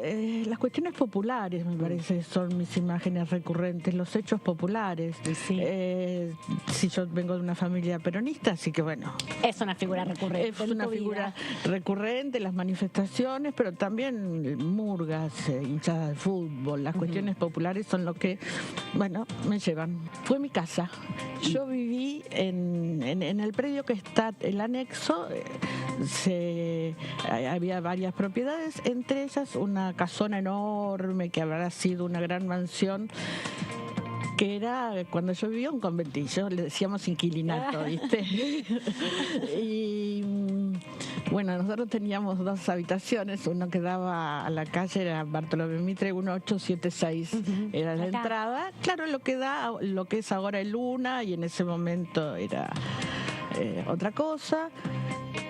cuestiones populares, me parece, son mis imágenes recurrentes, los hechos populares. Sí. Si yo vengo de una familia peronista, así que bueno. Es una figura recurrente. Es una figura recurrente, las manifestaciones, pero también murgas, hinchadas de fútbol. Las cuestiones populares son lo que, bueno, me llevan. Fue mi casa. Yo viví en el predio que está el anexo. Había varias propiedades, entre ellas una casona enorme que habrá sido una gran mansión, que era, cuando yo vivía, un conventillo, le decíamos inquilinato, ¿viste? Y bueno, nosotros teníamos dos habitaciones, uno que daba a la calle, era Bartolomé Mitre 1876, era la entrada, claro, lo que es ahora el Luna, y en ese momento era otra cosa.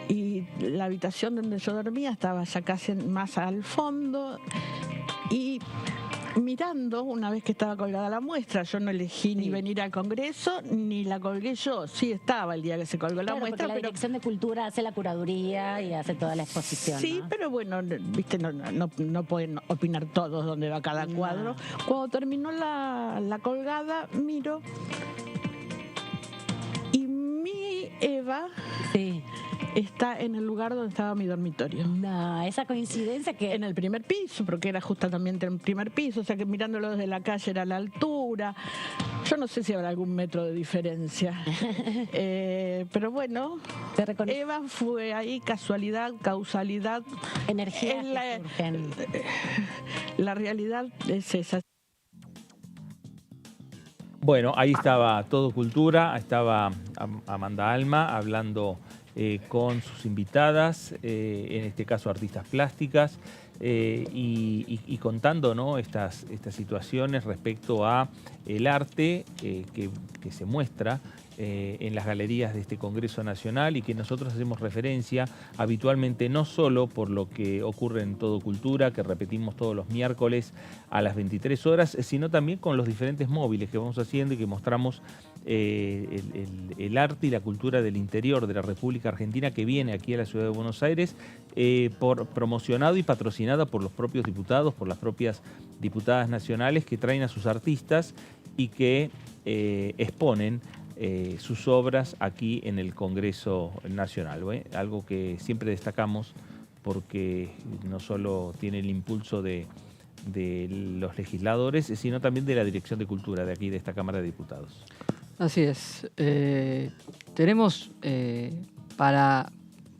Y la habitación donde yo dormía estaba ya casi más al fondo, y mirando, una vez que estaba colgada la muestra, yo no elegí ni venir al Congreso, ni la colgué yo. Sí estaba el día que se colgó la muestra. Porque la Dirección de Cultura hace la curaduría y hace toda la exposición. Sí, ¿no? Pero bueno, viste, no pueden opinar todos dónde va cada cuadro. Cuando terminó la colgada, miro, y mi Eva está en el lugar donde estaba mi dormitorio. No, esa coincidencia que... En el primer piso, porque era justamente en el primer piso, o sea que mirándolo desde la calle era la altura. Yo no sé si habrá algún metro de diferencia. Pero bueno, Eva fue ahí, casualidad, causalidad. Energía. La realidad es esa. Bueno, ahí estaba Todo Cultura, estaba Amanda Alma hablando con sus invitadas, en este caso artistas plásticas, y contando, ¿no?, estas situaciones respecto a el arte que se muestra en las galerías de este Congreso Nacional y que nosotros hacemos referencia habitualmente no solo por lo que ocurre en Todo Cultura, que repetimos todos los miércoles a las 23 horas, sino también con los diferentes móviles que vamos haciendo y que mostramos el arte y la cultura del interior de la República Argentina que viene aquí a la ciudad de Buenos Aires, promocionado y patrocinada por los propios diputados, por las propias diputadas nacionales que traen a sus artistas y que exponen sus obras aquí en el Congreso Nacional, algo que siempre destacamos porque no solo tiene el impulso de los legisladores, sino también de la Dirección de Cultura de aquí, de esta Cámara de Diputados. Así es. Tenemos,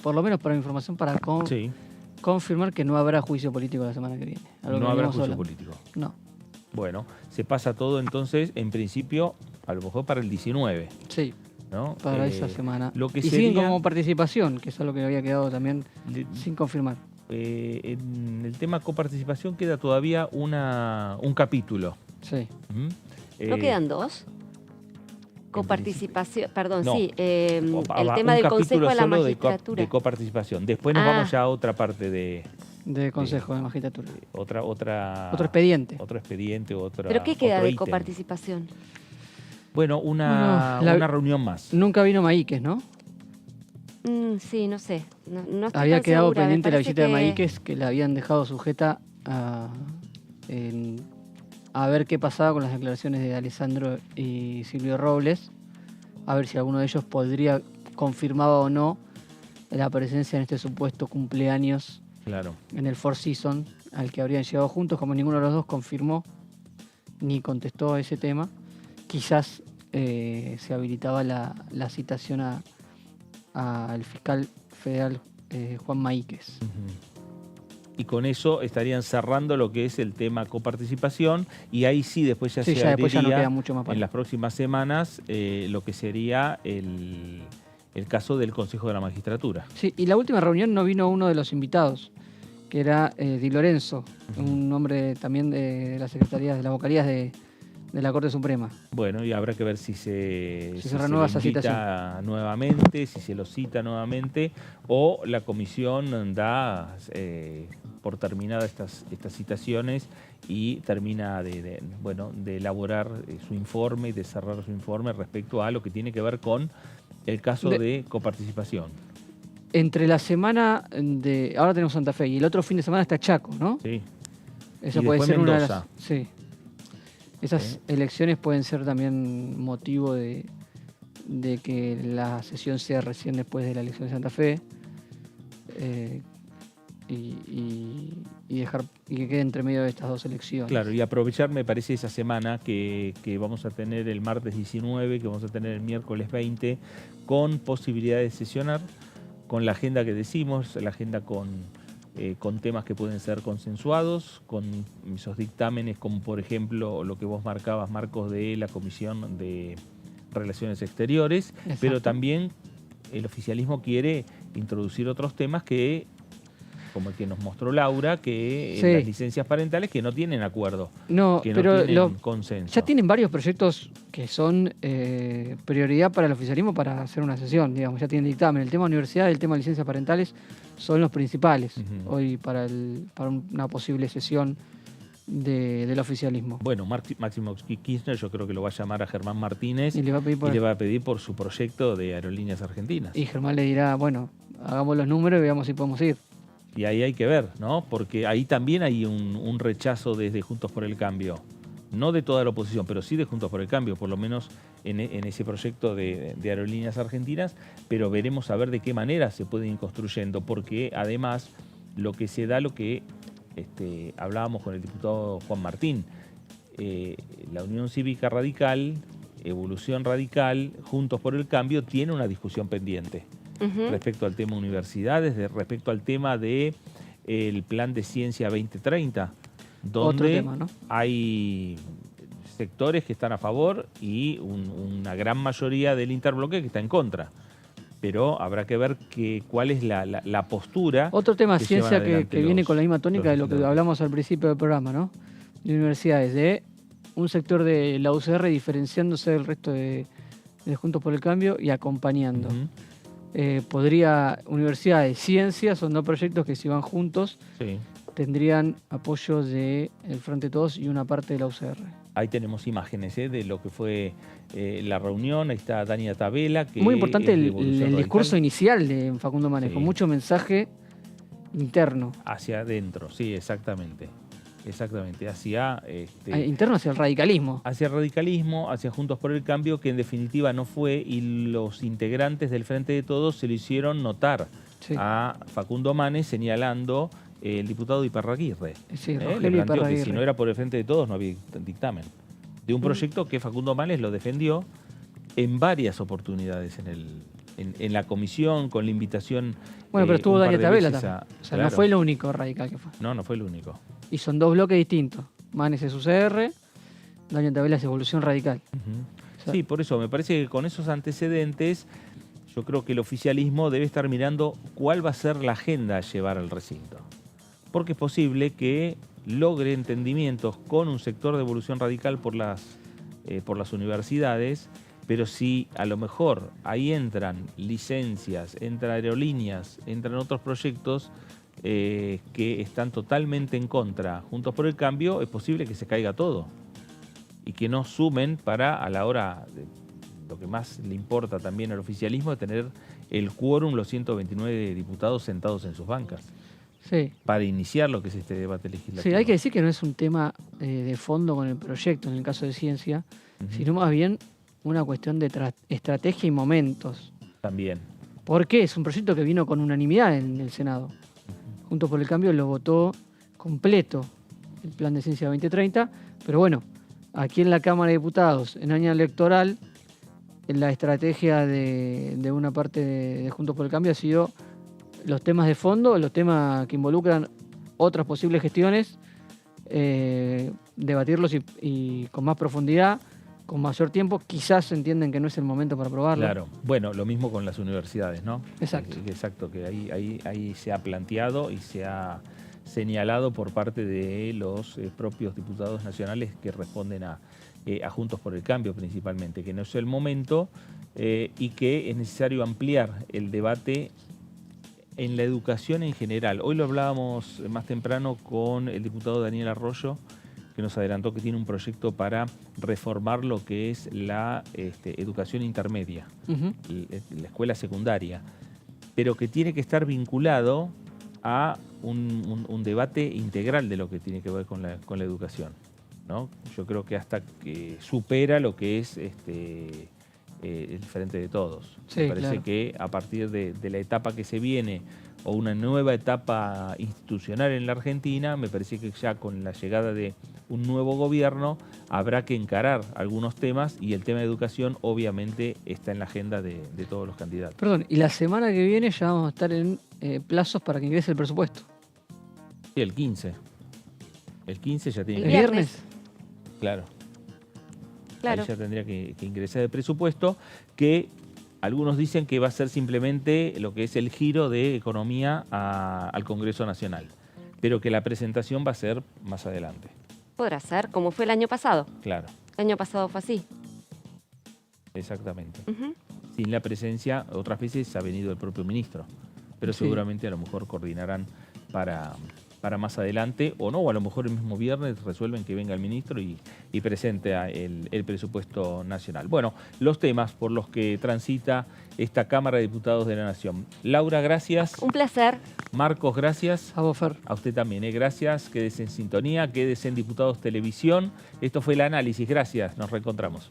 por lo menos para información, para confirmar que no habrá juicio político la semana que viene. No habrá juicio político. No. Bueno, se pasa todo entonces, en principio, a lo mejor para el 19. Sí, ¿no? para esa semana. Lo que y sería, siguen como participación, que es algo que había quedado también sin confirmar. En el tema coparticipación queda todavía un capítulo. Sí. ¿No quedan dos? Coparticipación, perdón, no, sí. El tema del Consejo de la Magistratura. De coparticipación. Después nos vamos ya a otra parte de Consejo de Magistratura. Otro expediente. Otro expediente, ¿Pero qué queda de ítem. coparticipación? Bueno, una reunión más. Nunca vino Maíquez, ¿no? Sí, no sé. No estoy había tan quedado segura. pendiente la visita de Maíquez, que la habían dejado sujeta a ver qué pasaba con las declaraciones de Alessandro y Silvio Robles, a ver si alguno de ellos confirmaba o no la presencia en este supuesto cumpleaños en el Four Seasons al que habrían llegado juntos. Como ninguno de los dos confirmó ni contestó a ese tema, quizás se habilitaba la citación al fiscal federal Juan Maíquez. Y con eso estarían cerrando lo que es el tema coparticipación, y ahí sí después ya se abriría después ya no queda mucho más en las próximas semanas lo que sería el caso del Consejo de la Magistratura. Sí, y la última reunión no vino uno de los invitados, que era Di Lorenzo, un hombre también de las secretarías, de las vocalías de la Corte Suprema. Bueno, y habrá que ver si se renueva esa invita nuevamente, si se lo cita nuevamente, o la comisión da por terminadas estas citaciones y termina de elaborar su informe y de cerrar su informe respecto a lo que tiene que ver con el caso de coparticipación. Entre la semana de... Ahora tenemos Santa Fe y el otro fin de semana está Chaco, ¿no? Sí. Esa y puede ser Mendoza. una de las... Sí. Esas elecciones pueden ser también motivo de que la sesión sea recién después de la elección de Santa Fe y que quede entre medio de estas dos elecciones. Claro, y aprovechar, me parece, esa semana que vamos a tener el martes 19, que vamos a tener el miércoles 20, con posibilidad de sesionar, con la agenda que decimos, la agenda con temas que pueden ser consensuados, con esos dictámenes como por ejemplo lo que vos marcabas, Marcos, de la Comisión de Relaciones Exteriores. Exacto. Pero también el oficialismo quiere introducir otros temas como el que nos mostró Laura, que las licencias parentales que no tienen acuerdo, que no tienen consenso. Ya tienen varios proyectos que son prioridad para el oficialismo para hacer una sesión, digamos, ya tienen dictamen. El tema universidad y el tema de licencias parentales son los principales hoy para una posible sesión del oficialismo. Bueno, Máximo Kirchner yo creo que lo va a llamar a Germán Martínez y le va a pedir por su proyecto de Aerolíneas Argentinas. Y Germán le dirá, bueno, hagamos los números y veamos si podemos ir. Y ahí hay que ver, ¿no? Porque ahí también hay un rechazo desde Juntos por el Cambio no de toda la oposición, pero sí de Juntos por el Cambio, por lo menos en ese proyecto de Aerolíneas Argentinas, pero veremos a ver de qué manera se puede ir construyendo, porque además lo que se da, lo que hablábamos con el diputado Juan Martín, la Unión Cívica Radical, Evolución Radical, Juntos por el Cambio, tiene una discusión pendiente respecto al tema universidades, respecto al tema del Plan de Ciencia 2030, donde Otro tema, ¿no? hay sectores que están a favor y una gran mayoría del interbloque que está en contra. Pero habrá que ver cuál es la postura. Otro tema, que ciencia, llevan que adelante viene los- con la misma tónica de lo que los hablamos al principio del programa, ¿no? De universidades, de un sector de la UCR diferenciándose del resto de Juntos por el Cambio y acompañando. Universidades, ciencias, son dos proyectos que si van juntos Sí. tendrían apoyo del Frente de Todos y una parte de la UCR. Ahí tenemos imágenes de lo que fue la reunión. Ahí está Dania Tabela. Que Muy importante es de el Evolución Radical. discurso inicial de Facundo Manes, con mucho mensaje interno. Hacia adentro, sí, exactamente. Exactamente, hacia... Interno hacia el radicalismo. Hacia el radicalismo, hacia Juntos por el Cambio, que en definitiva no fue, y los integrantes del Frente de Todos se lo hicieron notar a Facundo Manes, señalando el diputado Iparraguirre. Sí, Le Rogelio planteó que Iparraguirre. si no era por el Frente de Todos no había dictamen. De un proyecto que Facundo Manes lo defendió en varias oportunidades en la comisión, con la invitación. Bueno, pero estuvo un par Dania de Tabela veces también. O sea, claro. no fue el único radical que fue. No fue el único. Y son dos bloques distintos. Manes es UCR, Dania Tabela es Evolución Radical. Sí, por eso me parece que con esos antecedentes yo creo que el oficialismo debe estar mirando cuál va a ser la agenda a llevar al recinto. Porque es posible que logre entendimientos con un sector de Evolución Radical por las universidades, pero si a lo mejor ahí entran licencias, entran aerolíneas, entran otros proyectos que están totalmente en contra, Juntos por el Cambio, es posible que se caiga todo y que no sumen para, a la hora de lo que más le importa también al oficialismo, de tener el quórum, los 129 diputados sentados en sus bancas. Sí. Para iniciar lo que es este debate legislativo. Sí, hay que decir que no es un tema de fondo con el proyecto, en el caso de ciencia, sino más bien una cuestión de estrategia y momentos. También. ¿Por qué? Es un proyecto que vino con unanimidad en el Senado. Juntos por el Cambio lo votó completo, el Plan de Ciencia 2030, pero bueno, aquí en la Cámara de Diputados, en año electoral, la estrategia de una parte de Juntos por el Cambio ha sido los temas de fondo, los temas que involucran otras posibles gestiones, debatirlos y con más profundidad, con mayor tiempo. Quizás entienden que no es el momento para aprobarlo. Claro. Bueno, lo mismo con las universidades, ¿no? Exacto. Exacto, que ahí se ha planteado y se ha señalado por parte de los propios diputados nacionales que responden a Juntos por el Cambio principalmente, que no es el momento y que es necesario ampliar el debate en la educación en general. Hoy lo hablábamos más temprano con el diputado Daniel Arroyo, que nos adelantó que tiene un proyecto para reformar lo que es la educación intermedia, la escuela secundaria, pero que tiene que estar vinculado a un debate integral de lo que tiene que ver con la educación, ¿no? Yo creo que hasta que supera lo que es el Frente de Todos. Sí, Me parece claro. que a partir de la etapa que se viene o una nueva etapa institucional en la Argentina, me parece que ya con la llegada de un nuevo gobierno habrá que encarar algunos temas y el tema de educación obviamente está en la agenda de todos los candidatos. Perdón, y la semana que viene ya vamos a estar en plazos para que ingrese el presupuesto. Sí, el 15. El 15 ya tiene ¿El viernes? Claro. Claro. Ahí ya tendría que ingresar el presupuesto, que algunos dicen que va a ser simplemente lo que es el giro de economía al Congreso Nacional, pero que la presentación va a ser más adelante. Podrá ser, como fue el año pasado. Claro, El año pasado fue así. exactamente. Ujú. Sin la presencia, otras veces ha venido el propio ministro, pero Sí. seguramente a lo mejor coordinarán para para más adelante, o no, o a lo mejor el mismo viernes resuelven que venga el ministro y presente el presupuesto nacional. Bueno, los temas por los que transita esta Cámara de Diputados de la Nación. Laura, gracias. Un placer. Marcos, gracias. A vos, Fer. A usted también, gracias. Quédese en sintonía, quédese en Diputados Televisión. Esto fue el análisis. Gracias, nos reencontramos.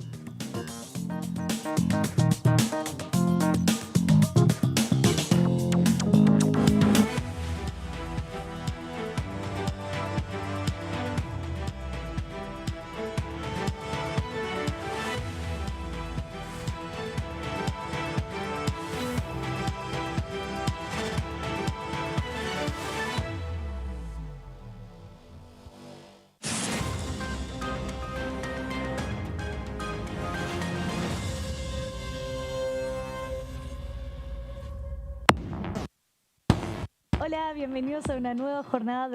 Hola, bienvenidos a una nueva jornada del